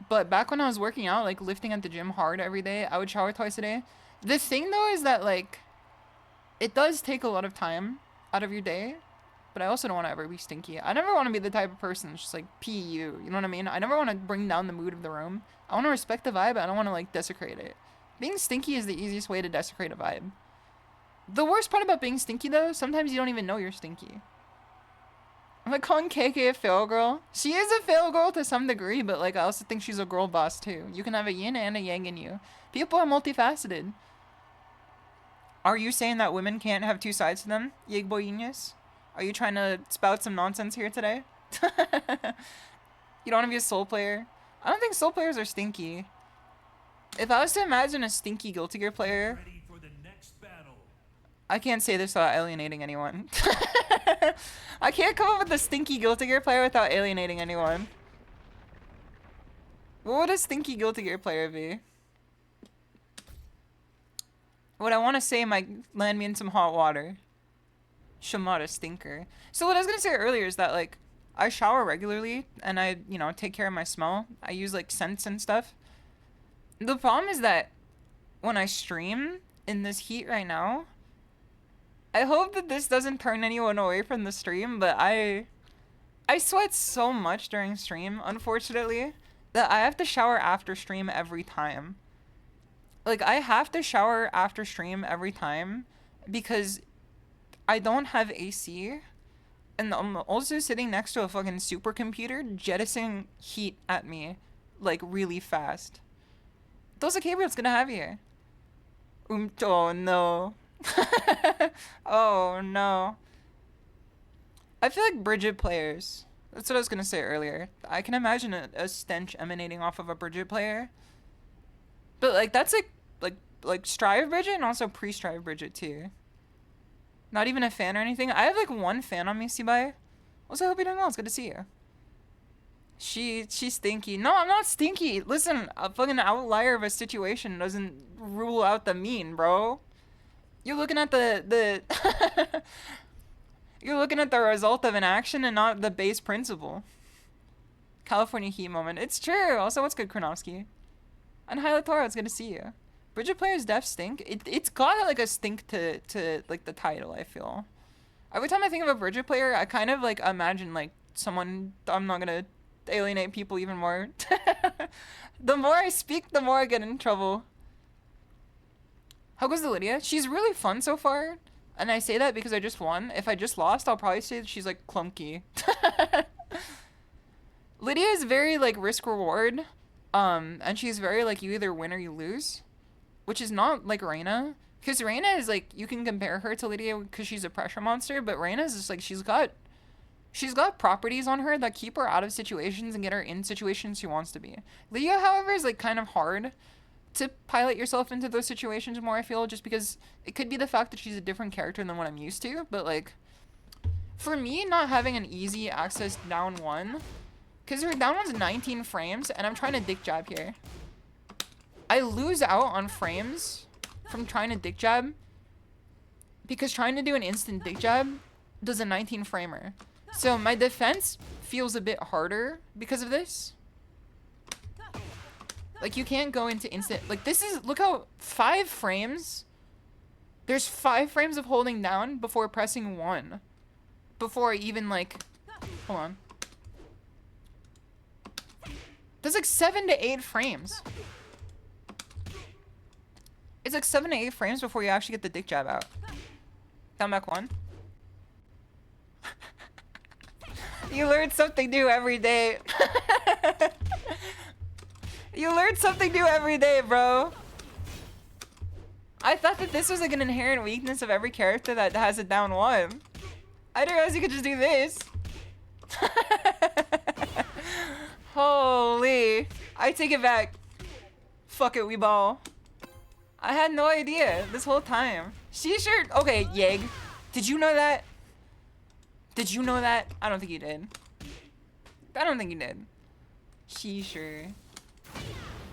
Speaker 1: But back when I was working out, like lifting at the gym hard every day, I would shower twice a day. The thing though is that like, it does take a lot of time out of your day. But I also don't want to ever be stinky. I never want to be the type of person that's just like PU, you know what I mean? I never want to bring down the mood of the room. I want to respect the vibe, but I don't want to like desecrate it. Being stinky is the easiest way to desecrate a vibe. The worst part about being stinky though, sometimes you don't even know you're stinky. I'm like calling KK a fail girl. She is a fail girl to some degree, but like I also think she's a girl boss too. You can have a yin and a yang in you. People are multifaceted. Are you saying that women can't have two sides to them, Yigboyinus? Are you trying to spout some nonsense here today? You don't want to be a soul player? I don't think soul players are stinky. If I was to imagine a stinky Guilty Gear player,
Speaker 2: Ready for the next battle.
Speaker 1: I can't say this without alienating anyone. I can't come up with a stinky Guilty Gear player without alienating anyone. What would a stinky Guilty Gear player be? What I want to say might land me in some hot water. Shimada stinker. So what I was gonna say earlier is that like I shower regularly and I, you know, take care of my smell. I use like scents and stuff. The problem is that when I stream in this heat right now, I hope that this doesn't turn anyone away from the stream, but I sweat so much during stream, unfortunately, that I have to shower after stream every time. Like, I have to shower after stream every time because I don't have AC, and I'm also sitting next to a fucking supercomputer jettisoning heat at me, like, really fast. Dosa Gabriel's gonna have you. Oh no. Oh no. I feel like Bridget players. That's what I was gonna say earlier. I can imagine a stench emanating off of a Bridget player. But like that's like Strive Bridget and also pre-Strive Bridget too. Not even a fan or anything. I have like one fan on me, Sibai. Also, I hope you're doing well. It's good to see you. She's stinky. No, I'm not stinky. Listen, a fucking outlier of a situation doesn't rule out the mean, bro. You're looking at the you're looking at the result of an action and not the base principle. California heat moment. It's true. Also, what's good, Kronovsky? And Hyla Toro, it's good to see you. Bridget players def stink. It's got like a stink to like the title, I feel. Every time I think of a Bridget player, I kind of like imagine like someone. I'm not gonna alienate people even more. The more I speak, the more I get in trouble. How goes the Lydia? She's really fun so far, and I say that because I just won. If I just lost, I'll probably say that she's like clunky. Lydia is very like risk reward, and she's very like you either win or you lose, which is not like Reina. Because Reina is like you can compare her to Lydia because she's a pressure monster, but Reina is just like she's got properties on her that keep her out of situations and get her in situations she wants to be. Lydia, however, is like kind of hard to pilot yourself into those situations more, I feel, just because it could be the fact that she's a different character than what I'm used to, but like for me, not having an easy access down one, because her down one's 19 frames and I'm trying to dick jab here. I lose out on frames from trying to dick jab because trying to do an instant dick jab does a 19 framer. So my defense feels a bit harder because of this. Like, you can't go into instant. Like, this is, look how 5 frames. There's 5 frames of holding down before pressing 1. Before even, like, hold on. There's like 7 to 8 frames. It's like 7 to 8 frames before you actually get the dick jab out. Down back 1. You learn something new every day. You learn something new every day, bro. I thought that this was like an inherent weakness of every character that has a down 1. I didn't realize you could just do this. Holy. I take it back. Fuck it, we ball. I had no idea this whole time. SHISHOU. Okay, Yeg. Did you know that? Did you know that? I don't think you did. I don't think you did. SHISHOU.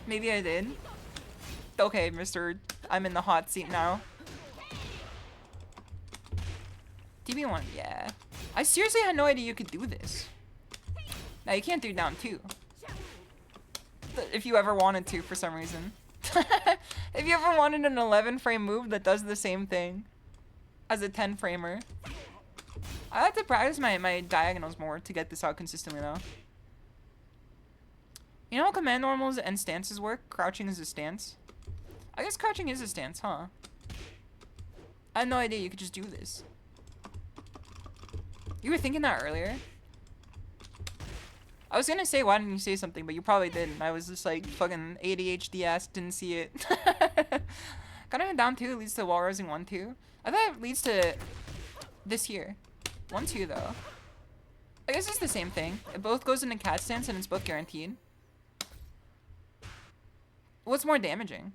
Speaker 1: Maybe I did. Okay, mister. I'm in the hot seat now. DB1, yeah. I seriously had no idea you could do this. Now, you can't do down 2. If you ever wanted to, for some reason. If you ever wanted an 11 frame move that does the same thing as a 10 framer. I have to practice my diagonals more to get this out consistently though. You know how command normals and stances work? Crouching is a stance. I guess crouching is a stance, huh? I had no idea you could just do this. You were thinking that earlier? I was gonna say, why didn't you say something, but you probably didn't. I was just like, fucking ADHD ass, didn't see it. Got down 2 leads to wall rising 1-2. I thought it leads to this here. 1-2 though. I guess it's the same thing. It both goes into cat stance and it's both guaranteed. What's more damaging?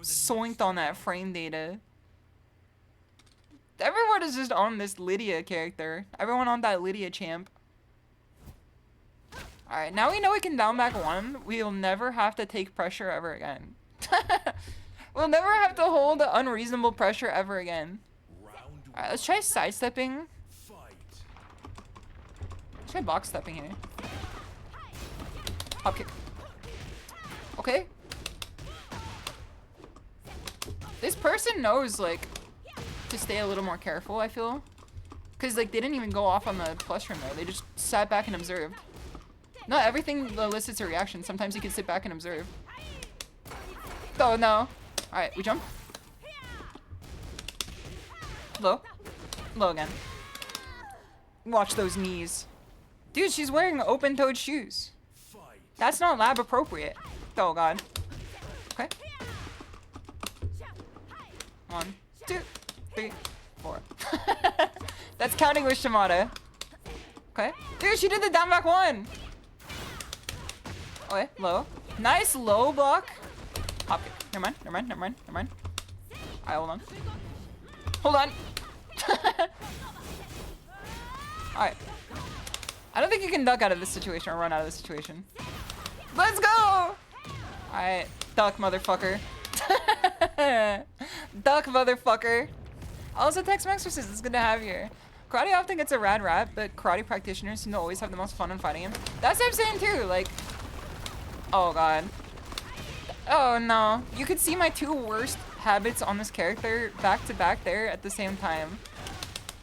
Speaker 1: Soinked on that frame data. Everyone is just on this Lydia character. Everyone on that Lydia champ. Alright, now we know we can down back 1. We'll never have to take pressure ever again. We'll never have to hold unreasonable pressure ever again. Alright, let's try sidestepping. Let's try box stepping here. Hop kick. Okay. This person knows, like, to stay a little more careful, I feel. Because, like, they didn't even go off on the plus room there. They just sat back and observed. Not everything elicits a reaction. Sometimes you can sit back and observe. Oh, no. Alright, we jump. Low. Low again. Watch those knees. Dude, she's wearing open-toed shoes. That's not lab appropriate. Oh, God. Okay. 1, 2, 3, 4. That's counting with Shimada. Okay. Dude, she did the down back 1. Okay, low. Nice low block. Hop kick. Never mind, never mind, never mind, never mind. Alright, hold on. Hold on. Alright. I don't think you can duck out of this situation or run out of this situation. Let's go! Alright, duck, motherfucker. Duck, motherfucker. Also, Tex-Mex versus, it's good to have you here. Karate often gets a rad rap, but karate practitioners seem to always have the most fun in fighting him. That's what I'm saying too, like... Oh, God. Oh, no. You could see my 2 worst habits on this character back to back there at the same time.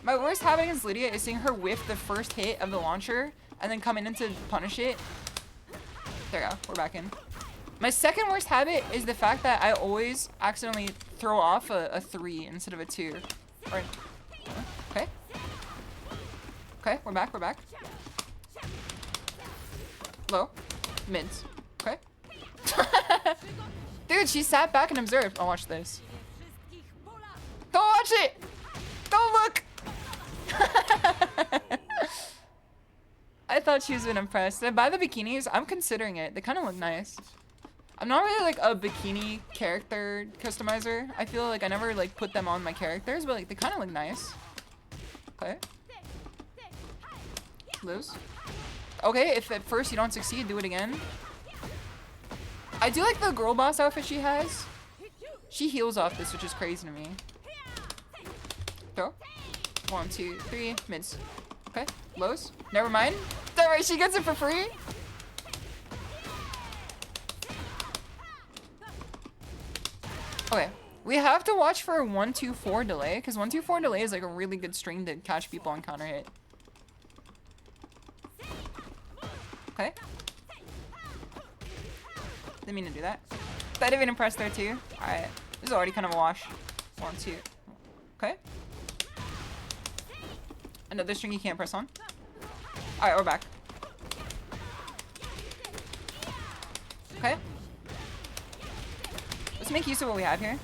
Speaker 1: My worst habit against Lydia is seeing her whiff the first hit of the launcher and then coming in to punish it. There we go. We're back in. My second worst habit is the fact that I always accidentally throw off a 3 instead of a 2. Or, okay. Okay, we're back, we're back. Low. Mids. Okay. Dude, she sat back and observed. Oh, watch this. Don't watch it! Don't look! I thought she was impressed. And by the bikinis, I'm considering it. They kind of look nice. I'm not really like a bikini character customizer. I feel like I never like put them on my characters, but like they kind of look nice. Okay. Lose. Okay, if at first you don't succeed, do it again. I do like the girl boss outfit she has. She heals off this, which is crazy to me. Throw. 1, 2, 3, mids. Okay, lows. Never mind. Alright, she gets it for free. We have to watch for a 1-2-4 delay, because 1-2-4 delay is like a really good string to catch people on counter hit. Okay. Didn't mean to do that. That didn't even press there too. Alright. This is already kind of a wash. 1, 2. Okay. Another string you can't press on. Alright, we're back. Okay. Let's make use of what we have here.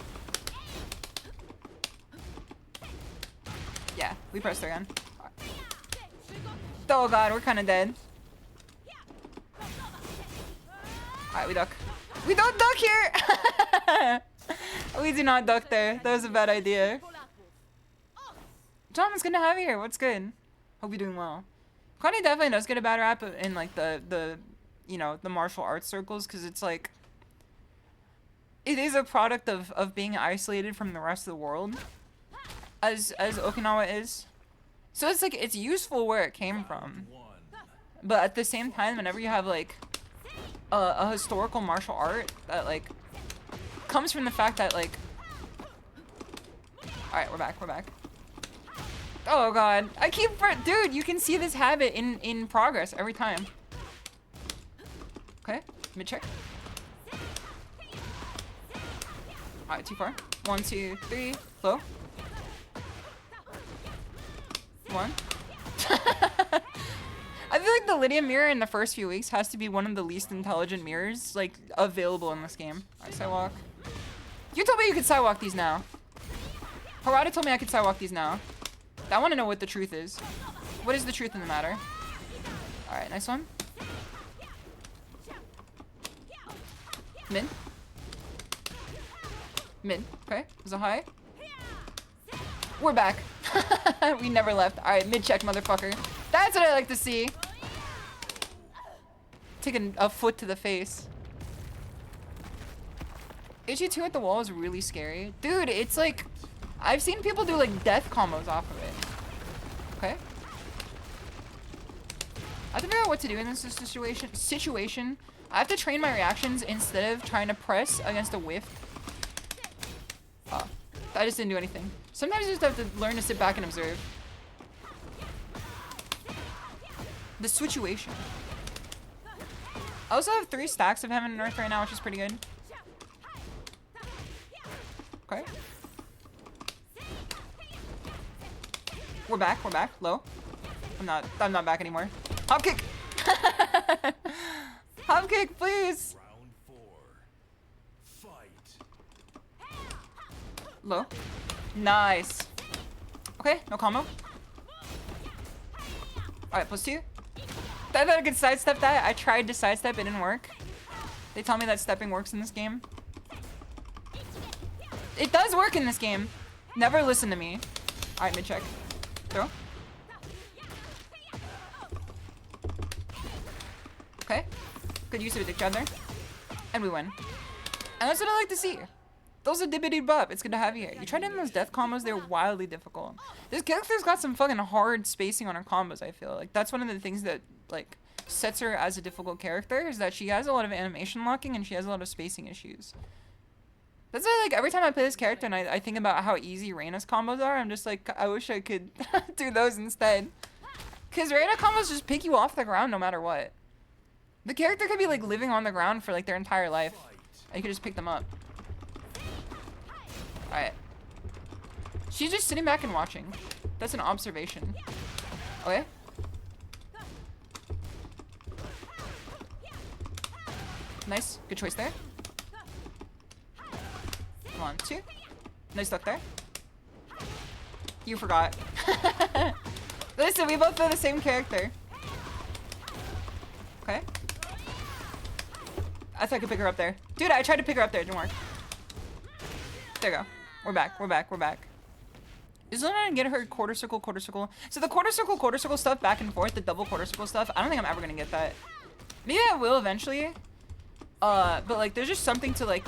Speaker 1: Yeah, we pressed again. Oh god, we're kind of dead. Alright, we duck. We don't duck here! We do not duck there. That was a bad idea. John, it's good to have you here. What's good? Hope you're doing well. Connie definitely does get a bad rap in like the you know, the martial arts circles, because it's like it is a product of being isolated from the rest of the world, as Okinawa is. So it's like it's useful where it came from, but at the same time, whenever you have like a historical martial art that like comes from the fact that like, all right, we're back. Oh god, I keep dude, you can see this habit in progress every time. Okay, mid check. All right, too far. 1, 2, 3, low. 1. I feel like the Lydia mirror in the first few weeks has to be one of the least intelligent mirrors like available in this game. Alright, sidewalk. You told me you could sidewalk these now. Harada told me I could sidewalk these now. I want to know what the truth is. What is the truth in the matter? Alright, nice one. Mid. Mid. Okay, there's a high. We're back. We never left. Alright, mid check, motherfucker. That's what I like to see. Taking a foot to the face. HE2 at the wall is really scary. Dude, it's like, I've seen people do like death combos off of it. Okay. I have to figure out what to do in this situation. I have to train my reactions instead of trying to press against a whiff. Oh, I just didn't do anything. Sometimes you just have to learn to sit back and observe. The situation. I also have 3 stacks of Heaven and Earth right now, which is pretty good. Okay. We're back, low. I'm not back anymore. Hop kick! Hop kick, please!
Speaker 2: Round 4. Fight.
Speaker 1: Low. Nice. Okay, no combo. Alright, +2. I thought I could sidestep that. I tried to sidestep, it didn't work. They tell me that stepping works in this game. It does work in this game. Never listen to me. Alright, mid check. Throw. Okay. Good use of the dick jab there. And we win. And that's what I like to see. Those are dibbity bub. It's good to have you here. You tried in those death combos, they're wildly difficult. This character's got some fucking hard spacing on her combos, I feel. Like, that's one of the things that, like, sets her as a difficult character, is that she has a lot of animation locking and she has a lot of spacing issues. That's why, like, every time I play this character and I think about how easy Reina's combos are, I'm just like, I wish I could do those instead. Because Reina combos just pick you off the ground no matter what. The character could be, like, living on the ground for, like, their entire life. And you could just pick them up. Alright. She's just sitting back and watching. That's an observation. Okay. Nice. Good choice there. 1, 2. Nice duck there. You forgot. Listen, we both play the same character. Okay. I thought I could pick her up there. Dude, I tried to pick her up there. It didn't work. There you go. We're back. Is it gonna get her quarter circle? So the quarter circle stuff back and forth, the double quarter circle stuff, I don't think I'm ever gonna get that. Maybe I will eventually. But like there's just something to like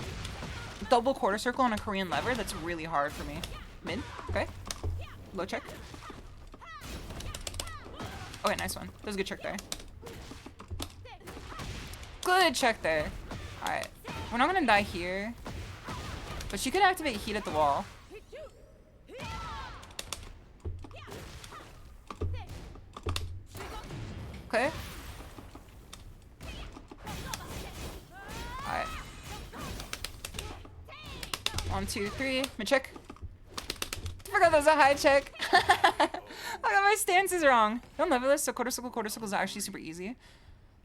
Speaker 1: double quarter circle on a Korean lever that's really hard for me. Mid, okay. Low check. Okay, nice one. That was a good check there. Good check there. Alright. We're not gonna die here. But she could activate heat at the wall. Okay. Alright. 1, 2, 3. My check. Forgot that was a high check. I got my stances wrong. On leverless, so quarter circle is actually super easy.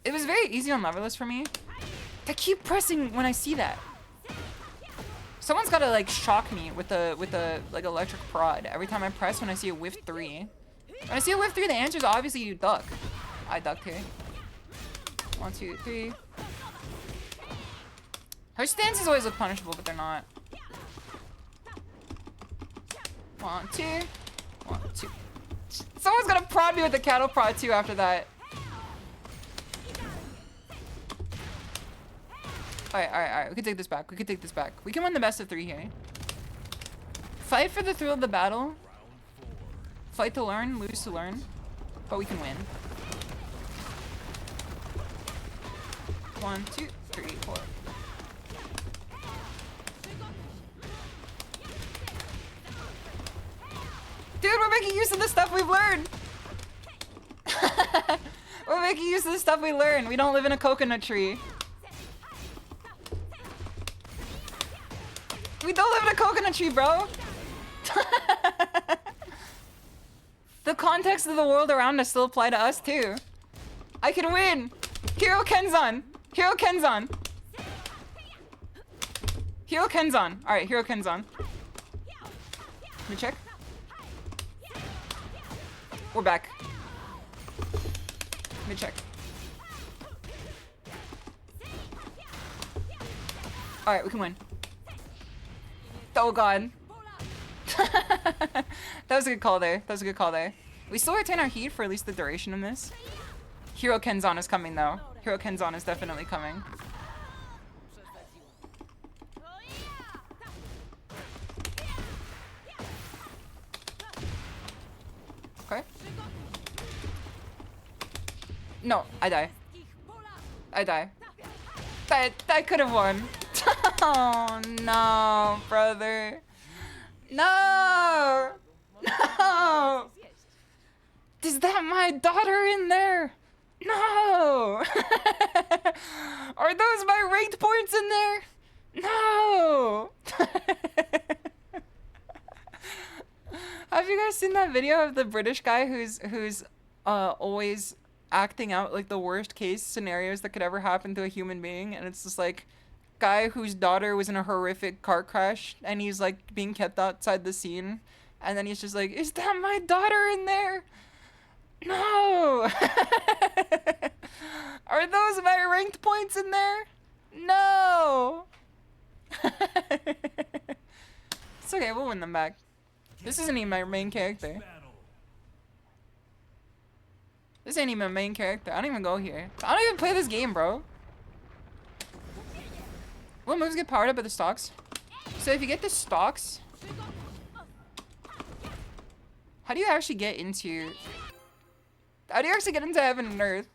Speaker 1: It was very easy on leverless for me. I keep pressing when I see that. Someone's gotta like shock me with the like electric prod every time I press when I see a whiff 3. When I see a whiff 3, the answer is obviously you duck. I ducked here. 1, 2, 3. Her stances always look punishable, but they're not. 1, 2. 1, 2. Someone's gonna prod me with the cattle prod too after that. Alright. We can take this back. We can win the best of 3 here. Fight for the thrill of the battle. Fight to learn, lose to learn. But we can win. 1, 2, 3, 4. Dude, we're making use of the stuff we've learned! We're making use of the stuff we learned. We don't live in a coconut tree. We don't live in a coconut tree, bro! The context of the world around us still apply to us, too. I can win! Hero Kenzan! Hero Kenzan! Hero Kenzan! Alright, Hero Kenzan. Let me check. We're back. Let me check. Alright, we can win. Oh god. That was a good call there. We still retain our heat for at least the duration of this. Hero Kenzan is coming though. Hero Kenzan is definitely coming. Okay. No, I die. That could have won. Oh no, brother. No! No! Is that my daughter in there? No! Are those my ranked points in there? No! Have you guys seen that video of the British guy who's always acting out like the worst case scenarios that could ever happen to a human being? And it's just like guy whose daughter was in a horrific car crash and he's like being kept outside the scene, and then he's just like, is that my daughter in there? No! Are those my ranked points in there? No! It's okay, we'll win them back. This isn't even my main character. This ain't even my main character. I don't even go here. I don't even play this game, bro. What moves get powered up by the stocks? So if you get the stocks, how do you actually get into heaven and earth?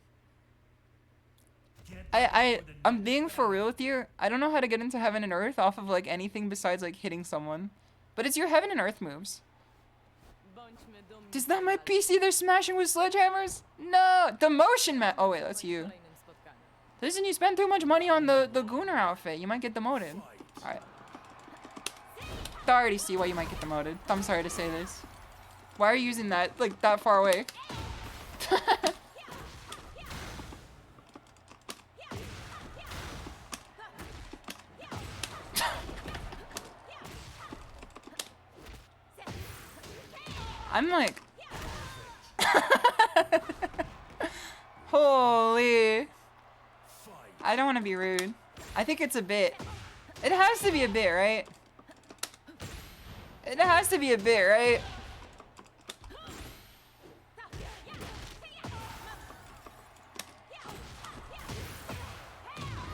Speaker 1: I'm being for real with you. I don't know how to get into heaven and earth off of like anything besides like hitting someone. But it's your heaven and earth moves. Is that my PC they're smashing with sledgehammers? No! Demotion, man! Oh wait, that's you. Listen, you spend too much money on the Gooner outfit. You might get demoted. Alright. I already see why you might get demoted. I'm sorry to say this. Why are you using that, like, that far away? I'm like... Holy... I don't want to be rude. I think it's a bit. It has to be a bit, right? It has to be a bit, right?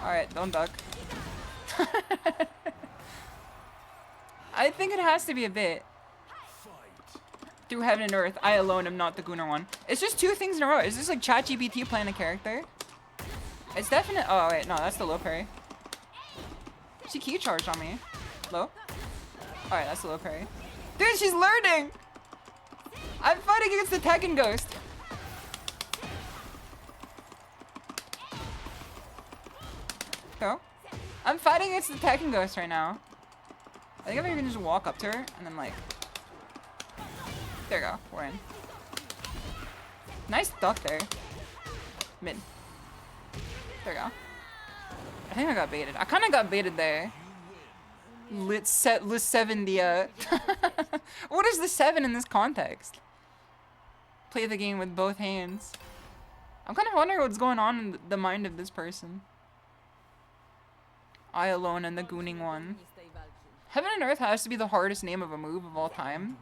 Speaker 1: Alright, don't duck. I think it has to be a bit. Through heaven and earth, I alone am not the Gooner one. It's just 2 things in a row. Is this like ChatGPT playing a character? It's definite. Oh wait, no, that's the low parry. She key charged on me. Low. Alright, that's a low parry. Dude, she's learning! I'm fighting against the Tekken Ghost. Go. I'm fighting against the Tekken Ghost right now. I think if I can just walk up to her and then like... There we go, we're in. Nice duck there. Mid. There we go. I think I got baited. I kind of got baited there. Le 70. What is the 7 in this context? Play the game with both hands. I'm kind of wondering what's going on in the mind of this person. I alone and the gooning one. Heaven and Earth has to be the hardest name of a move of all time.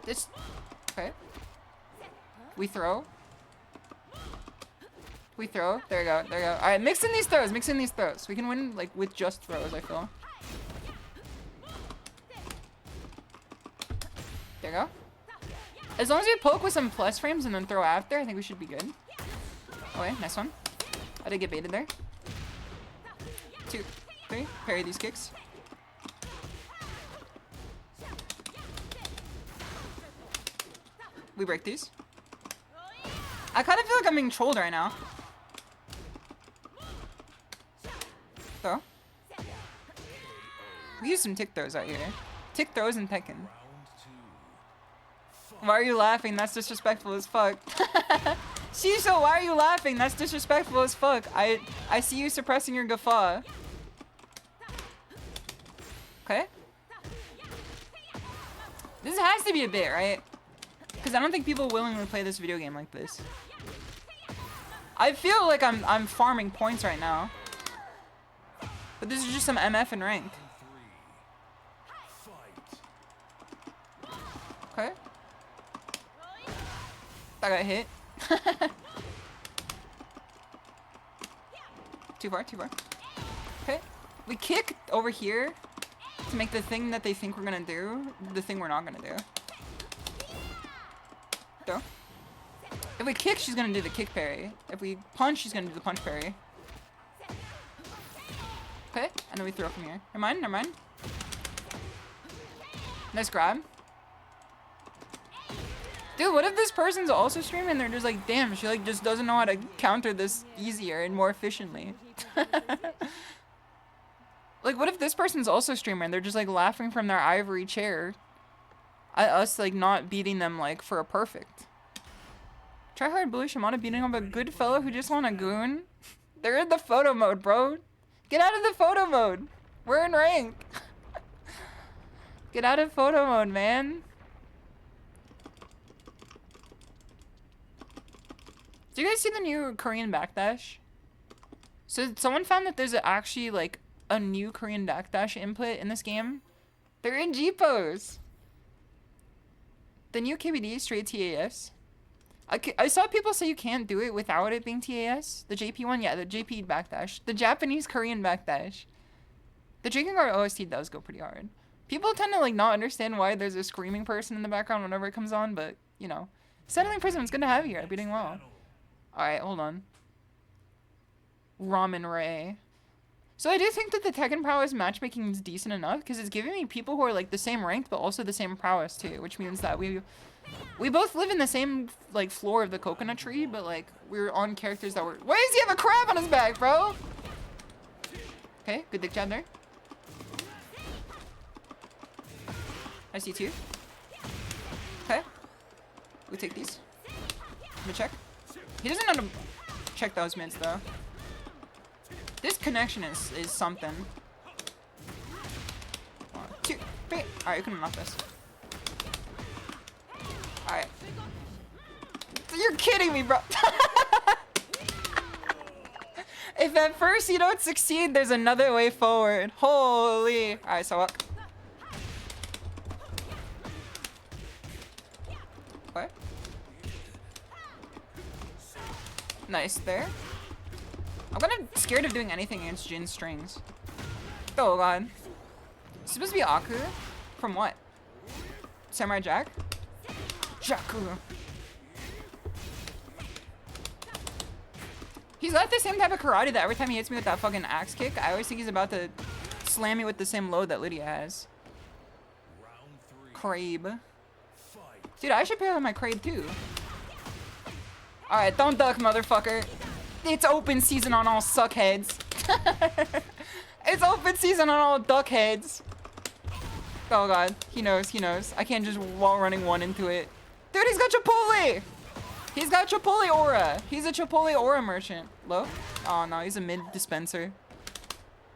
Speaker 1: This. Okay. We throw. We throw. There we go. There we go. Alright, mix in these throws. Mix in these throws. We can win like with just throws, I feel. There we go. As long as we poke with some plus frames and then throw after, I think we should be good. Okay, nice one. I did get baited there. 2, 3. Parry these kicks. We break these. I kind of feel like I'm being trolled right now. Throw. We use some tick throws out here. Tick throws and Tekken. Why are you laughing? That's disrespectful as fuck. SHISHOU, why are you laughing? That's disrespectful as fuck. I see you suppressing your guffaw. Okay. This has to be a bit, right? Because I don't think people willingly play this video game like this. I feel like I'm farming points right now. But this is just some MF and rank. Okay. That got hit. Too far, too far. Okay. We kick over here to make the thing that they think we're gonna do, the thing we're not gonna do. Go. If we kick, she's gonna do the kick parry. If we punch, she's gonna do the punch parry. Okay, and then we throw from here. Never mind, never mind. Nice grab. Dude, what if this person's also streaming and they're just like, damn, she like just doesn't know how to counter this easier and more efficiently. Like, what if this person's also streamer and they're just like laughing from their ivory chair at us like not beating them like for a perfect. Try hard bully Shimada beating up a good fellow who just won a goon. They're in the photo mode, bro. Get out of the photo mode. We're in rank. Get out of photo mode, man. Do you guys see the new Korean backdash? So someone found that there's actually like a new Korean backdash input in this game. They're in G-pose. The new KBD is straight TAS. I saw people say you can't do it without it being TAS. The JP one, yeah, the JP backdash. The Japanese Korean backdash. The Drinking Guard OST does go pretty hard. People tend to like not understand why there's a screaming person in the background whenever it comes on, but you know. Settling Prism, it's good to have you here. I've been doing well. Alright, hold on. Ramen Ray. So I do think that the Tekken prowess matchmaking is decent enough because it's giving me people who are like the same rank but also the same prowess too, which means that we both live in the same like floor of the coconut tree, but like we're on characters that were. Why does he have a crab on his back, bro? Okay, good dick jab there. I see two. Okay, we take these. Let me check. He doesn't know to check those mids though. This connection is something. 1, 2, 3. Alright, you can unlock this. Alright. You're kidding me, bro. If at first you don't succeed, there's another way forward. Holy. Alright, so up. What? Nice there. I'm kind of scared of doing anything against Jin's strings. Oh god. It's supposed to be Aku? From what? Samurai Jack? Jaku. He's got the same type of karate that every time he hits me with that fucking axe kick, I always think he's about to slam me with the same load that Lydia has. Crabe. Dude, I should pair with my Crabe too. Alright, don't duck, motherfucker. It's open season on all suckheads. It's open season on all duckheads. Oh god, he knows, he knows. I can't just wall running one into it. Dude, he's got Chipotle! He's got Chipotle aura. He's a Chipotle aura merchant. Low? Oh no, he's a mid dispenser.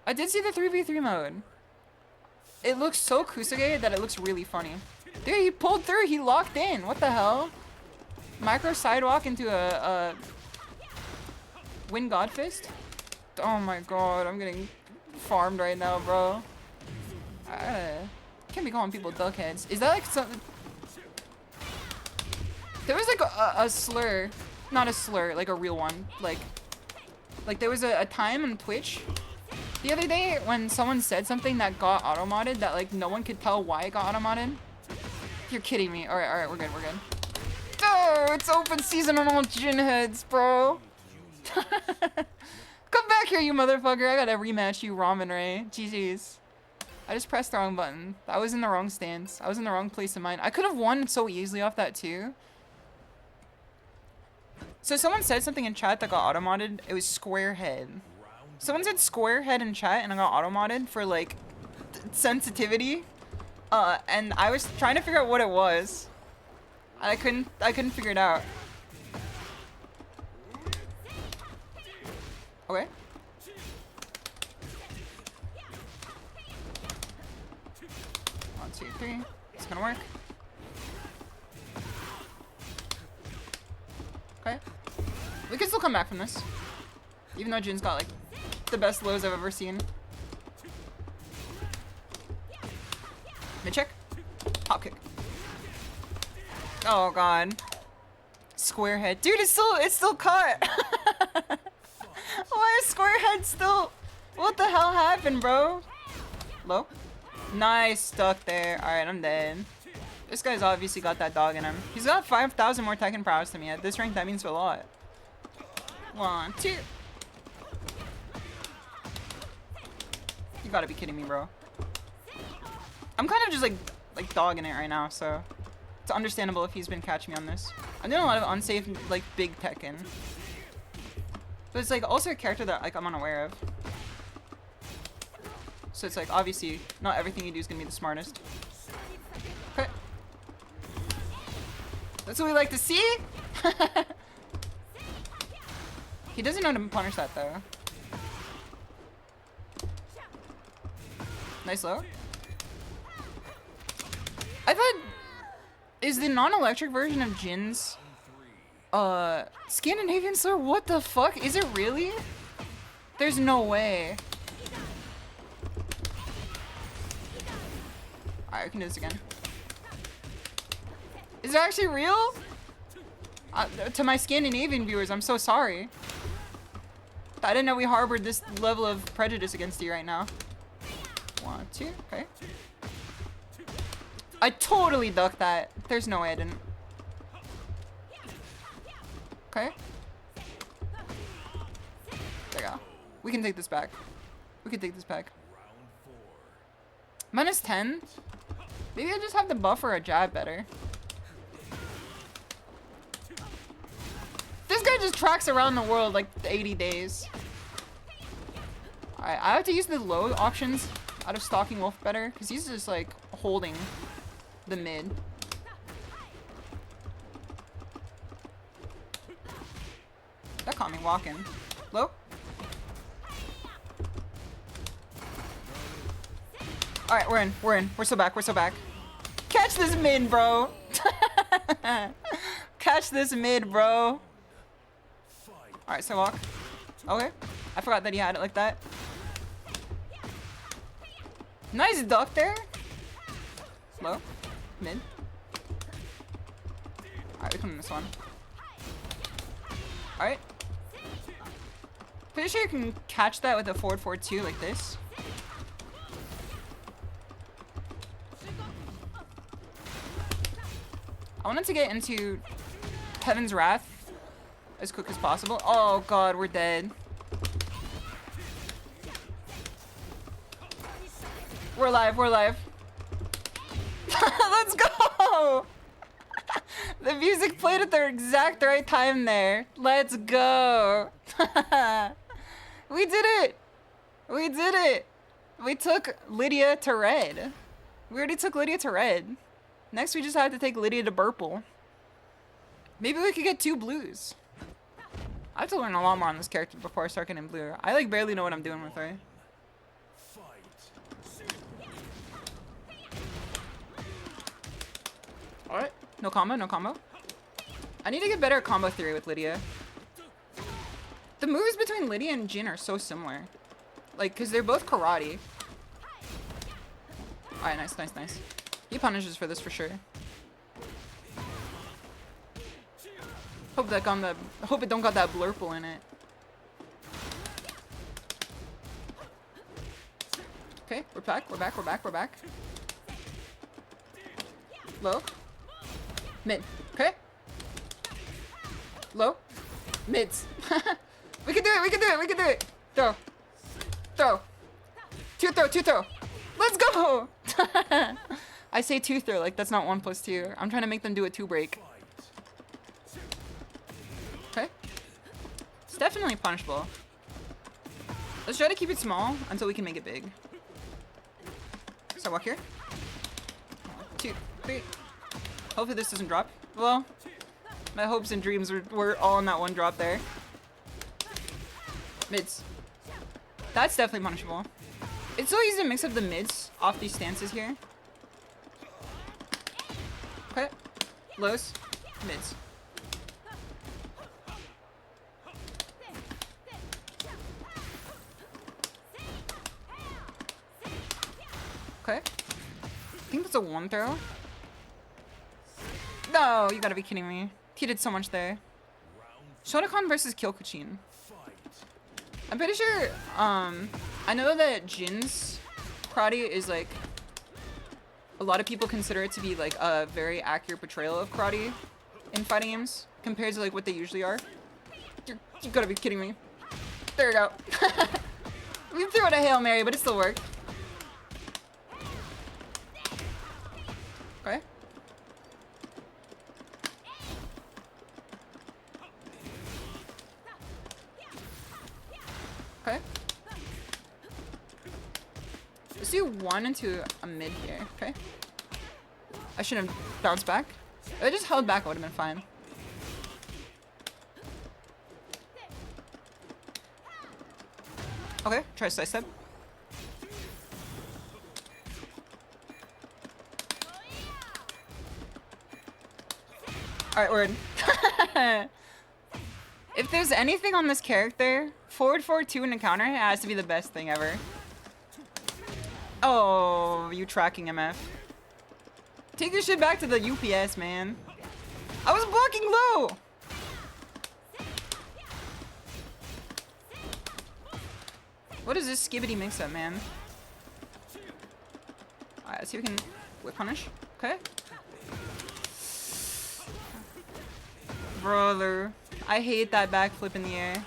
Speaker 1: I did see the 3v3 mode. It looks so Kusuge that it looks really funny. Dude, he pulled through. He locked in. What the hell? Micro sidewalk into a Wind God Fist? Oh my god, I'm getting farmed right now, bro. Can't be calling people duckheads. Is that like something? There was like a slur, not a slur, like a real one. Like there was a time on Twitch the other day when someone said something that got auto-modded that like no one could tell why it got auto-modded. You're kidding me. Alright, we're good, we're good. Oh, it's open season on all gin heads, bro. Come back here, you motherfucker. I gotta rematch you, Ramen Ray. GG's. I just pressed the wrong button. I was in the wrong stance. I was in the wrong place of mind. I could have won so easily off that too. So someone said something in chat that got auto-modded. It was square head. Someone said square head in chat and I got auto-modded for like sensitivity. And I was trying to figure out what it was. I couldn't figure it out. Okay. One, two, three. It's gonna work. Okay. We can still come back from this. Even though Jin's got like the best lows I've ever seen. Mid check. Hop kick. Oh god. Square head. Dude, it's still cut. Why is square head still? What the hell happened, bro? Low. Nice, stuck there. Alright, I'm dead. This guy's obviously got that dog in him. He's got 5,000 more Tekken prowess than me. At this rank, that means a lot. 1, 2. You gotta be kidding me, bro. I'm kind of just like dogging it right now, so it's understandable if he's been catching me on this. I'm doing a lot of unsafe, like, big Tekken. But it's like also a character that like I'm unaware of. So it's like obviously not everything you do is gonna be the smartest. Okay. That's what we like to see. He doesn't know how to punish that though. Nice low. I thought, is the non-electric version of Jin's Scandinavian slur? What the fuck? Is it really? There's no way. Alright, we can do this again. Is it actually real? To my Scandinavian viewers, I'm so sorry. I didn't know we harbored this level of prejudice against you right now. 1, 2, okay. I totally ducked that. There's no way I didn't. Okay. There you go. We can take this back. We can take this back. Minus 10? Maybe I just have the buffer a jab better. This guy just tracks around the world like 80 days. Alright, I have to use the low options out of Stalking Wolf better, because he's just like holding the mid. That caught me walking. Low? Alright, we're in. We're so back. Catch this mid, bro. Catch this mid, bro. Alright, so walk. Okay. I forgot that he had it like that. Nice duck there. Low. Mid. Alright, we come in this one. Alright. Pretty sure you can catch that with a forward 4-2 like this. I wanted to get into Heaven's Wrath as quick as possible. Oh god, we're dead. We're alive, we're alive. Let's go! The music played at the exact right time there. Let's go. We did it. We did it. We took Lydia to red. We already took Lydia to red. Next we just had to take Lydia to purple. Maybe we could get 2 blues. I have to learn a lot more on this character before I start getting blue. I like barely know what I'm doing with her. Alright, no combo, no combo. I need to get better at combo theory with Lydia. The moves between Lydia and Jin are so similar. Like, because they're both karate. Alright, nice, nice, nice. He punishes for this for sure. Hope that got the, hope it don't got that blurple in it. Okay, we're back, we're back, we're back, we're back. Low. Mid. Okay. Low. Mids. We can do it, we can do it, we can do it. Throw. Throw. 2 throw, 2 throw. Let's go! I say 2 throw, like that's not 1 plus 2. I'm trying to make them do a 2 break. Okay. It's definitely punishable. Let's try to keep it small until we can make it big. So walk here. 1, 2, 3. Hopefully this doesn't drop. Well, my hopes and dreams were all in that 1 drop there. Mids. That's definitely punishable. It's so easy to mix up the mids off these stances here. Okay. Lows. Mids. Okay. I think that's a 1 throw. No, you gotta be kidding me. He did so much there. Shotokan versus Kyokuchin. I'm pretty sure, I know that Jin's karate is like, a lot of people consider it to be like a very accurate portrayal of karate in fighting games compared to like what they usually are. You gotta be kidding me. There you go. We threw out a Hail Mary, but it still worked. Okay. Okay. Let's do 1 into a mid here, okay? I shouldn't have bounced back. If I just held back, I would have been fine. Okay, try side step. Alright, word. If there's anything on this character, forward 4-2 in a counter, it has to be the best thing ever. Oh, you tracking MF. Take your shit back to the UPS, man. I was blocking low! What is this skibbity mix-up, man? Alright, let's see if we can whip punish. Okay. Brother. I hate that backflip in the air.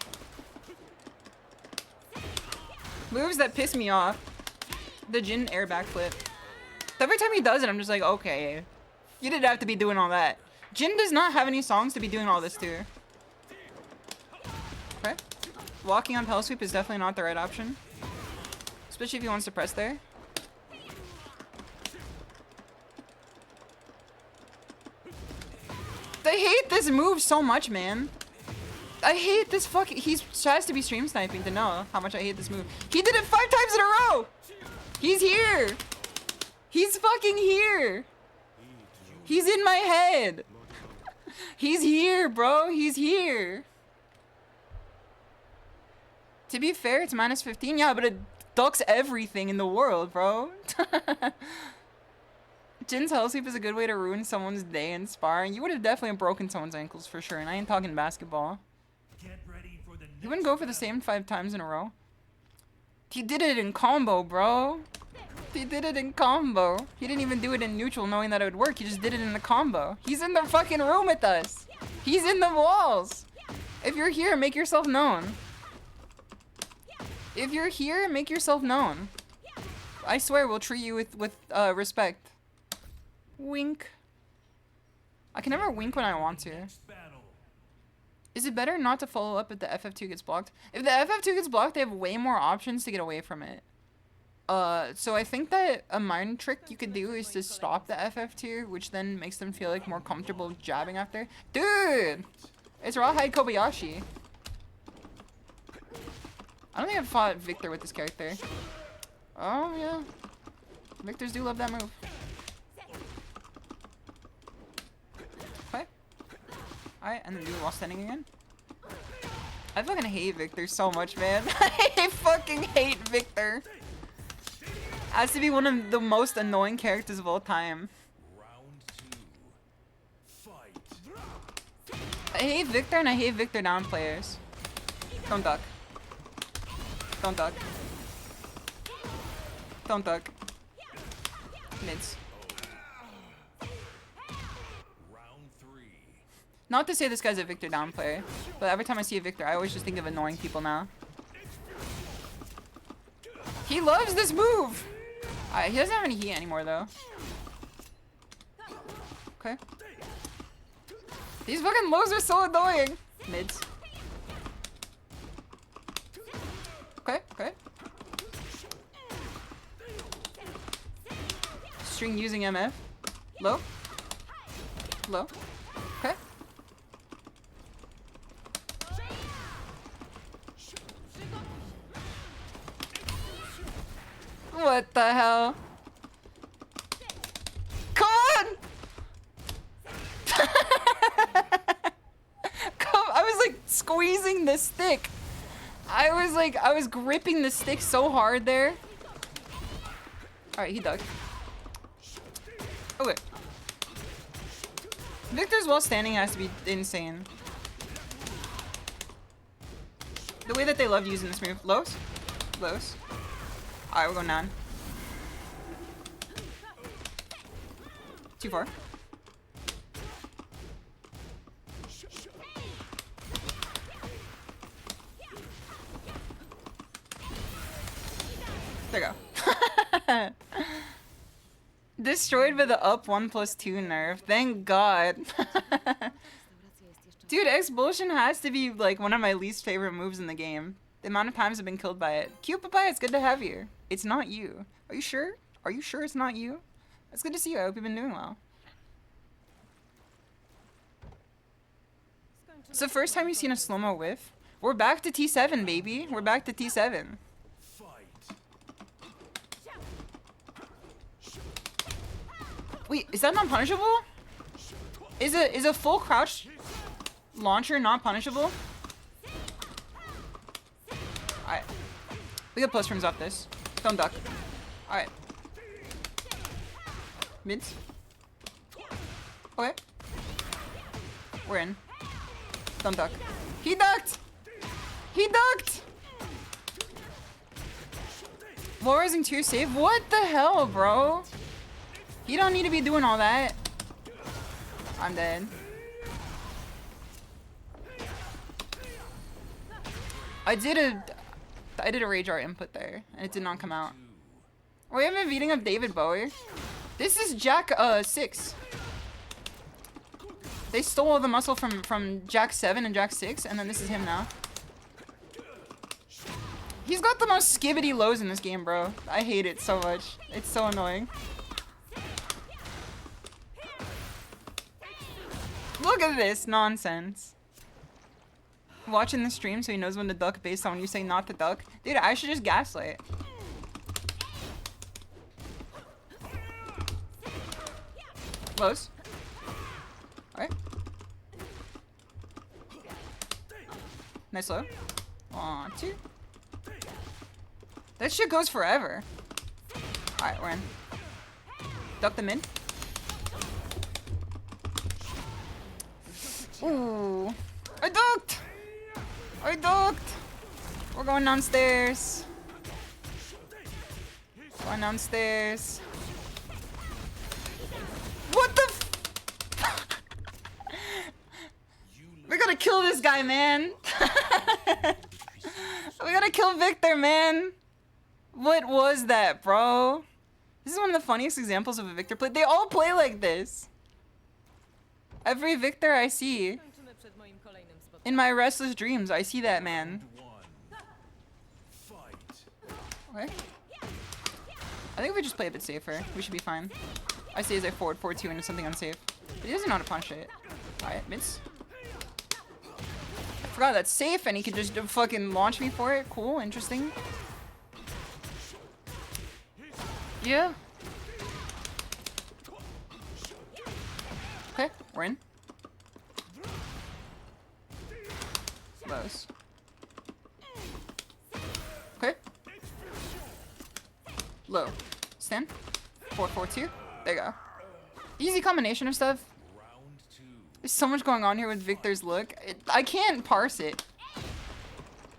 Speaker 1: Moves that piss me off. The Jin air backflip. Every time he does it, I'm just like, okay. You didn't have to be doing all that. Jin does not have any songs to be doing all this to. Okay. Walking on Pell Sweep is definitely not the right option. Especially if he wants to press there. I hate this move so much, man. I hate this fucking... He has to be stream sniping to know how much I hate this move. He did it 5 times in a row! He's here! He's fucking here! He's in my head! He's here, bro! He's here! To be fair, it's minus 15. Yeah, but it ducks everything in the world, bro. Jin's Hell Sweep is a good way to ruin someone's day in sparring. You would have definitely broken someone's ankles for sure, and I ain't talking basketball. He wouldn't go for the same 5 times in a row. He did it in combo, bro. He did it in combo. He didn't even do it in neutral knowing that it would work. He just did it in the combo. He's in the fucking room with us. He's in the walls. If you're here, make yourself known. If you're here, make yourself known. I swear we'll treat you with respect. Wink. I can never wink when I want to.
Speaker 2: Battle.
Speaker 1: Is it better not to follow up if the FF2 gets blocked? If the FF2 gets blocked, they have way more options to get away from it. So I think that a mind trick you could do is to stop the FF2, which then makes them feel like more comfortable jabbing after. Dude! It's Rawhide Kobayashi. I don't think I've fought Victor with this character. Oh, yeah. Victors do love that move. Okay. Alright, and then do it while standing again. I fucking hate Victor so much, man. I fucking hate Victor. Has to be one of the most annoying characters of all time.
Speaker 2: Round 2. Fight.
Speaker 1: I hate Victor and I hate Victor down players. Don't duck. Don't duck. Don't duck. Mids.
Speaker 2: Round 3.
Speaker 1: Not to say this guy's a Victor down player, but every time I see a Victor, I always just think of annoying people now. He loves this move! He doesn't have any heat anymore, though. Okay. These fucking lows are so annoying! Mids. Okay, okay. String using MF. Low. Low. Okay. What the hell? Come on! I was like squeezing the stick. I was gripping the stick so hard there. Alright, he ducked. Okay. Victor's while standing has to be insane. The way that they love using this move. Lows? Lows. Alright, we're going down. Too far. There you go. Destroyed by the up 1+2 nerf. Thank God. Dude, expulsion has to be like one of my least favorite moves in the game. The amount of times I've been killed by it. Cute Papaya, it's good to have you. It's not you. Are you sure? Are you sure it's not you? It's good to see you. I hope you've been doing well. It's the first time you've seen a slow-mo whiff. We're back to T7, baby. We're back to T7.
Speaker 2: Fight.
Speaker 1: Wait, is that not punishable? Is a full crouch launcher not punishable? Alright. We got plus frames off this. Don't duck. Alright. Mids. Okay. We're in. Don't duck. He ducked! He ducked! Rising 2 save? What the hell, bro? He don't need to be doing all that. I'm dead. I did a rage art input there, and it did not come out. We have been beating up David Bowie. This is Jack 6. They stole all the muscle from Jack 7 and Jack 6, and then this is him now. He's got the most skibbity lows in this game, bro. I hate it so much. It's so annoying. Look at this nonsense. Watching the stream so he knows when to duck based on when you say not to duck. Dude, I should just gaslight. Close. Alright. Nice low. 1, 2. That shit goes forever. Alright, we're in. Duck them in. Ooh. I ducked! I ducked! We're going downstairs. Going downstairs. What the f- We gotta kill this this guy, man. We gotta kill Victor, man. What was that, bro? This is one of the funniest examples of a Victor play. They all play like this. Every Victor I see in my restless dreams, I see that man. Okay. I think if we just play a bit safer, we should be fine. I say as I forward 4-2 into something unsafe. But he doesn't know how to punch it. Alright, miss. I forgot that's safe and he could just fucking launch me for it. Cool, interesting. Yeah. Okay, we're in. Close. Okay. Low. Stand. 4-4-2. There you go. Easy combination of stuff. There's so much going on here with Victor's look. I can't parse it.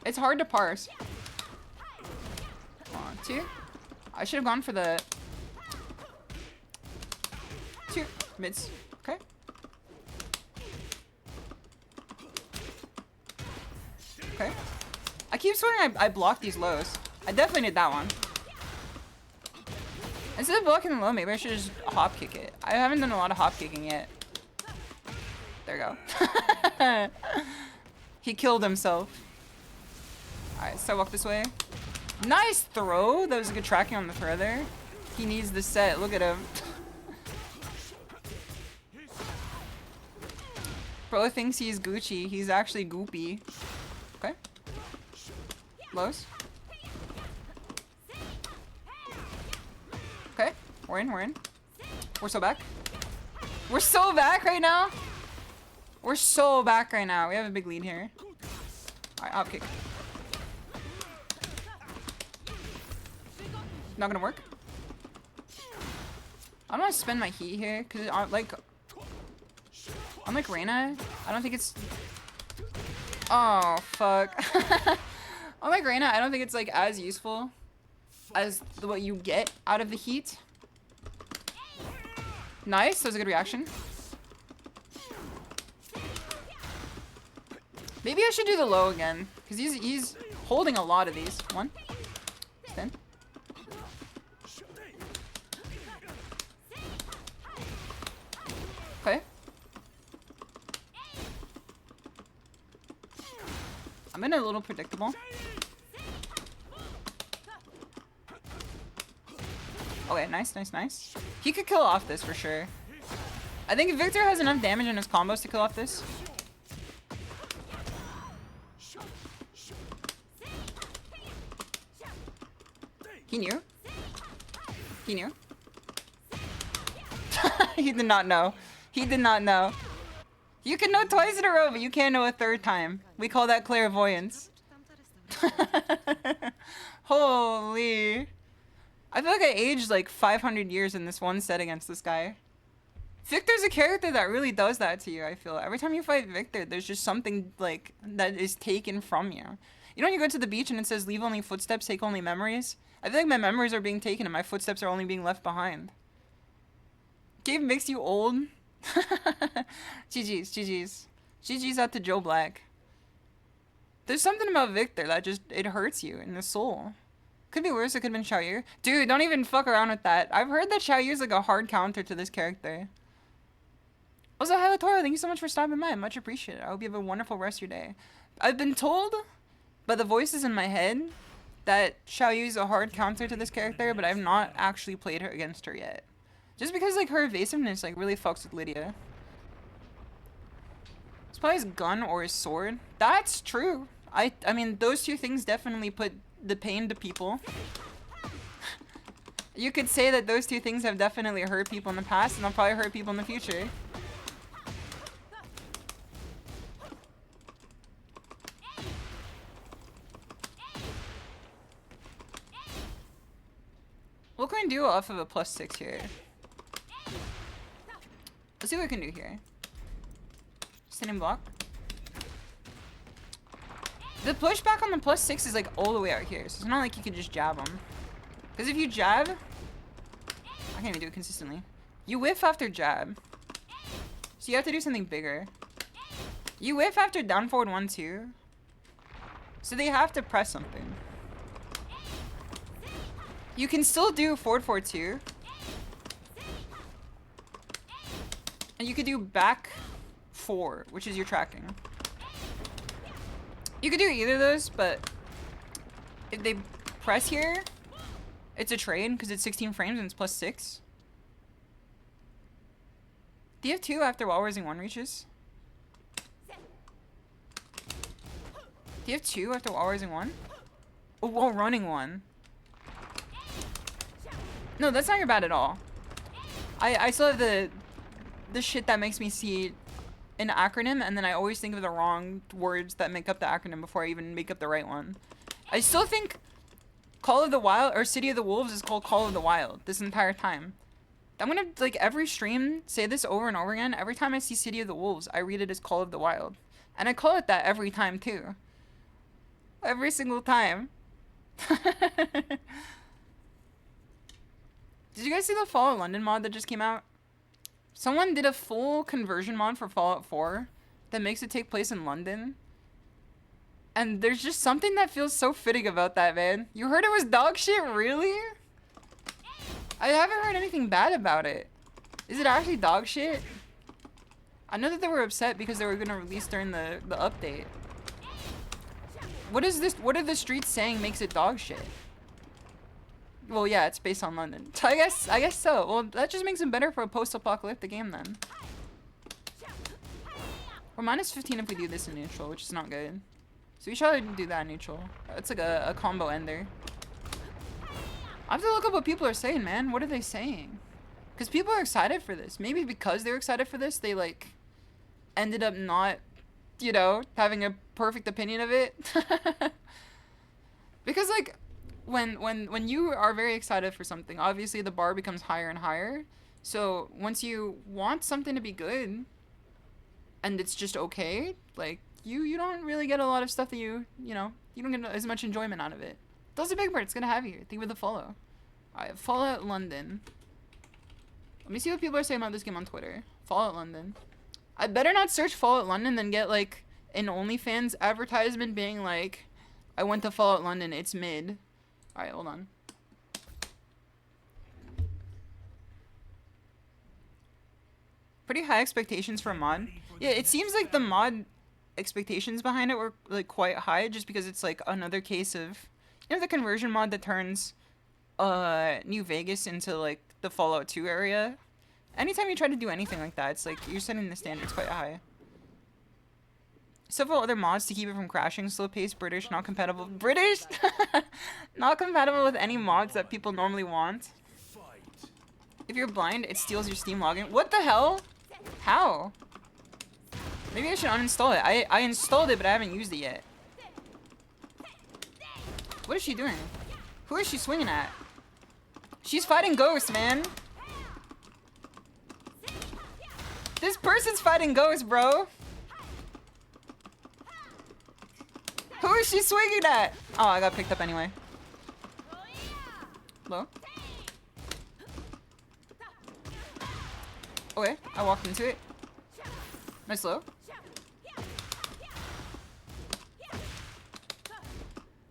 Speaker 1: It's hard to parse. 1, 2. I should have gone for the 2 mids. Okay. Okay. I keep swearing I blocked these lows. I definitely did that one. Instead of blocking the low, maybe I should just hop kick it. I haven't done a lot of hop kicking yet. There we go. He killed himself. Alright, so walk this way. Nice throw! That was a good tracking on the throw there. He needs the set. Look at him. Bro thinks he's Gucci. He's actually goopy. Okay. Lows. Okay. We're in. We're in. We're so back. We're so back right now. We're so back right now. We have a big lead here. Alright, hop kick. Not gonna work. I don't want to spend my heat here because unlike Reina, I don't think it's. Oh fuck. Unlike Reina, I don't think it's like as useful as what you get out of the heat. Nice, that was a good reaction. Maybe I should do the low again because he's holding a lot of these. 1. Stand. Okay. I'm in a little predictable. Okay, nice, nice, nice. He could kill off this for sure. I think Victor has enough damage in his combos to kill off this. He knew. He knew. He did not know. He did not know. You can know twice in a row, but you can't know a third time. We call that clairvoyance. Holy. I feel like I aged like 500 years in this one set against this guy. Victor's a character that really does that to you, I feel. Every time you fight Victor, there's just something like that is taken from you. You know when you go to the beach and it says leave only footsteps, take only memories? I feel like my memories are being taken and my footsteps are only being left behind. Game makes you old. GG's, GG's. GG's out to Joe Black. There's something about Victor that just, it hurts you in the soul. Could be worse, it could have been Xiaoyu. Dude, don't even fuck around with that. I've heard that Xiaoyu is like a hard counter to this character. Also, hi Latoro, thank you so much for stopping by. Much appreciated. I hope you have a wonderful rest of your day. I've been told by the voices in my head that Xiaoyu is a hard counter to this character, but I've not actually played her against her yet. Just because like her evasiveness like really fucks with Lydia. It's probably his gun or his sword. That's true. I mean those two things definitely put the pain to people. You could say that those two things have definitely hurt people in the past and they'll probably hurt people in the future. What can we do off of a +6 here? Let's see what we can do here. Standing block. The pushback on the +6 is like all the way out here, so it's not like you can just jab them. Because if you jab, I can't even do it consistently. You whiff after jab. So you have to do something bigger. You whiff after down forward 1-2. So they have to press something. You can still do forward 4-2. And you could do back 4, which is your tracking. You could do either of those, but if they press here, it's a trade because it's 16 frames and it's +6. Do you have 2 after while raising 1 reaches? Do you have 2 after while raising 1? Oh, while running 1. No, that's not your bad at all. I still have the shit that makes me see an acronym and then I always think of the wrong words that make up the acronym before I even make up the right one. I still think Call of the Wild or City of the Wolves is called Call of the Wild this entire time. I'm gonna, like, every stream say this over and over again. Every time I see City of the Wolves, I read it as Call of the Wild. And I call it that every time too. Every single time. Did you guys see the Fallout London mod that just came out? Someone did a full conversion mod for Fallout 4 that makes it take place in London. And there's just something that feels so fitting about that, man. You heard it was dog shit, really? I haven't heard anything bad about it. Is it actually dog shit? I know that they were upset because they were gonna release during the update. What is this? What are the streets saying makes it dog shit? Well, yeah, it's based on London. So I guess so. Well, that just makes it better for a post-apocalyptic game then. We're -15 if we do this in neutral, which is not good. So we should do that in neutral. It's like a combo ender. I have to look up what people are saying, man. What are they saying? Because people are excited for this. Maybe because they're excited for this, they like ended up not, you know, having a perfect opinion of it. Because like when you are very excited for something, obviously the bar becomes higher and higher. So once you want something to be good and it's just okay, like you don't really get a lot of stuff that you know, you don't get as much enjoyment out of it. Those are big bird. It's gonna have you. Think with the follow. Alright, Fallout London. Let me see what people are saying about this game on Twitter. Fallout London. I better not search Fallout London than get like an OnlyFans advertisement being like, I went to Fallout London, it's mid. Alright, hold on. Pretty high expectations for a mod. Yeah, it seems like the mod expectations behind it were like quite high just because it's like another case of, you know, the conversion mod that turns New Vegas into like the Fallout 2 area. Anytime you try to do anything like that, it's like you're setting the standards quite high. Several other mods to keep it from crashing. Slow paced, British, not compatible. British? Not compatible with any mods that people normally want. If you're blind, it steals your Steam login. What the hell? How? Maybe I should uninstall it. I installed it, but I haven't used it yet. What is she doing? Who is she swinging at? She's fighting ghosts, man. This person's fighting ghosts, bro. Who is she swinging at? Oh, I got picked up anyway. Hello? Okay, I walked into it. Nice low.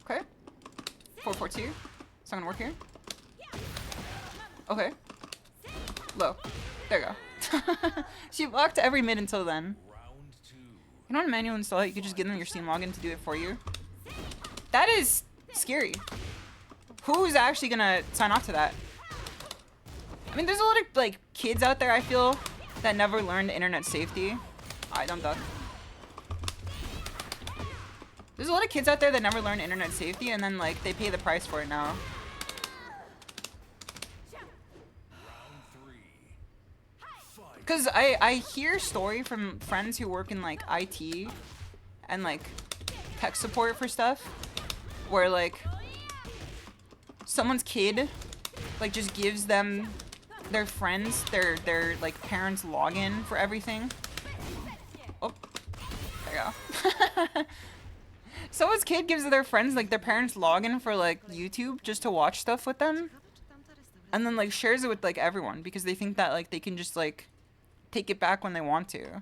Speaker 1: Okay. 4-4-2. It's not gonna work here. Okay. Low. There you go. She blocked every mid until then. You don't manual install it, you could just give them your Steam login to do it for you. That is scary. Who's actually gonna sign off to that? I mean, there's a lot of like kids out there, I feel, that never learned internet safety. Alright, don't duck. There's a lot of kids out there that never learned internet safety and then like they pay the price for it now. Because I hear story from friends who work in like IT and like tech support for stuff where like someone's kid like just gives them their friends their like parents login for everything. Oh, there you go. Someone's kid gives their friends like their parents login for like YouTube just to watch stuff with them and then like shares it with like everyone because they think that like they can just like take it back when they want to.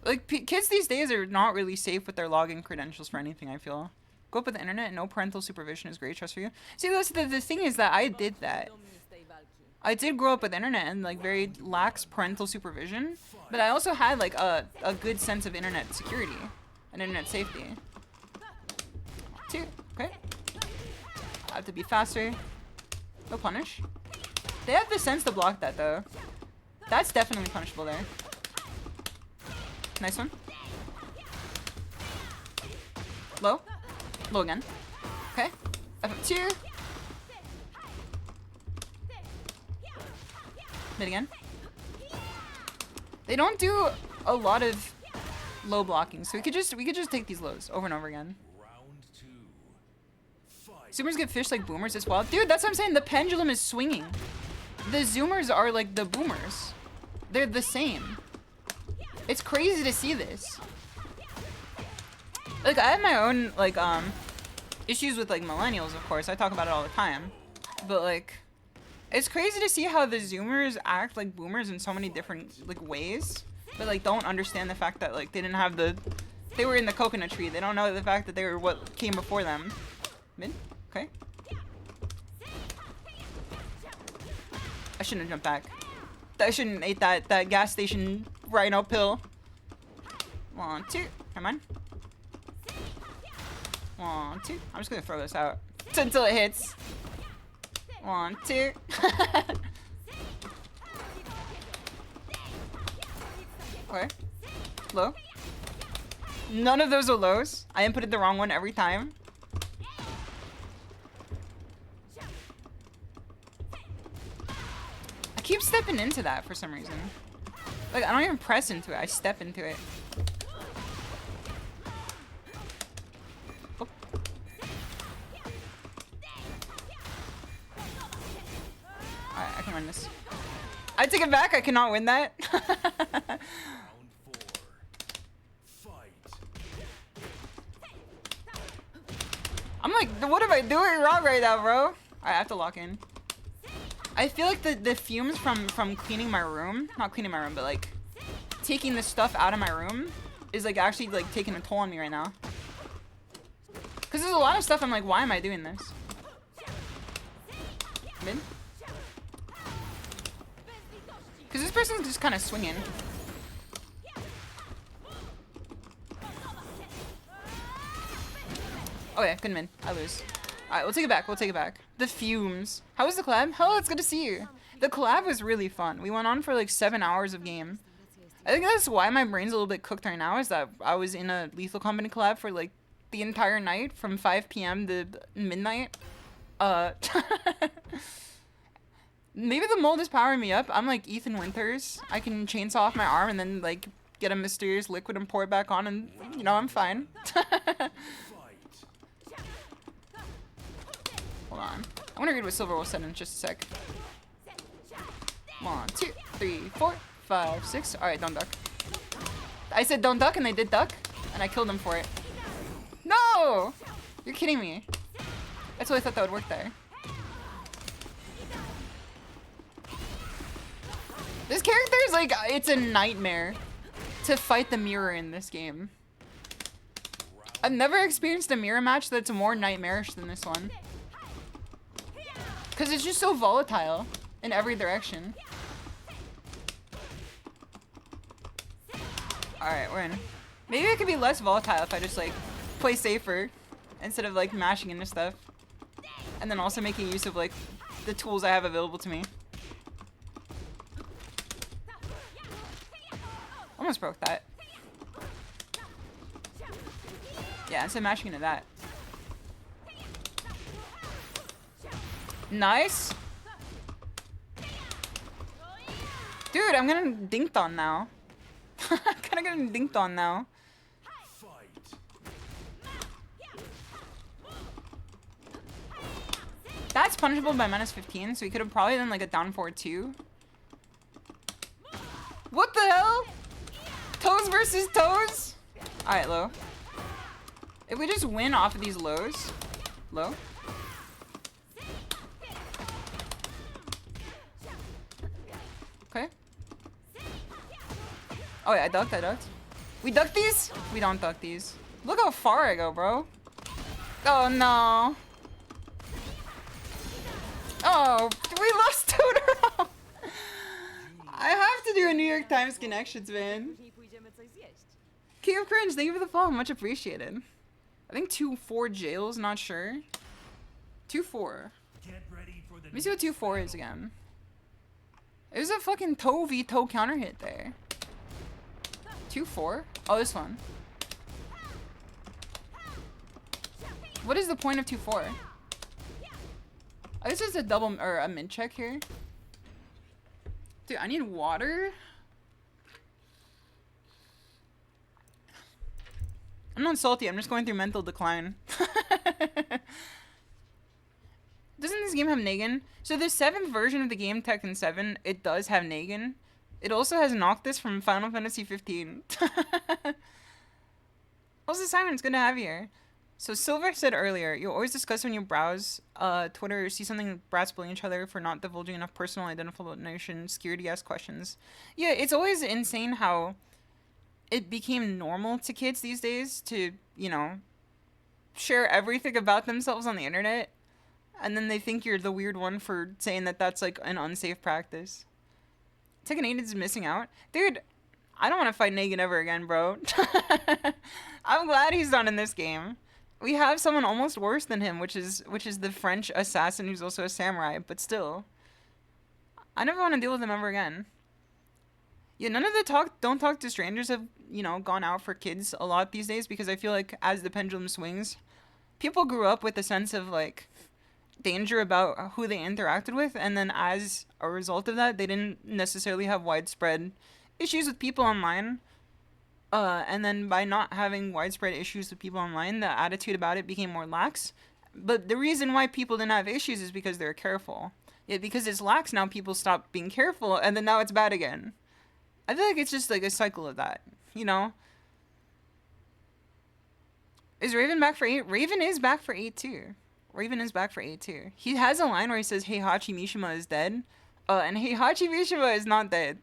Speaker 1: Like, kids these days are not really safe with their login credentials for anything, I feel. Go up with the internet, no parental supervision is great trust for you. See, that's the thing is that I did that. I did grow up with internet and like very lax parental supervision, but I also had like a good sense of internet security and internet safety. 2, okay. I have to be faster. No punish. They have the sense to block that though. That's definitely punishable there. Nice one. Low. Low again. Okay. F2. Mid again. They don't do a lot of low blocking, so we could just take these lows over and over again. Zoomers get fished like boomers as well. Dude, that's what I'm saying. The pendulum is swinging. The zoomers are like the boomers. They're the same. It's crazy to see this. Like, I have my own, like, issues with, like, millennials, of course. I talk about it all the time. But, like, it's crazy to see how the zoomers act like boomers in so many different, like, ways. But, like, don't understand the fact that, like, they didn't have the... They were in the coconut tree. They don't know the fact that they were what came before them. Mid? Okay. I shouldn't have jumped back. I shouldn't have ate that gas station rhino pill. 1, 2. Come on. 1, 2. I'm just gonna throw this out until it hits. 1, 2. Okay. Low. None of those are lows. I inputted the wrong one every time. I keep stepping into that for some reason. Like, I don't even press into it. I step into it. Oh. Alright, I can win this. I take it back. I cannot win that. I'm like, what am I doing wrong right now, bro? Alright, I have to lock in. I feel like the fumes from cleaning my room, not cleaning my room, but like taking the stuff out of my room is like actually like taking a toll on me right now. Cause there's a lot of stuff I'm like, why am I doing this? Mid? Cause this person's just kind of swinging. Oh yeah, good mid. I lose. Alright, we'll take it back. We'll take it back. The fumes. How was the collab? Hello, it's good to see you. The collab was really fun. We went on for like 7 hours of game. I think that's why my brain's a little bit cooked right now, is that I was in a Lethal Company collab for like the entire night from 5 p.m. to midnight. Maybe the mold is powering me up. I'm like Ethan Winters. I can chainsaw off my arm and then like get a mysterious liquid and pour it back on and, you know, I'm fine. Hold on. I want to read what Silver will send in just a sec. 1, 2, 3, 4, 5, 6. Alright, don't duck. I said don't duck and they did duck. And I killed them for it. No! You're kidding me. That's what I thought that would work there. This character is like, it's a nightmare to fight the mirror in this game. I've never experienced a mirror match that's more nightmarish than this one. Because it's just so volatile in every direction. Alright, we're in. Maybe it could be less volatile if I just like play safer instead of like mashing into stuff. And then also making use of like the tools I have available to me. Almost broke that. Yeah, instead of mashing into that. Nice. Dude, I'm getting dinked on now. I'm kind of getting dinked on now. That's punishable by -15, so we could have probably done like a down forward 2. What the hell? Toes versus toes? Alright, low. If we just win off of these lows. Low. Okay. Oh yeah, I ducked. We duck these? We don't duck these. Look how far I go, bro. Oh no. Oh, we lost 2 in a row. I have to do a New York Times connections, man. King of Cringe, thank you for the follow. Much appreciated. I think 2-4 jails, not sure. 2-4. Let me see what 2-4 is again. It was a fucking toe v toe counter hit there. 2-4? Oh, this one. What is the point of 2-4? I guess it's a double or a mid check here. Dude, I need water. I'm not salty, I'm just going through mental decline. Doesn't this game have Negan? So the 7th version of the game, Tekken 7, it does have Negan. It also has Noctis from Final Fantasy 15. Also, Simon, it's good to have you here. So Silver said earlier, you always discuss when you browse Twitter or see something brats bullying each other for not divulging enough personal identifiable information, scared to ask questions. Yeah, it's always insane how it became normal to kids these days to, you know, share everything about themselves on the internet. And then they think you're the weird one for saying that that's like an unsafe practice. Tekken 8 is missing out. Dude, I don't want to fight Negan ever again, bro. I'm glad he's not in this game. We have someone almost worse than him, which is the French assassin who's also a samurai, but still. I never want to deal with him ever again. Yeah, none of the don't talk to strangers have, you know, gone out for kids a lot these days because I feel like as the pendulum swings, people grew up with a sense of like danger about who they interacted with, and then as a result of that, they didn't necessarily have widespread issues with people online. And then by not having widespread issues with people online, the attitude about it became more lax. But the reason why people didn't have issues is because they're careful. Yeah, because it's lax now, people stop being careful, and then now it's bad again. I feel like it's just like a cycle of that, you know? Is Raven back for 8? Raven is back for 8 too. Raven is back for 8 too. He has a line where he says Heihachi Mishima is dead. And Heihachi Mishima is not dead.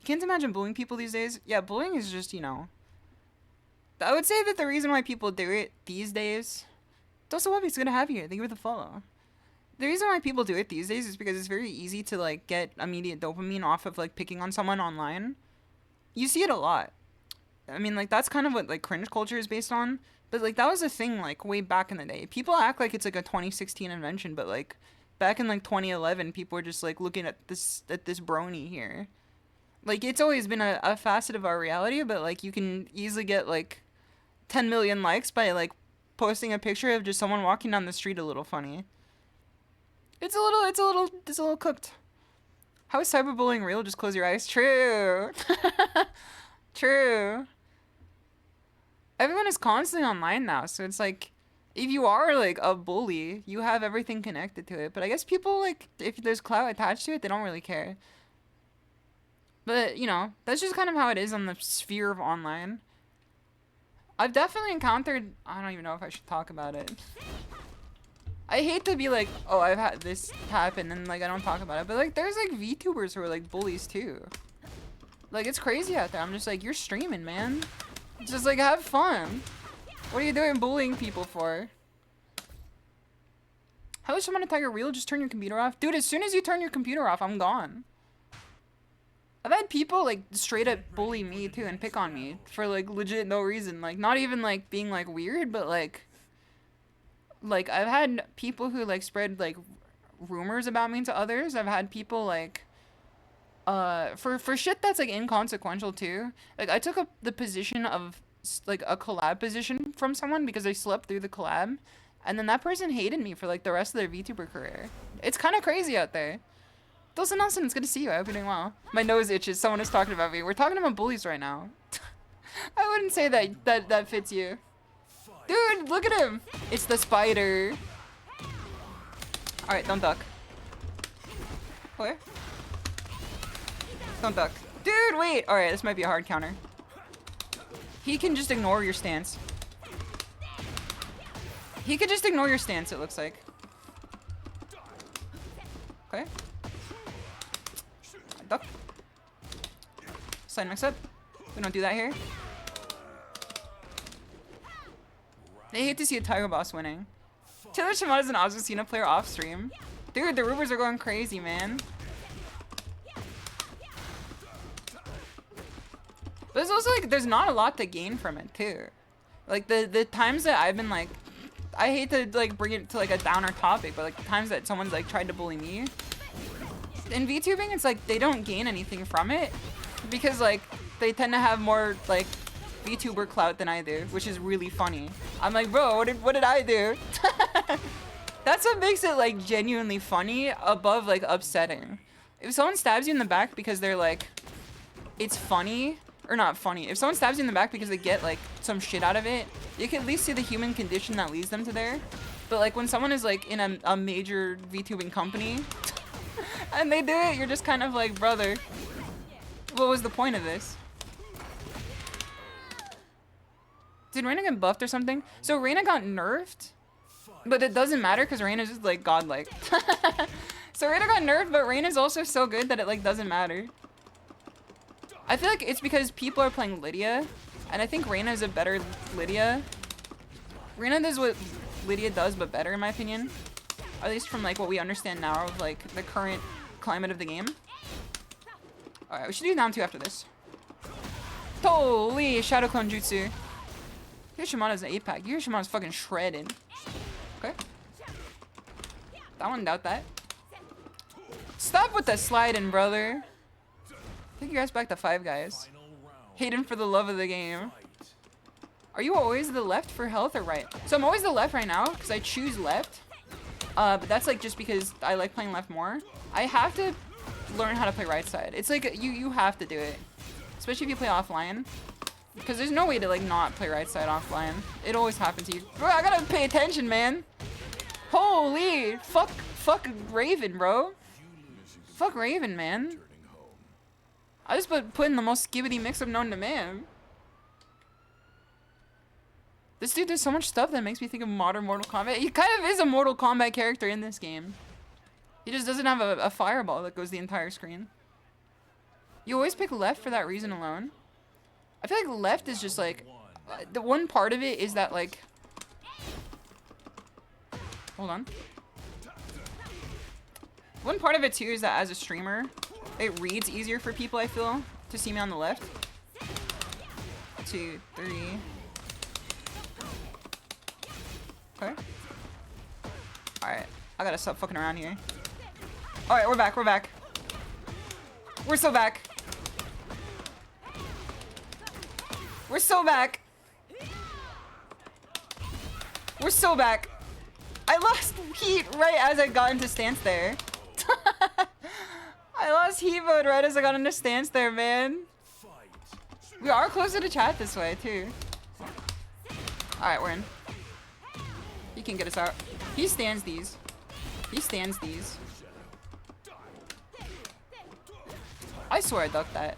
Speaker 1: Can't imagine bullying people these days. Yeah, bullying is just, you know. I would say that the reason why people do it these days. Dosawabi, it's good to have you here. Thank you for the follow. The reason why people do it these days is because it's very easy to like get immediate dopamine off of like picking on someone online. You see it a lot. I mean, like that's kind of what like cringe culture is based on. But like that was a thing like way back in the day. People act like it's like a 2016 invention, but like back in like 2011, people were just like looking at this brony here. Like it's always been a facet of our reality, but like you can easily get like 10 million likes by like posting a picture of just someone walking down the street a little funny. It's a little cooked. How is cyberbullying real? Just close your eyes. True. True. Everyone is constantly online now, so it's like, if you are like a bully, you have everything connected to it. But I guess people like, if there's clout attached to it, they don't really care. But, you know, that's just kind of how it is on the sphere of online. I've definitely encountered, I don't even know if I should talk about it. I hate to be like, oh, I've had this happen and like I don't talk about it. But like there's like VTubers who are like bullies too. Like it's crazy out there. I'm just like, you're streaming, man. Just like have fun. What are you doing bullying people for? How is shimadatiger real? Just turn your computer off? Dude, as soon as you turn your computer off, I'm gone. I've had people like straight up bully me too and pick on me for like legit no reason. Like not even like being like weird, but like I've had people who like spread like rumors about me to others. I've had people like for shit that's like inconsequential too. Like I took up the position of like a collab position from someone because I slept through the collab, and then that person hated me for like the rest of their VTuber career. It's kind of crazy out there. Dawson Nelson, it's good to see you. I hope you're doing well. My nose itches. Someone is talking about me. We're talking about bullies right now. I wouldn't say that fits you. Dude, look at him. It's the spider. Alright, don't duck. Where? Don't duck. Dude, wait. Alright, this might be a hard counter. He can just ignore your stance. He could just ignore your stance, it looks like. Okay. Duck. Slide mix up. We don't do that here. I hate to see a Tiger Boss winning. Taylor Shimada's an Azucena player off stream. Dude, the rumors are going crazy, man. But there's also like, there's not a lot to gain from it too. Like the times that I've been like, I hate to like bring it to like a downer topic, but like the times that someone's like tried to bully me. In VTubing, it's like they don't gain anything from it because like they tend to have more like VTuber clout than I do, which is really funny. I'm like, bro, what did I do? That's what makes it like genuinely funny above like upsetting. If someone stabs you in the back because they're like, it's funny, or not funny. If someone stabs you in the back because they get like some shit out of it, you can at least see the human condition that leads them to there. But like when someone is like in a major VTubing company and they do it, you're just kind of like, brother, what was the point of this? Did Reina get buffed or something? So Reina got nerfed, but it doesn't matter because Reina's just like godlike. So Reina got nerfed, but Reina's also so good that it like doesn't matter. I feel like it's because people are playing Lydia, and I think Reina is a better Lydia. Reina does what Lydia does, but better in my opinion. At least from like what we understand now of like the current climate of the game. Alright, we should do down 2 after this. Holy Shadow Clone Jutsu. Here's Shimada's an 8-pack. Here's Shimada's fucking shredded. Okay. That one, doubt that. Stop with the sliding, brother. Take you guys back to 5 guys. Hayden for the love of the game. Are you always the left for health or right? So I'm always the left right now because I choose left. But that's like just because I like playing left more. I have to learn how to play right side. It's like you have to do it. Especially if you play offline. Because there's no way to like not play right side offline. It always happens to you. Bro, I gotta pay attention, man. Holy fuck Raven, bro. Fuck Raven, man. I just put in the most skibbity mix-up known to man. This dude does so much stuff that makes me think of modern Mortal Kombat. He kind of is a Mortal Kombat character in this game. He just doesn't have a fireball that goes the entire screen. You always pick left for that reason alone. I feel like left is just like, the one part of it is that like, hold on. One part of it too is that as a streamer, it reads easier for people, I feel, to see me on the left. 2, 3. Okay. Alright, I gotta stop fucking around here. Alright, we're back, we're back. We're so back. We're so back. We're so back. I lost heat right as I got into stance there. I lost heat mode right as I got into stance there, man. We are closer to chat this way, too. Alright, we're in. He can get us out. He stands these. He stands these. I swear I ducked that.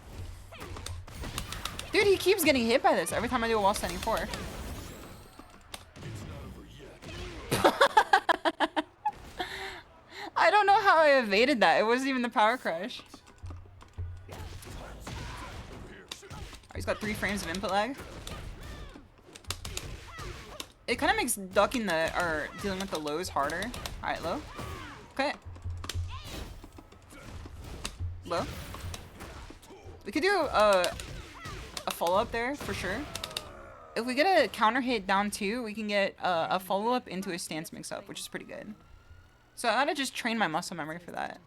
Speaker 1: Dude, he keeps getting hit by this every time I do a wall standing 4. I don't know how I evaded that. It wasn't even the power crush. Oh, he's got 3 frames of input lag. It kind of makes ducking or dealing with the lows harder. Alright, low. Okay. Low. We could do a follow-up there, for sure. If we get a counter hit down 2, we can get a follow-up into a stance mix-up, which is pretty good. So I gotta just train my muscle memory for that.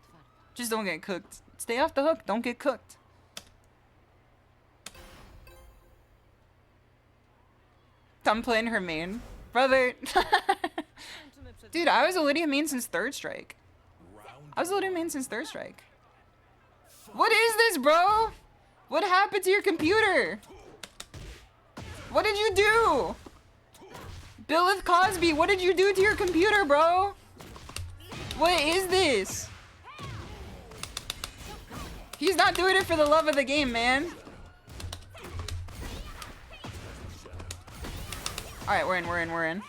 Speaker 1: Just don't get cooked. Stay off the hook, don't get cooked. I'm playing her main. Brother. Dude, I was a Lydia main since 3rd strike. I was a Lydia main since 3rd strike. What is this, bro? What happened to your computer? What did you do? Billith Cosby, what did you do to your computer, bro? What is this? He's not doing it for the love of the game, man. Alright, we're in.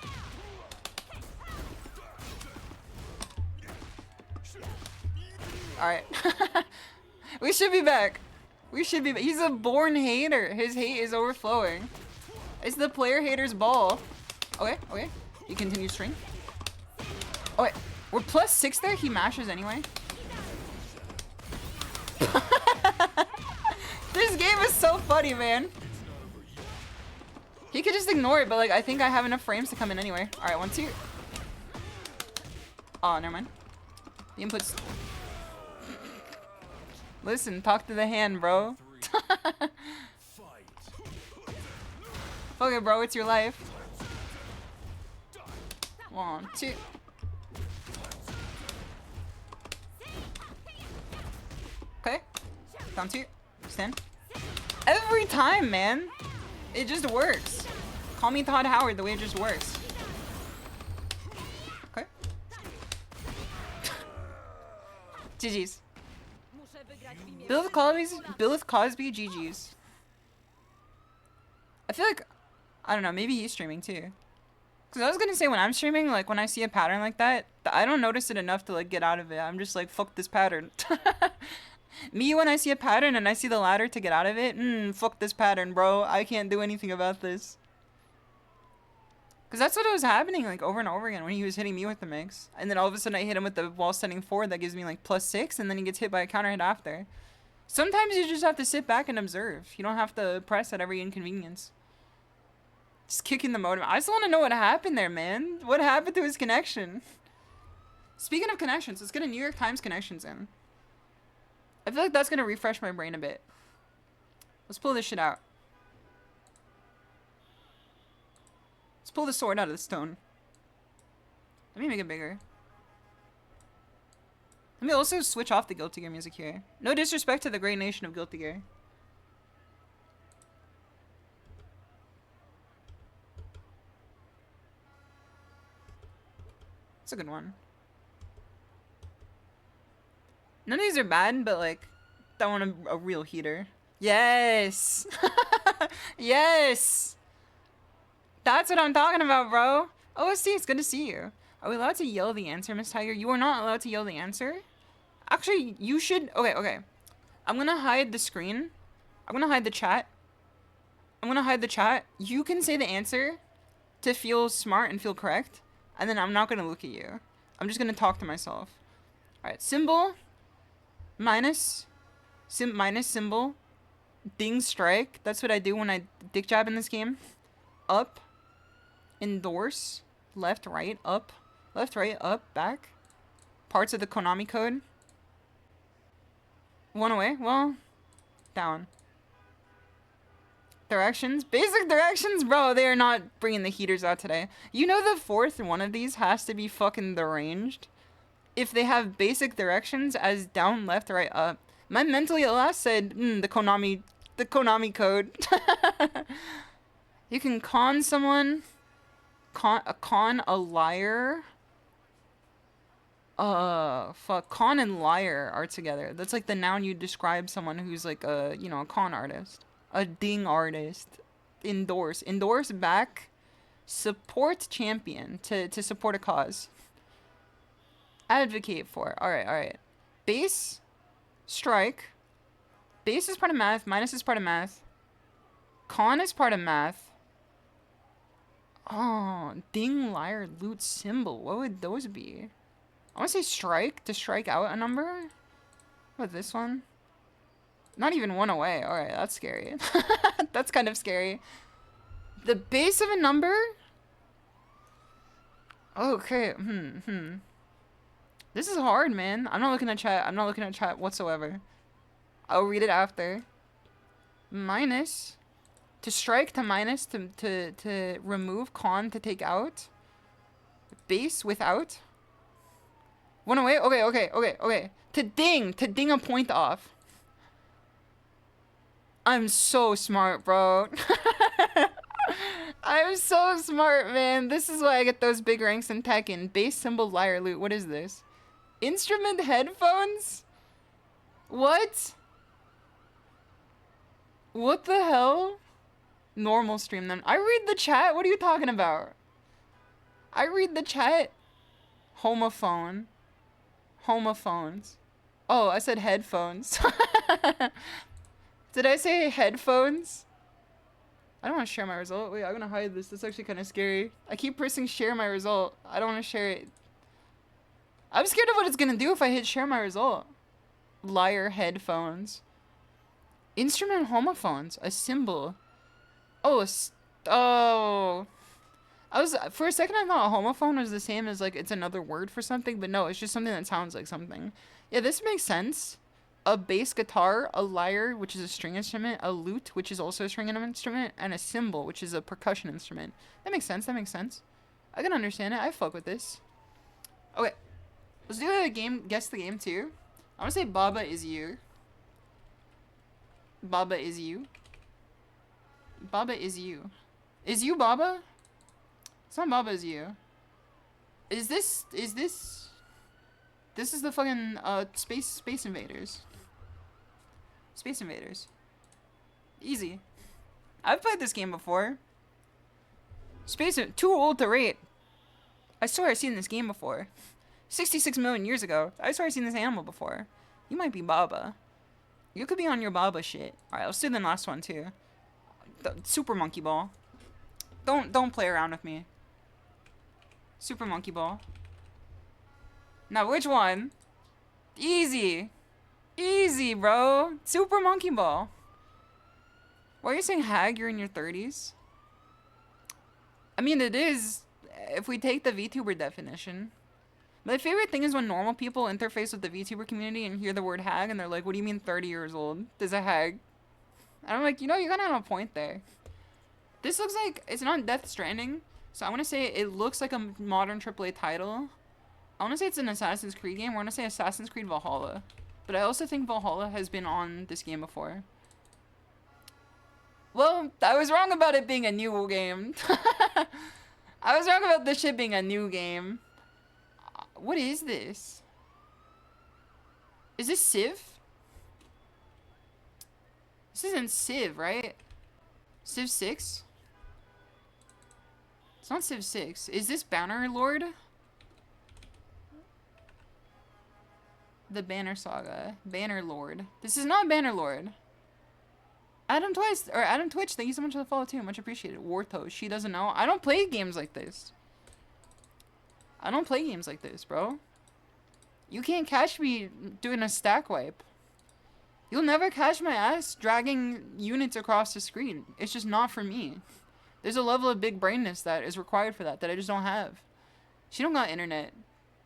Speaker 1: Alright. We should be back. We should be. He's a born hater. His hate is overflowing. It's the player hater's ball. Okay, okay. He continues string. Oh wait, we're +6 there. He mashes anyway. This game is so funny, man. He could just ignore it, but like I think I have enough frames to come in anyway. All right, 1, 2. Oh, never mind. The inputs. Listen, talk to the hand, bro. Okay, bro, it's your life. 1, 2. Okay. Down 2. Stand. Every time, man. It just works. Call me Todd Howard, the way it just works. Okay. GG's. Bill with Cosby, GG's. I feel like, I don't know, maybe he's streaming too. Cause I was gonna say when I'm streaming, like when I see a pattern like that, I don't notice it enough to like get out of it. I'm just like, fuck this pattern. Me, when I see a pattern and I see the ladder to get out of it, fuck this pattern, bro. I can't do anything about this. Cause that's what was happening like over and over again when he was hitting me with the mix. And then all of a sudden I hit him with the wall standing forward that gives me like +6 and then he gets hit by a counter hit after. Sometimes you just have to sit back and observe. You don't have to press at every inconvenience. Just kicking the modem. I just want to know what happened there, man. What happened to his connection? Speaking of connections, let's get a New York Times connections in. I feel like that's going to refresh my brain a bit. Let's pull this shit out. Let's pull the sword out of the stone. Let me make it bigger. Let me also switch off the Guilty Gear music here. No disrespect to the great nation of Guilty Gear. It's a good one. None of these are bad, but like, that one a real heater. Yes! Yes! That's what I'm talking about, bro. OST, it's good to see you. Are we allowed to yell the answer, Miss Tiger? You are not allowed to yell the answer. Actually, you should... Okay, okay. I'm gonna hide the screen. I'm gonna hide the chat. I'm gonna hide the chat. You can say the answer to feel smart and feel correct. And then I'm not gonna look at you. I'm just gonna talk to myself. Alright, symbol. Minus. Symbol. Ding strike. That's what I do when I dick jab in this game. Up. Endorse. Left, right, up. Left, right, up, back. Parts of the Konami code. One away. Well, down. Directions. Basic directions? Bro, they are not bringing the heaters out today. You know the fourth one of these has to be fucking deranged? If they have basic directions as down, left, right, up. My mentally at last said, the Konami code. You can con someone. Con a liar. Fuck. Con and liar are together. That's like the noun you describe someone who's like a, you know, a con artist. A ding artist. Endorse. Endorse back. Support champion. To support a cause. Advocate for. Alright, alright. Base. Strike. Base is part of math. Minus is part of math. Con is part of math. Oh, ding, liar, loot, symbol. What would those be? I want to say strike, to strike out a number. What, this one? Not even one away. Alright, that's scary. That's kind of scary. The base of a number? Okay, This is hard, man. I'm not looking at chat. I'm not looking at chat whatsoever. I'll read it after. Minus. To strike, to minus, to remove, con, to take out. Base, without. One away? Okay, okay, okay, okay. To ding a point off. I'm so smart, bro. I'm so smart, man. This is why I get those big ranks in Tekken. Base, symbol, liar, loot. What is this? Instrument headphones? What? What the hell? Normal stream then. I read the chat. What are you talking about? I read the chat. Homophone. Homophones. Oh, I said headphones. Did I say headphones? I don't want to share my result. Wait, I'm gonna hide this. That's actually kind of scary. I keep pressing share my result. I don't want to share it. I'm scared of what it's gonna do if I hit share my result. Liar headphones. Instrument homophones. A symbol. Oh, oh. I was, for a second I thought a homophone was the same as like it's another word for something, but no, it's just something that sounds like something. Yeah, this makes sense. A bass guitar, a lyre, which is a string instrument, a lute, which is also a string instrument, and a cymbal, which is a percussion instrument. That makes sense, that makes sense. I can understand it, I fuck with this. Okay, let's do a game, guess the game too. I wanna say Baba is you. Baba is you. Baba is you. Is you Baba? It's not Baba is you. Is this is the fucking Space Invaders. Space Invaders. Easy. I've played this game before. Too old to rate. I swear I've seen this game before. 66 million years ago. I swear I've seen this animal before. You might be Baba. You could be on your Baba shit. Alright, let's do the last one too. The Super Monkey Ball. Don't play around with me. Super Monkey Ball. Now which one? Easy. Easy, bro. Super Monkey Ball. Why are you saying hag? You're in your 30s? I mean, it is, if we take the VTuber definition. My favorite thing is when normal people interface with the VTuber community and hear the word hag and they're like, what do you mean 30 years old? There's a hag. And I'm like, you know, you got on a point there. This looks like, it's not Death Stranding. So I want to say it looks like a modern AAA title. I want to say it's an Assassin's Creed game. I want to say Assassin's Creed Valhalla. But I also think Valhalla has been on this game before. Well, I was wrong about it being a new game. I was wrong about this shit being a new game. What is this? Is this Civ? This isn't Civ, right? Civ 6? It's not Civ 6. Is this Banner Lord? The Banner Saga. Banner Lord. This is not Banner Lord. Adam Twitch, thank you so much for the follow too. Much appreciated. Warthos, she doesn't know. I don't play games like this. I don't play games like this, bro. You can't catch me doing a stack wipe. You'll never catch my ass dragging units across the screen. It's just not for me. There's a level of big brainness that is required for that I just don't have. She don't got internet.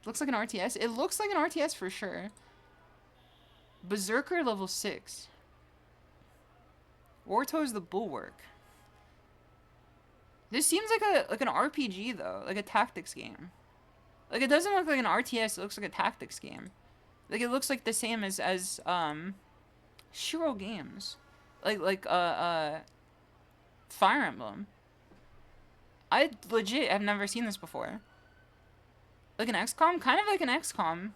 Speaker 1: Looks like an RTS. It looks like an RTS for sure. Berserker level 6. Warthos the Bulwark. This seems like an RPG though, like a tactics game. Like it doesn't look like an RTS, it looks like a tactics game. Like it looks like the same as Shiro games. Like Fire Emblem. I legit have never seen this before. Like an XCOM? Kind of like an XCOM.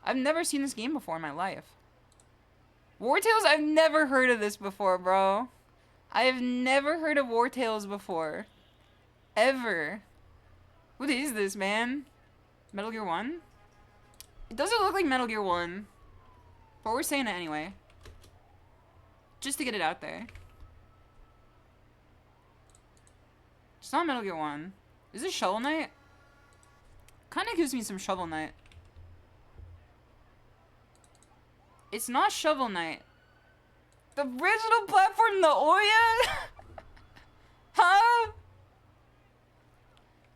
Speaker 1: I've never seen this game before in my life. War Tales? I've never heard of this before, bro. I have never heard of War Tales before. Ever. What is this, man? Metal Gear 1? It doesn't look like Metal Gear 1. But we're saying it anyway. Just to get it out there. It's not Metal Gear 1. Is this Shovel Knight? Kinda gives me some Shovel Knight. It's not Shovel Knight. The original platform, the Oya? Huh?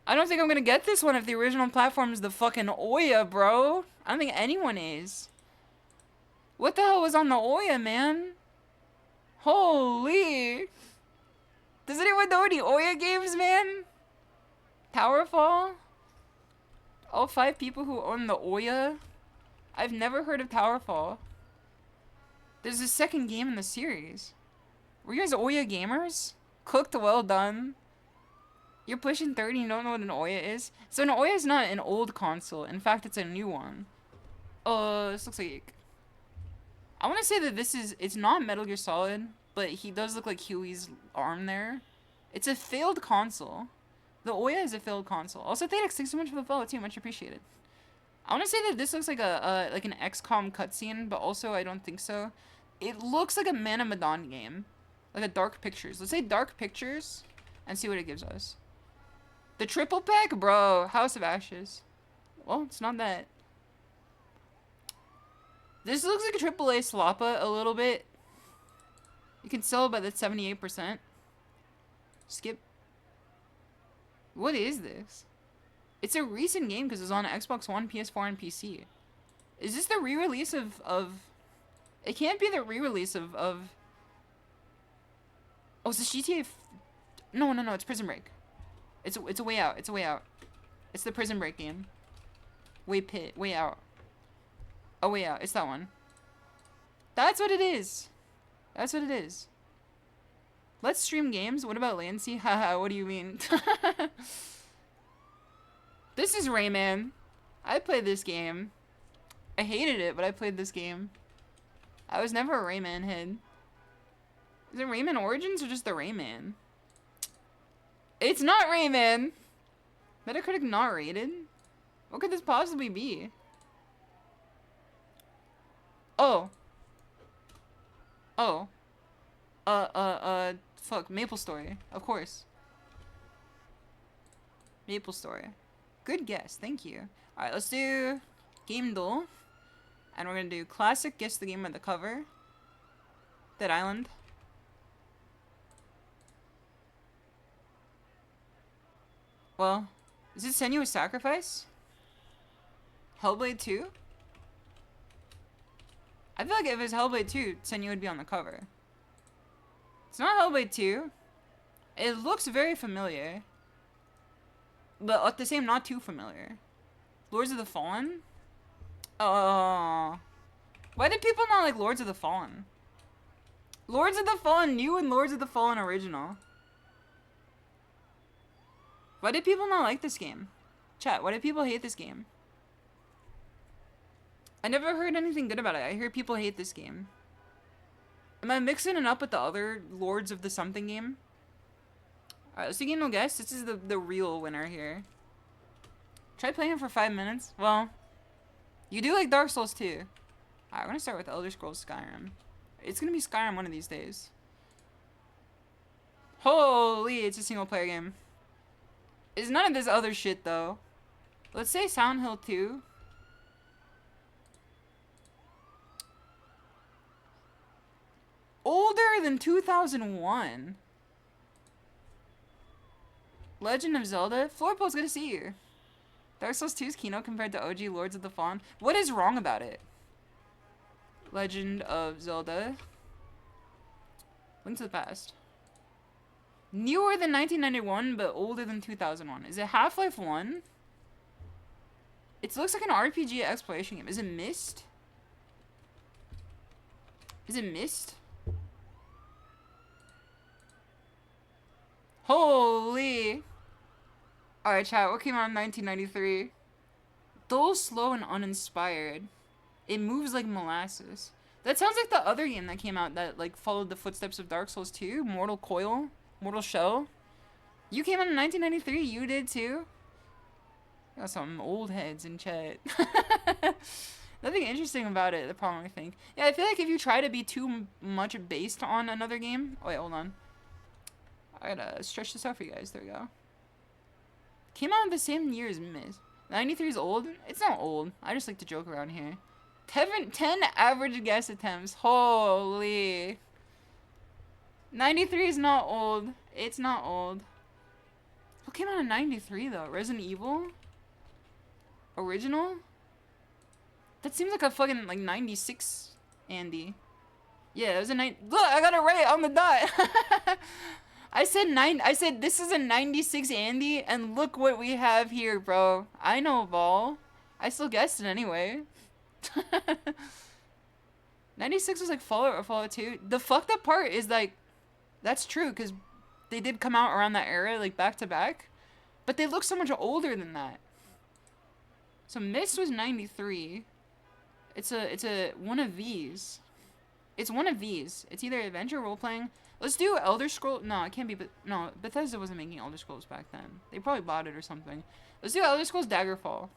Speaker 1: I don't think I'm gonna get this one if the original platform is the fucking Oya, bro. I don't think anyone is. What the hell was on the Oya, man? Holy. Does anyone know any Oya games, man? Towerfall? All 5 people who own the Oya? I've never heard of Towerfall. There's a second game in the series. Were you guys Oya gamers? Cooked well done. You're pushing 30 and you don't know what an Oya is? So an Oya is not an old console. In fact, it's a new one. This looks like... I want to say that it's not Metal Gear Solid, but he does look like Huey's arm there. It's a failed console. The Oya is a failed console. Also, Thadex, thanks so much for the follow too. Much appreciated. I want to say that this looks like like an XCOM cutscene, but also I don't think so. It looks like a Man of Medan game. Like a Dark Pictures. Let's say Dark Pictures and see what it gives us. The triple pack? Bro, House of Ashes. Well, it's not that. This looks like a AAA Slappa a little bit. You can sell by the 78%. Skip. What is this? It's a recent game because it's on Xbox One, PS4, and PC. Is this the re-release of... It can't be the re-release of... Oh, is this GTA... No, it's Prison Break. It's a Way Out. It's a Way Out. It's the Prison Break game. Way Out. Oh, Way Out. It's that one. That's what it is. That's what it is. Let's stream games. What about latency? Haha, what do you mean? This is Rayman. I played this game. I hated it, but I played this game. I was never a Rayman head. Is it Rayman Origins or just the Rayman? It's not Rayman! Metacritic not rated? What could this possibly be? Oh. Oh. Fuck. Maple Story. Of course. Maple Story. Good guess. Thank you. Alright, let's do Game Duel. And we're gonna do Classic, Guess the Game by the Cover. Dead Island. Well, is it Senua's Sacrifice? Hellblade 2? I feel like if it's Hellblade 2, Senua would be on the cover. It's not Hellblade 2. It looks very familiar. But at the same, not too familiar. Lords of the Fallen? Oh. Why did people not like Lords of the Fallen? Lords of the Fallen new and Lords of the Fallen original. Why did people not like this game? Chat, why did people hate this game? I never heard anything good about it. I hear people hate this game. Am I mixing it up with the other Lords of the Something game? Alright, let's do Game No Guess. This is the real winner here. Try playing it for 5 minutes. Well, you do like Dark Souls too. Alright, we're gonna start with Elder Scrolls Skyrim. It's gonna be Skyrim one of these days. Holy, it's a single player game. It's none of this other shit though. Let's say Silent Hill 2. Older than 2001. Legend of Zelda. Floorpole's good to see you. Dark Souls 2's Kino compared to OG Lords of the Fallen. What is wrong about it? Legend of Zelda. Link to the Past. Newer than 1991, but older than 2001. Is it Half-Life 1? It looks like an RPG exploration game. Is it Myst? Is it Myst? Holy! Alright, chat. What came out in 1993? Dull, slow, and uninspired. It moves like molasses. That sounds like the other game that came out that like followed the footsteps of Dark Souls 2. Mortal Coil. Mortal Shell. You came out in 1993. You did too. Got some old heads in chat. Nothing interesting about it. The problem, I think. Yeah, I feel like if you try to be too much based on another game. Oh wait, hold on. I gotta stretch this out for you guys. There we go. Came out the same year as Myst. 93 is old? It's not old. I just like to joke around here. 10 average guess attempts. Holy. 93 is not old. It's not old. What came out in 93 though? Resident Evil? Original? That seems like a fucking like 96 Andy. Yeah, it was a Look, I got it right on the dot. I said this is a 96 Andy, and look what we have here, bro. I know ball. I still guessed it anyway. 96 was like Fallout or Fallout 2. The fucked up part is like, that's true, because they did come out around that era, like back to back. But they look so much older than that. So Myst was 93. It's a one of these. It's one of these. It's either adventure role playing. Let's do Elder Scrolls. No, it can't be. But no, Bethesda wasn't making Elder Scrolls back then. They probably bought it or something. Let's do Elder Scrolls Daggerfall.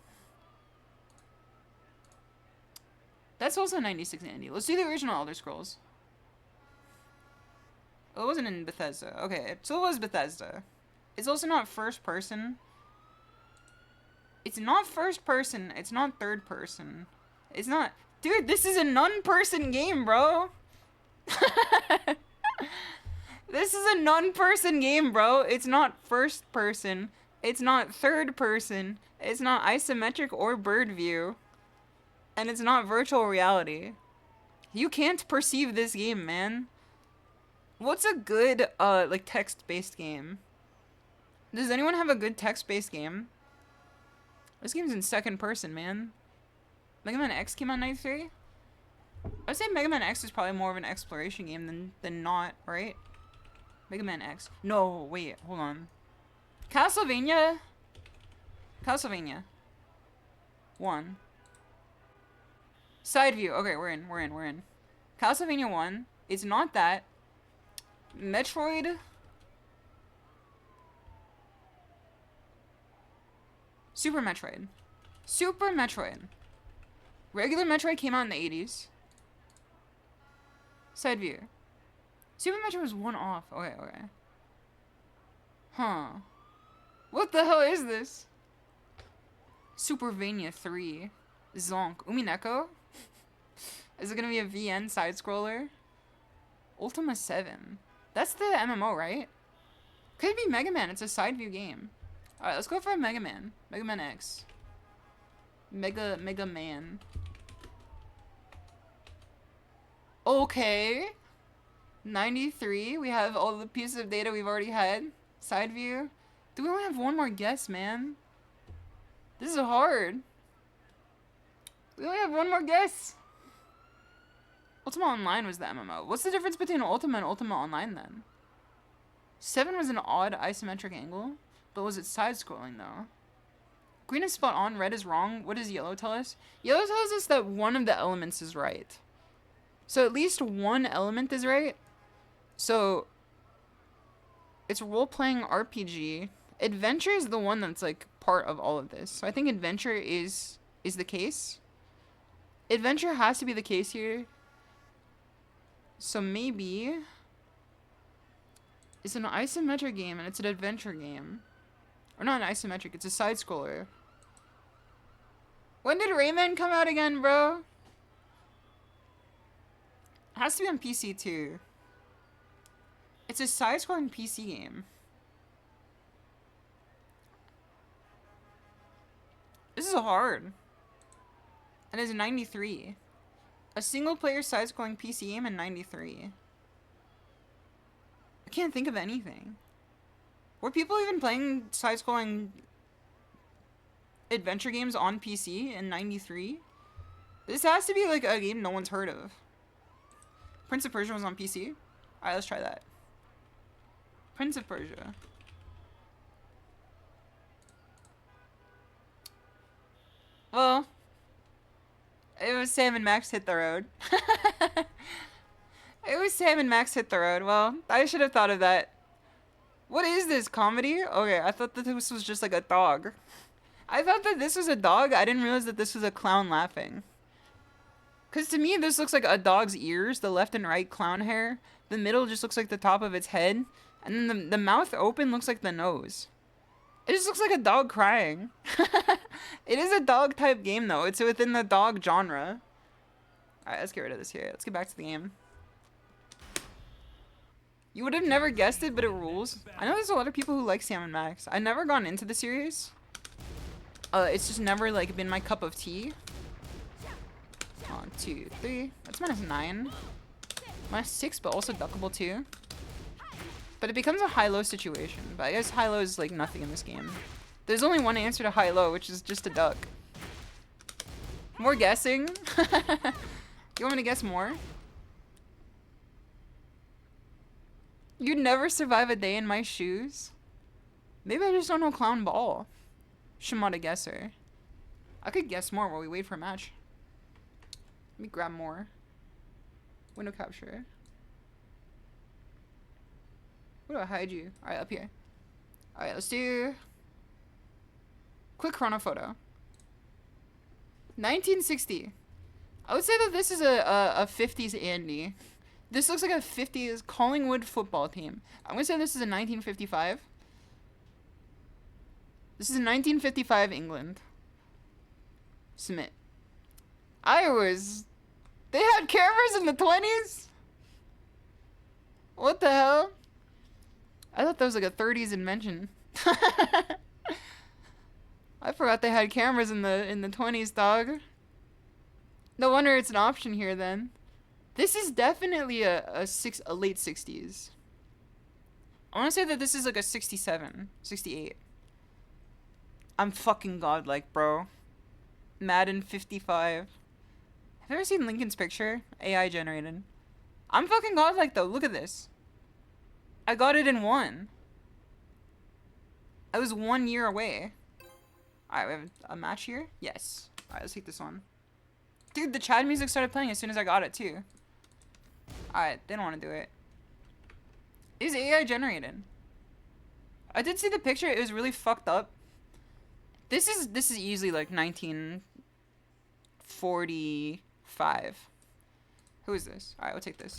Speaker 1: That's also 96 Andy. Let's do the original Elder Scrolls. Oh, it wasn't in Bethesda. Okay, so it was Bethesda. It's also not first person. It's not first person. It's not third person. It's not... Dude, this is a non-person game, bro. This is a non-person game, bro. It's not first person. It's not third person. It's not isometric or bird view. And it's not virtual reality. You can't perceive this game, man. What's a good, like, text-based game? Does anyone have a good text-based game? This game's in second person, man. Mega Man X came out in 93? I'd say Mega Man X is probably more of an exploration game than not, right? Mega Man X. No, wait, hold on. Castlevania? Castlevania. 1. Side view. Okay, we're in. Castlevania 1. It's not that. Metroid. Super Metroid. Super Metroid. Regular Metroid came out in the 80s. Side view. Super Metroid was one off. Okay. Huh. What the hell is this? Supervania 3. Zonk. NECO? Is it gonna be a VN side-scroller? Ultima 7. That's the MMO, right? Could be Mega Man. It's a side view game. Alright, let's go for a Mega Man. Mega Man X. Mega Man. Okay. 93. We have all the pieces of data we've already had. Side view. Do we only have one more guess, man? This is hard. We only have one more guess. Ultima Online was the MMO. What's the difference between Ultima and Ultima Online then? 7 was an odd isometric angle, but was it side-scrolling though? Green is spot on, red is wrong. What does yellow tell us? Yellow tells us that one of the elements is right. So at least one element is right. So it's role-playing RPG. Adventure is the one that's like part of all of this. So I think adventure is the case. Adventure has to be the case here. So maybe it's an isometric game and it's an adventure game. Or not an isometric, it's a side-scroller. When did Rayman come out again, bro? It has to be on PC too. It's a side-scrolling PC game. This is hard. And it's 93. A single-player side-scrolling PC game in 93. I can't think of anything. Were people even playing side-scrolling adventure games on PC in 93? This has to be like a game no one's heard of. Prince of Persia was on PC? Alright, let's try that. Prince of Persia. Well, it was Sam and Max Hit the Road. It was Sam and Max Hit the Road. Well, I should have thought of that. What is this, comedy? Okay, I thought that this was just like a dog. I thought that this was a dog. I didn't realize that this was a clown laughing. Because to me, this looks like a dog's ears, the left and right clown hair. The middle just looks like the top of its head. And then the mouth open looks like the nose. It just looks like a dog crying. It is a dog type game though. It's within the dog genre. Alright, let's get rid of this here. Let's get back to the game. You would have never guessed it, but it rules. I know there's a lot of people who like Sam and Max. I've never gone into the series. It's just never like been my cup of tea. 1, 2, 3. That's -9. -6, but also duckable too. But it becomes a high-low situation. But I guess high-low is like nothing in this game. There's only one answer to high-low, which is just a duck. More guessing? You want me to guess more? You'd never survive a day in my shoes? Maybe I just don't know clown ball. Shimada guesser. I could guess more while we wait for a match. Let me grab more. Window capture. Where do I hide you? Alright, up here. Alright, let's do... quick chrono photo. 1960. I would say that this is a 50s Andy. This looks like a 50s Collingwood football team. I'm gonna say this is a 1955. This is 1955 England. Submit. They had cameras in the 20s? What the hell? I thought that was like a 30s invention. I forgot they had cameras in the 20s, dog. No wonder it's an option here then. This is definitely a late 60s. I want to say that this is like a 67, 68. I'm fucking godlike, bro. Madden 55. Have you ever seen Lincoln's picture? AI generated. I'm fucking godlike though. Look at this. I got it in 1. I was 1 year away. Alright, we have a match here? Yes. Alright, let's take this one. Dude, the Chad music started playing as soon as I got it too. Alright, they don't want to do it. It is AI generated. I did see the picture, it was really fucked up. This is easily like 1945. Who is this? Alright, we'll take this.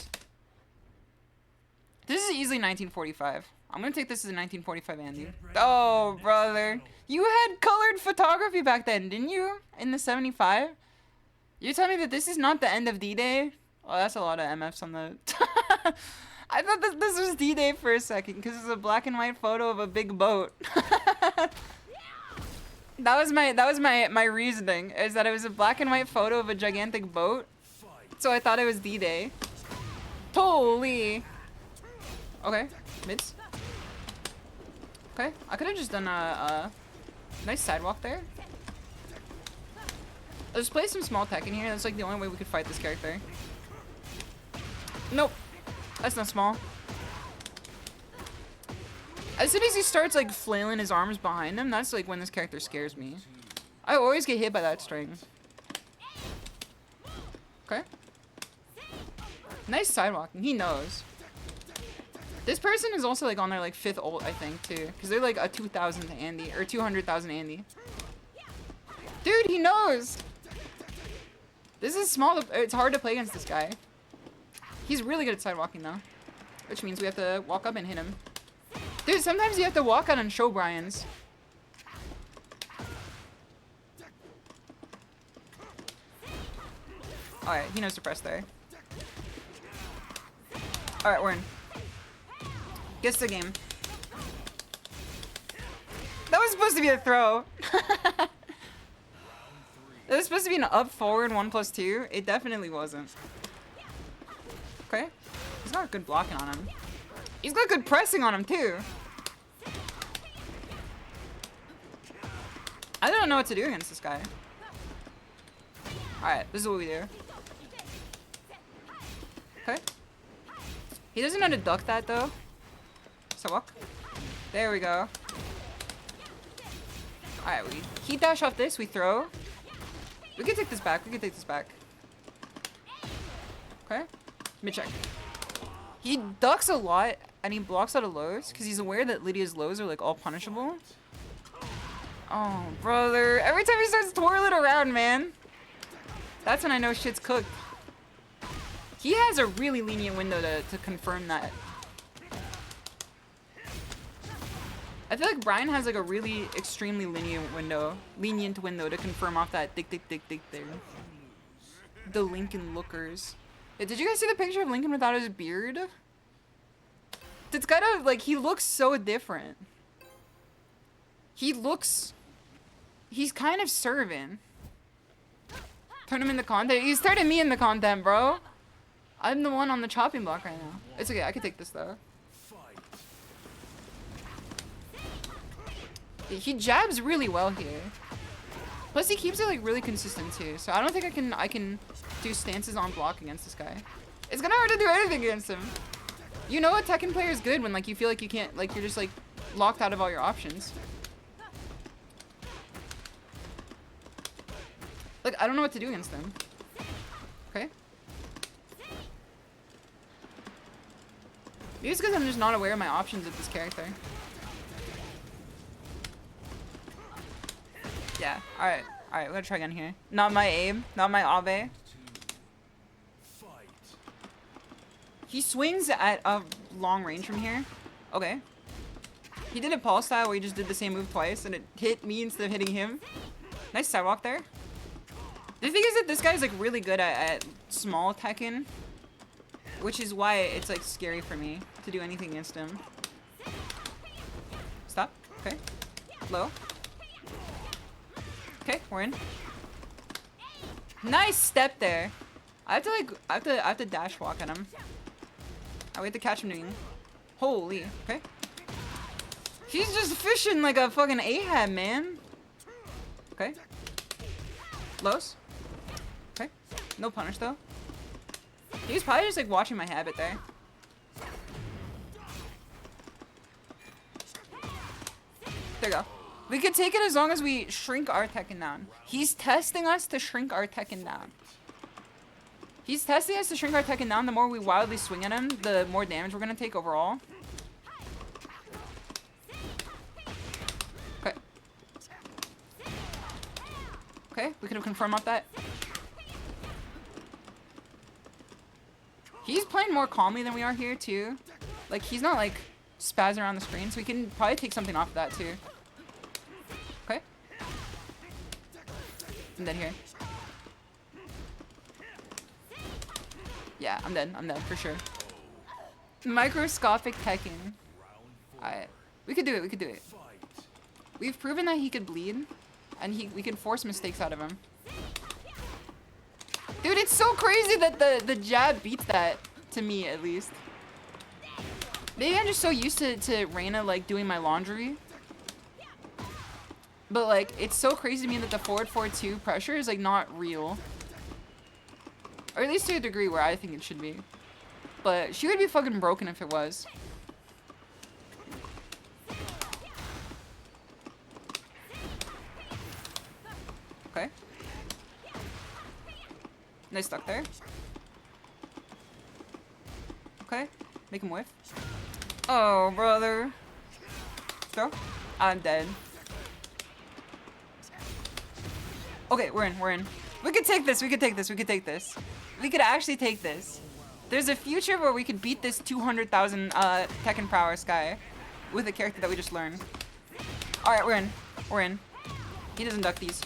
Speaker 1: This is easily 1945. I'm gonna take this as a 1945 Andy. Oh, brother. You had colored photography back then, didn't you? In the 75? You're telling me that this is not the end of D-Day? Oh, that's a lot of MFs on the... I thought that this was D-Day for a second, because it's a black and white photo of a big boat. That was my reasoning, is that it was a black and white photo of a gigantic boat. So I thought it was D-Day. Holy. Okay, mids. Okay, I could have just done a nice sidewalk there. Let's play some small tech in here. That's like the only way we could fight this character. Nope. That's not small. As soon as he starts like flailing his arms behind him, that's like when this character scares me. I always get hit by that string. Okay. Nice sidewalking. He knows. This person is also like on their like 5th ult, I think, too. Because they're like a 2,000 Andy, or 200,000 Andy. Dude, he knows! This is small, it's hard to play against this guy. He's really good at sidewalking though. Which means we have to walk up and hit him. Dude, sometimes you have to walk out and show Brian's. Alright, he knows to press there. Alright, we're in. Gets the game. That was supposed to be a throw. It was supposed to be an up forward 1+2. It definitely wasn't. Okay. He's got good blocking on him. He's got good pressing on him too. I don't know what to do against this guy. Alright, this is what we do. Okay. He doesn't know how to duck that though. So walk. There we go. Alright, we heat dash off this, we throw. We can take this back, we can take this back. Okay. Mid check. He ducks a lot and he blocks out of lows because he's aware that Lydia's lows are like all punishable. Oh, brother. Every time he starts twirling around, man. That's when I know shit's cooked. He has a really lenient window to confirm that. I feel like Brian has like a really extremely lenient window to confirm off that dick there. The Lincoln lookers. Yeah, did you guys see the picture of Lincoln without his beard? It's kind of like, he looks so different. He's kind of serving. Turn him into content. He's turning me into content, bro. I'm the one on the chopping block right now. It's okay, I can take this though. He jabs really well here. Plus he keeps it like really consistent too. So I don't think I can do stances on block against this guy. It's gonna hard to do anything against him. You know a Tekken player is good when like you feel like you can't, like you're just like locked out of all your options. Like I don't know what to do against them. Okay. Maybe it's because I'm just not aware of my options with this character. Yeah, alright. Alright, we're gonna try again here. Not my aim, not my Abe. He swings at a long range from here. Okay. He did a Paul style where he just did the same move twice and it hit me instead of hitting him. Nice sidewalk there. The thing is that this guy's like really good at small Tekken, which is why it's like scary for me to do anything against him. Stop. Okay. Low. Okay, we're in. Nice step there. I have to dash walk at him. I wait to catch him doing. Holy. Okay. He's just fishing like a fucking Ahab, man. Okay. Lows. Okay. No punish though. He was probably just like watching my habit there. There you go. We could take it as long as we shrink our Tekken down. He's testing us to shrink our Tekken down. He's testing us to shrink our Tekken down. The more we wildly swing at him, the more damage we're gonna take overall. Okay. Okay, we could have confirmed off that. He's playing more calmly than we are here too. Like he's not like spazzing around the screen, so we can probably take something off of that too. Okay. I'm dead here. Yeah, I'm dead. I'm dead for sure. Microscopic Tekken. Alright. We could do it. We could do it. We've proven that he could bleed, and we can force mistakes out of him. Dude, it's so crazy that the jab beats that, to me at least. Maybe I'm just so used to Reina like doing my laundry. But like, it's so crazy to me that the forward 2 pressure is like not real. Or at least to a degree where I think it should be. But she would be fucking broken if it was. Okay. Nice stuck there. Okay. Make him whiff. Oh, brother. Throw. I'm dead. Okay, we're in. We're in. We could take this. We could take this. We could take this. We could actually take this. There's a future where we could beat this 200,000 Tekken prowess guy with a character that we just learned. Alright, we're in. We're in. He doesn't duck these.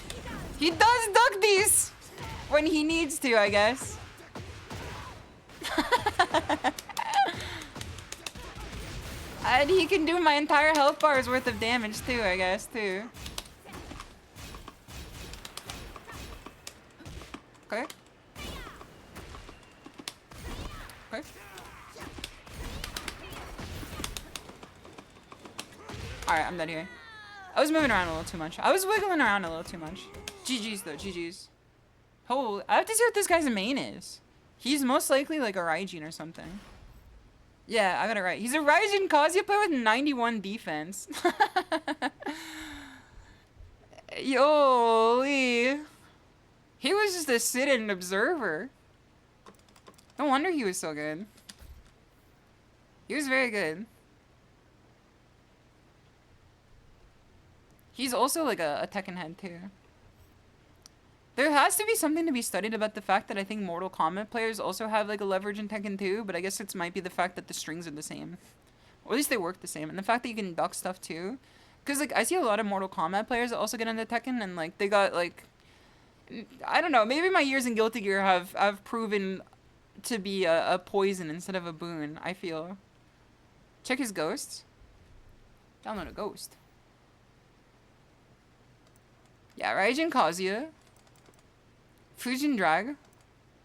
Speaker 1: He does duck these! When he needs to, I guess. And he can do my entire health bar's worth of damage too, I guess, too. Okay. Okay. Alright, I'm done here. I was moving around a little too much. I was wiggling around a little too much. GG's though, GG's. Holy, I have to see what this guy's main is. He's most likely like a Raijin or something. Yeah, I got it right. He's a Raijin Kazuya player with 91 defense. Yo-lee. He was just a sit-in observer. No wonder he was so good. He was very good. He's also like a Tekken head too. There has to be something to be studied about the fact that I think Mortal Kombat players also have like a leverage in Tekken 2, but I guess it might be the fact that the strings are the same. Or at least they work the same. And the fact that you can duck stuff too. Because like I see a lot of Mortal Kombat players that also get into Tekken and like they got like... I don't know, maybe my years in Guilty Gear have proven to be a poison instead of a boon, I feel. Check his ghosts. Download a ghost. Yeah, Raijin Kazuya. Fujin Drag.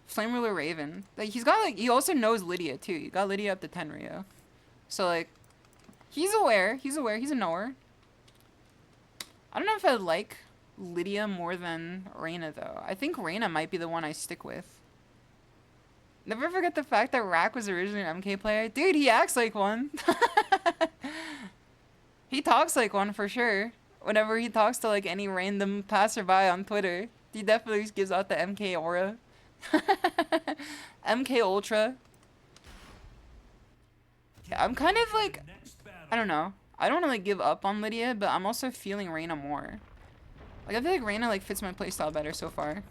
Speaker 1: Flame Ruler Raven. Like he's got like he also knows Lydia too. You got Lydia up to Tenryu. So like he's aware, he's a knower. I don't know if I like Lydia more than Reina though. I think Reina might be the one I stick with. Never forget the fact that Rack was originally an MK player. Dude, he acts like one. He talks like one for sure. Whenever he talks to like any random passerby on Twitter, he definitely gives out the MK aura. MK Ultra. Yeah, I'm kind of like, I don't know. I don't want to like give up on Lydia, but I'm also feeling Reina more. Like I feel like Reina like fits my playstyle better so far.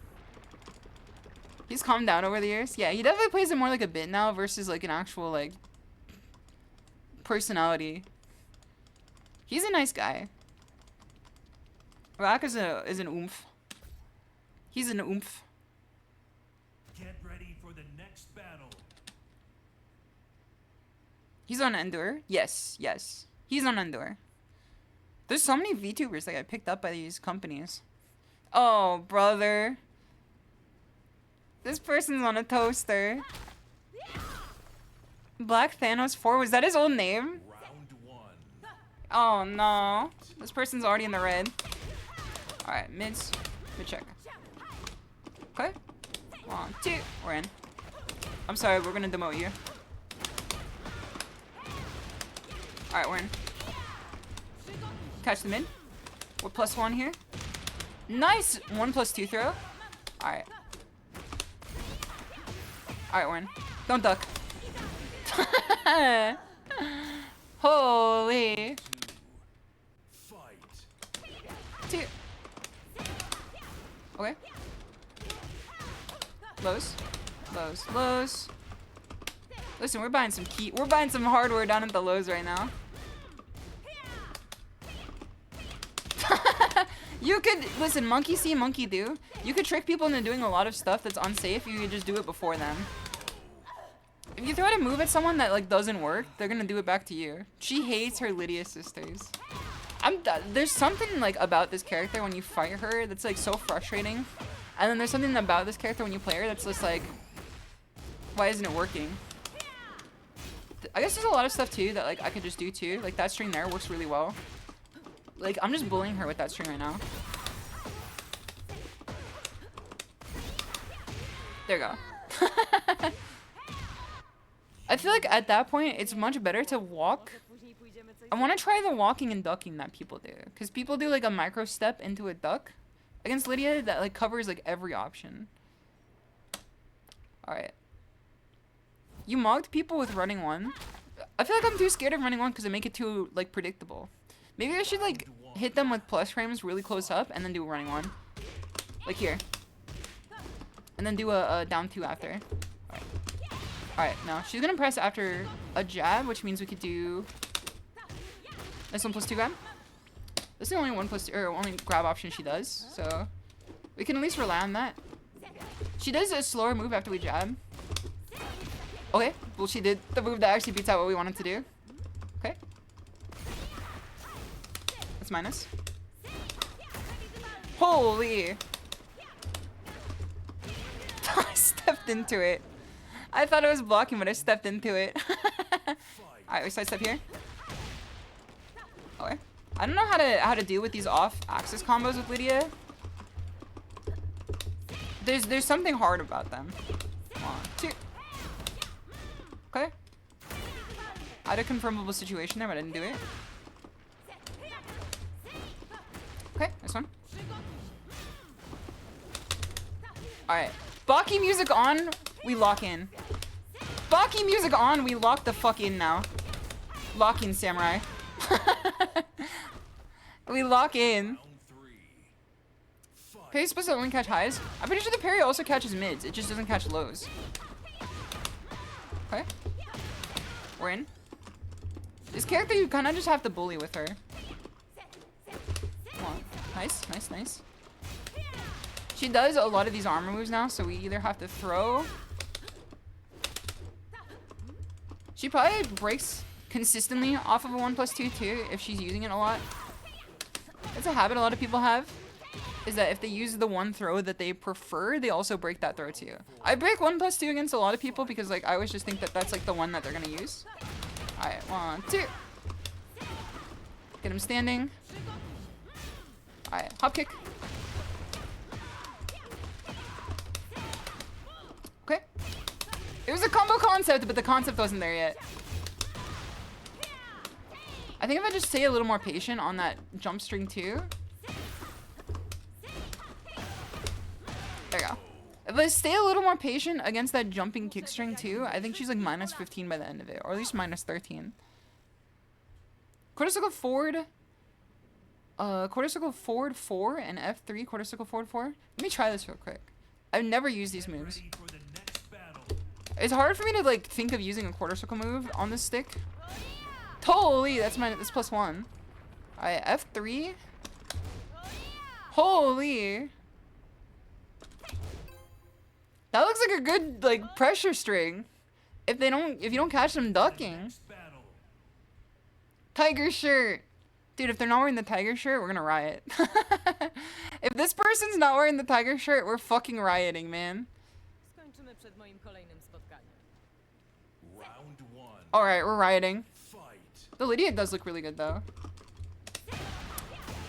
Speaker 1: He's calmed down over the years. Yeah, he definitely plays it more like a bit now versus like an actual like personality. He's a nice guy. Rock is an oomph. He's an oomph.
Speaker 2: Get ready for the next battle.
Speaker 1: He's on Endor. Yes, yes. He's on Endor. There's so many VTubers that get picked up by these companies. Oh, brother. This person's on a toaster. Black Thanos 4, was that his old name?
Speaker 2: Round 1.
Speaker 1: Oh no. This person's already in the red. Alright, mids. Mid check. Okay. 1, 2. We're in. I'm sorry, we're gonna demote you. Alright, we're in. Catch the mid. We're +1 here. Nice! 1+2 throw. Alright. Alright, we're in. Don't duck. Holy.
Speaker 2: Fight.
Speaker 1: 2. Okay. Lows. Lows. Lows. Listen, we're buying some hardware down at the lows right now. You could, listen, monkey see, monkey do. You could trick people into doing a lot of stuff that's unsafe if you could just do it before them. If you throw out a move at someone that like doesn't work, they're gonna do it back to you. She hates her Lydia sisters. There's something like about this character when you fight her that's like so frustrating. And then there's something about this character when you play her that's just like, why isn't it working? I guess there's a lot of stuff too that like I could just do too. Like that string there works really well. Like I'm just bullying her with that string right now. There you go. I feel like at that point it's much better to walk. I want to try the walking and ducking that people do, because people do like a micro step into a duck against Lydia that like covers like every option. All right. You mocked people with running 1. I feel like I'm too scared of running 1 because I make it too like predictable. Maybe I should like hit them with plus frames really close up and then do a running 1. Like here. And then do a down 2 after. Alright. Alright, no. She's gonna press after a jab, which means we could do this 1+2 grab. This is the only 1+2 or only grab option she does, so we can at least rely on that. She does a slower move after we jab. Okay, well she did the move that actually beats out what we wanted to do. Okay. That's minus. Holy! I stepped into it. I thought it was blocking, but I stepped into it. Alright, we sidestep here. Okay. I don't know how to deal with these off-axis combos with Lydia. There's something hard about them. 1, 2. Okay. I had a confirmable situation there, but I didn't do it. Okay, this one. Alright. Baki music on, we lock in. Baki music on, we lock the fuck in now. Lock in, samurai. We lock in.
Speaker 2: Round 3. Fight.
Speaker 1: Parry's supposed to only catch highs. I'm pretty sure the parry also catches mids. It just doesn't catch lows. Okay. We're in. This character, you kind of just have to bully with her. Come on. Nice, nice, nice. She does a lot of these armor moves now, so we either have to throw. She probably breaks consistently off of a 1+2 too if she's using it a lot. It's a habit a lot of people have, is that if they use the one throw that they prefer, they also break that throw too. I break 1+2 against a lot of people because like I always just think that that's like the one that they're gonna use. Alright, 1, 2. Get him standing. Alright, hop kick. Okay. It was a combo concept, but the concept wasn't there yet. I think if I just stay a little more patient on that jump string too. There you go. If I stay a little more patient against that jumping kick string too, I think she's like -15 by the end of it, or at least -13. Quarter circle forward. Quarter circle forward 4 and F3 quarter circle forward 4. Let me try this real quick. I've never used these moves.
Speaker 2: Ready for the next battle.
Speaker 1: It's hard for me to like think of using a quarter circle move on this stick. Holy, that's +1. Alright, F3. Holy. That looks like a good like pressure string. If you don't catch them ducking.
Speaker 2: Next battle.
Speaker 1: Tiger shirt. Dude, if they're not wearing the tiger shirt, we're gonna riot. If this person's not wearing the tiger shirt, we're fucking rioting, man.
Speaker 5: Skończymy przed moim kolejnym spotkaniem.
Speaker 2: Round 1.
Speaker 1: Alright, we're rioting.
Speaker 2: Fight.
Speaker 1: The Lydia does look really good, though.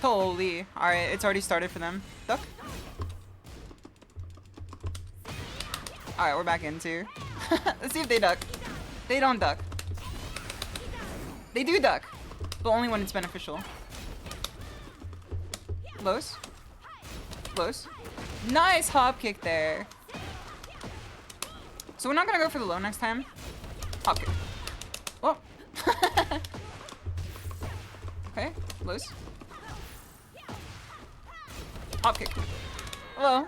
Speaker 1: Holy. Alright, it's already started for them. Duck. Alright, we're back into. Let's see if they duck. They don't duck. They do duck, but only when it's beneficial. Lows. Lows. Nice hop kick there. So we're not gonna go for the low next time. Hop kick. Whoa. Okay, lows. Hop kick. Hello.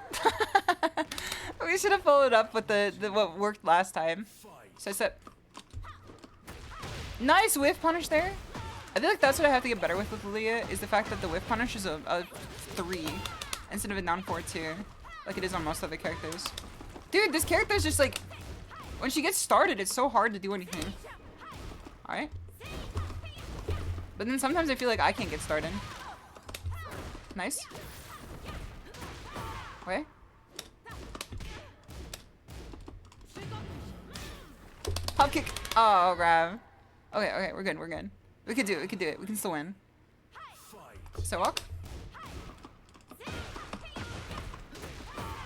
Speaker 1: We should have followed up with the what worked last time. So I said, nice whiff punish there. I feel like that's what I have to get better with Lilia, is the fact that the whiff punish is a 3 instead of a down 4-2, like it is on most other characters. Dude, this character is just like, when she gets started, it's so hard to do anything. Alright. But then sometimes I feel like I can't get started. Nice. Okay. Hop kick. Oh, grab. Okay, okay, we're good, we're good. We could do it, we could do it. We can still win. Sidewalk.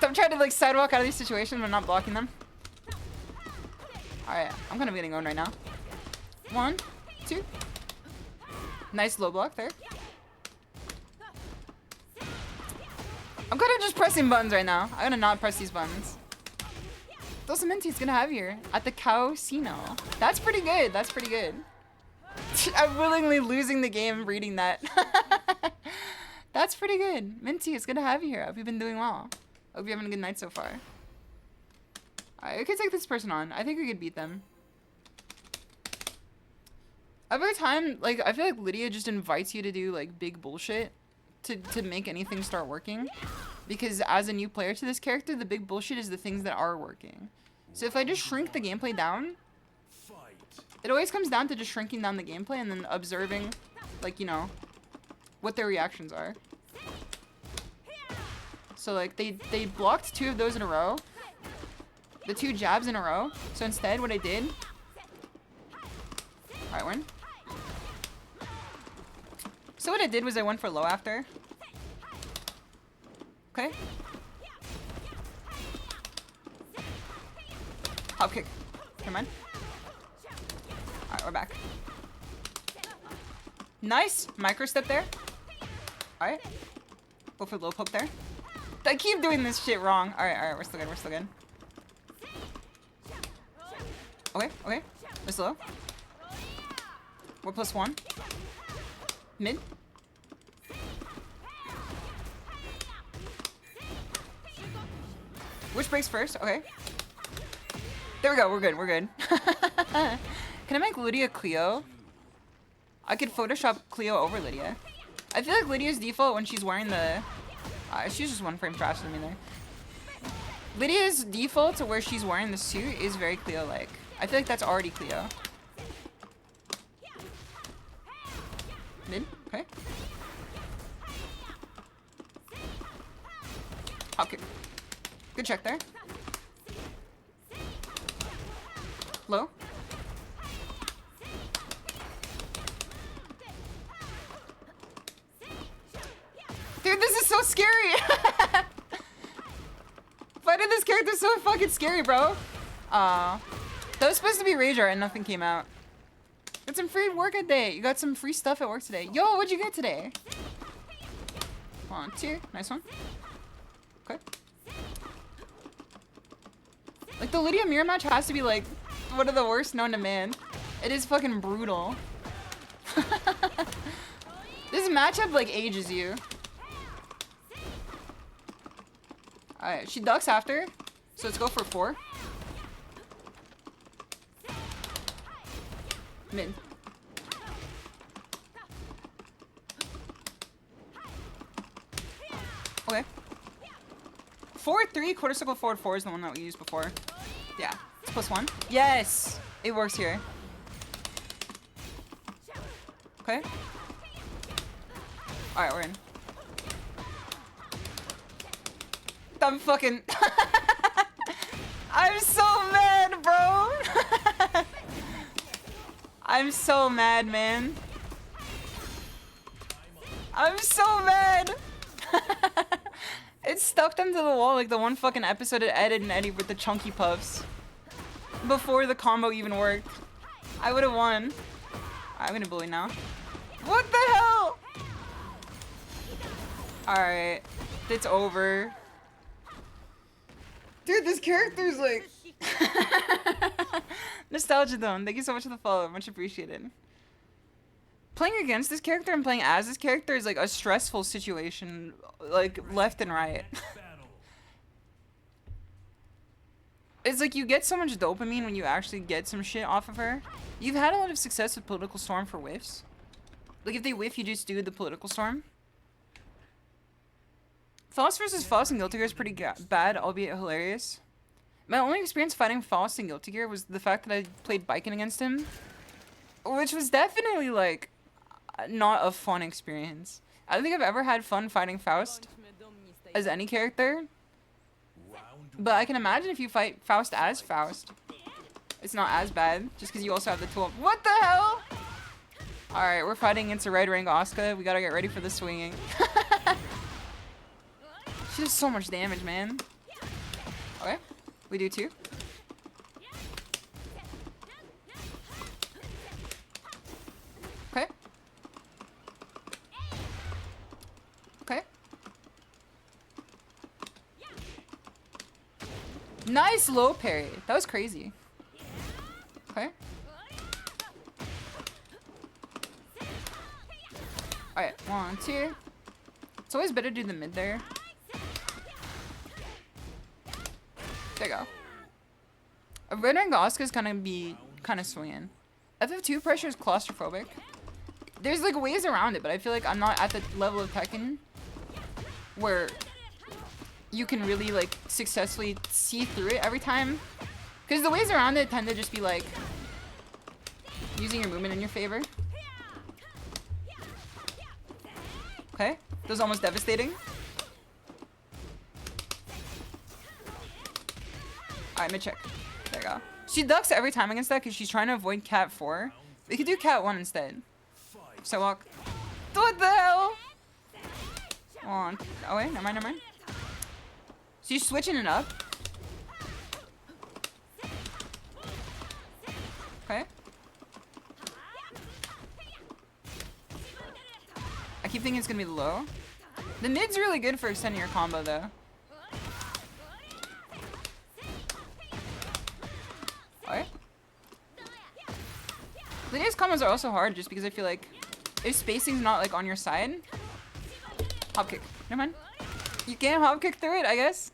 Speaker 1: So I'm trying to like sidewalk out of these situations but not blocking them. Alright, I'm kind of getting going right now. 1, 2. Nice low block there. I'm kind of just pressing buttons right now. I'm gonna not press these buttons. Dosaminti's gonna have here at the Casino. That's pretty good. That's pretty good. I'm willingly losing the game reading that. That's pretty good. Minty is gonna have you here. Hope you've been doing well. Hope you're having a good night so far. Alright, we could take this person on. I think we could beat them. Every time, like, I feel like Lydia just invites you to do, like, big bullshit to make anything start working. Because as a new player to this character, the big bullshit is the things that are working. So if I just shrink the gameplay down, it always comes down to just shrinking down the gameplay and then observing, like, you know, what their reactions are. So, like, they blocked 2 of those in a row. The 2 jabs in a row. So instead, what I did... Alright, win. So what I did was I went for low after. Okay. Hop kick. Never mind. Alright, we're back. Nice! Micro step there. Alright. Go for the low poke there. I keep doing this shit wrong. Alright, alright, we're still good, we're still good. Okay, okay. We're slow. We're +1. Mid. Which breaks first? Okay. There we go, we're good, we're good. Can I make Lydia Cleo? I could Photoshop Cleo over Lydia. I feel like Lydia's default when she's wearing the... she's just 1 frame faster than me there. Lydia's default to where she's wearing the suit is very Cleo-like. I feel like that's already Cleo. Mid, okay. Hop kick. Good check there. Low. Dude, this is so scary! Fighting this character is so fucking scary, bro. That was supposed to be Rage Art and nothing came out. Got some free work today. You got some free stuff at work today. Yo, what'd you get today? 1, 2. Nice one. Okay. Like, the Lydia mirror match has to be, like, one of the worst known to man. It is fucking brutal. This matchup, like, ages you. Alright, she ducks after. So let's go for 4. Mid. Okay. 4-3, quarter circle forward 4 is the one that we used before. Yeah. It's +1. Yes! It works here. Okay. Alright, we're in. I'm fucking... I'm so mad, bro! I'm so mad, man. I'm so mad! It stuck them to the wall like the one fucking episode of Ed and Eddie with the chunky puffs. Before the combo even worked. I would've won. I'm gonna bully now. What the hell? Alright. It's over. Dude, this character's like... Nostalgia Dome, thank you so much for the follow. Much appreciated. Playing against this character and playing as this character is like a stressful situation, like left and right. It's like you get so much dopamine when you actually get some shit off of her. You've had a lot of success with Political Storm for whiffs. Like if they whiff, you just do the Political Storm. Faust versus Faust and Guilty Gear is pretty bad, albeit hilarious. My only experience fighting Faust and Guilty Gear was the fact that I played biking against him. Which was definitely like... not a fun experience. I don't think I've ever had fun fighting Faust as any character. But I can imagine if you fight Faust as Faust, it's not as bad, just because you also have the tool. What the hell? Alright, we're fighting against a red ring Asuka. We gotta get ready for the swinging. She does so much damage, man. Okay, we do too. Okay. Okay. Nice low parry. That was crazy. Okay. Alright, 1, 2. It's always better to do the mid there. There you go. A red ring Asuka's gonna be kind of swinging. FF2 pressure is claustrophobic. There's like ways around it, but I feel like I'm not at the level of Tekken where you can really like successfully see through it every time. Because the ways around it tend to just be like using your movement in your favor. Okay, that was almost devastating. Alright, mid check. There you go. She ducks every time against that because she's trying to avoid Cat 4. We could do Cat 1 instead. So walk. What the hell? Oh wait, never mind, never mind. So you're switching it up. Okay. I keep thinking it's gonna be low. The mid's really good for extending your combo though. Alright. Lydia's combos are also hard just because I feel like if spacing's not like on your side. Hop kick. Never mind. You can't hop kick through it, I guess.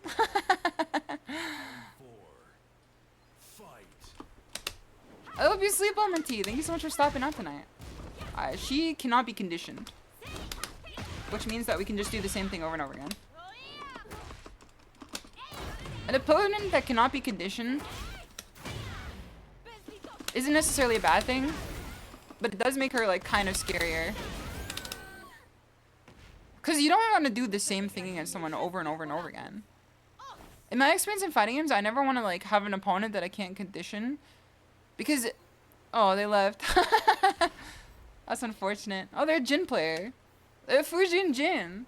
Speaker 1: I hope you sleep on my tea. Thank you so much for stopping out tonight. She cannot be conditioned. Which means that we can just do the same thing over and over again. An opponent that cannot be conditioned isn't necessarily a bad thing, but it does make her like kind of scarier. Because you don't want to do the same thing against someone over and over and over again. In my experience in fighting games, I never want to like have an opponent that I can't condition. Because, oh, they left. That's unfortunate. Oh, they're a Jin player. They're Fujin Jin.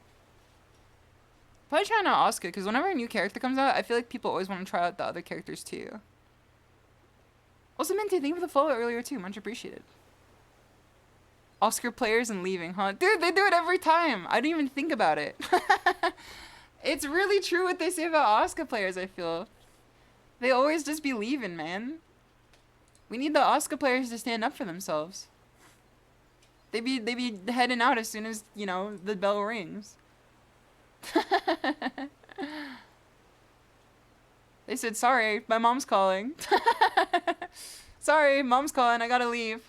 Speaker 1: Probably trying out Asuka, because whenever a new character comes out, I feel like people always want to try out the other characters too. Also, Minty, thank you for the follow earlier too. Much appreciated. Oscar players and leaving, huh? Dude, they do it every time. I didn't even think about it. It's really true what they say about Oscar players, I feel. They always just be leaving, man. We need the Oscar players to stand up for themselves. They be heading out as soon as, you know, the bell rings. They said, sorry, my mom's calling. Sorry, mom's calling, I gotta leave.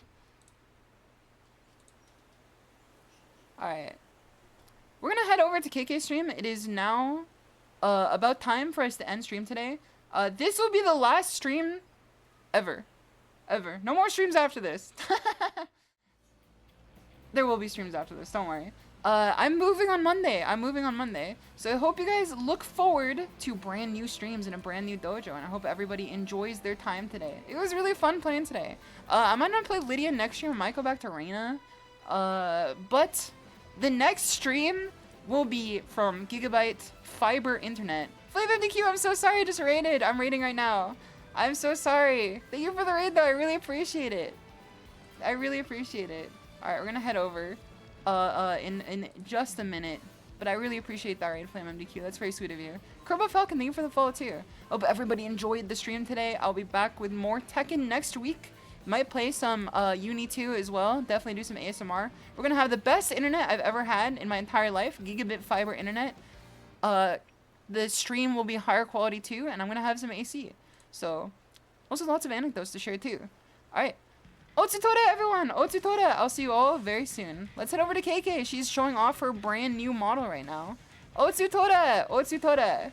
Speaker 1: Alright. We're gonna head over to KK's stream. It is now about time for us to end stream today. This will be the last stream ever. Ever. No more streams after this. There will be streams after this, don't worry. I'm moving on Monday. So I hope you guys look forward to brand new streams in a brand new dojo, and I hope everybody enjoys their time today. It was really fun playing today. I might not play Lydia next year. I might go back to Reina. But the next stream will be from Gigabyte Fiber Internet. FlaveMDQ, I'm so sorry I just raided. I'm raiding right now. I'm so sorry. Thank you for the raid though. I really appreciate it. I really appreciate it. Alright, we're gonna head over in just a minute. But I really appreciate that raid, FlameMDQ. That's very sweet of you. Kerbo Falcon, thank you for the follow too. Hope everybody enjoyed the stream today. I'll be back with more Tekken next week. Might play some Uni 2 as well. Definitely do some ASMR. We're gonna have the best internet I've ever had in my entire life. Gigabit fiber internet. The stream will be higher quality too, and I'm gonna have some AC. So, also lots of anecdotes to share too. Alright. Otsutore, everyone! Otsutore! I'll see you all very soon. Let's head over to KK. She's showing off her brand new model right now. Otsutore! Otsutore!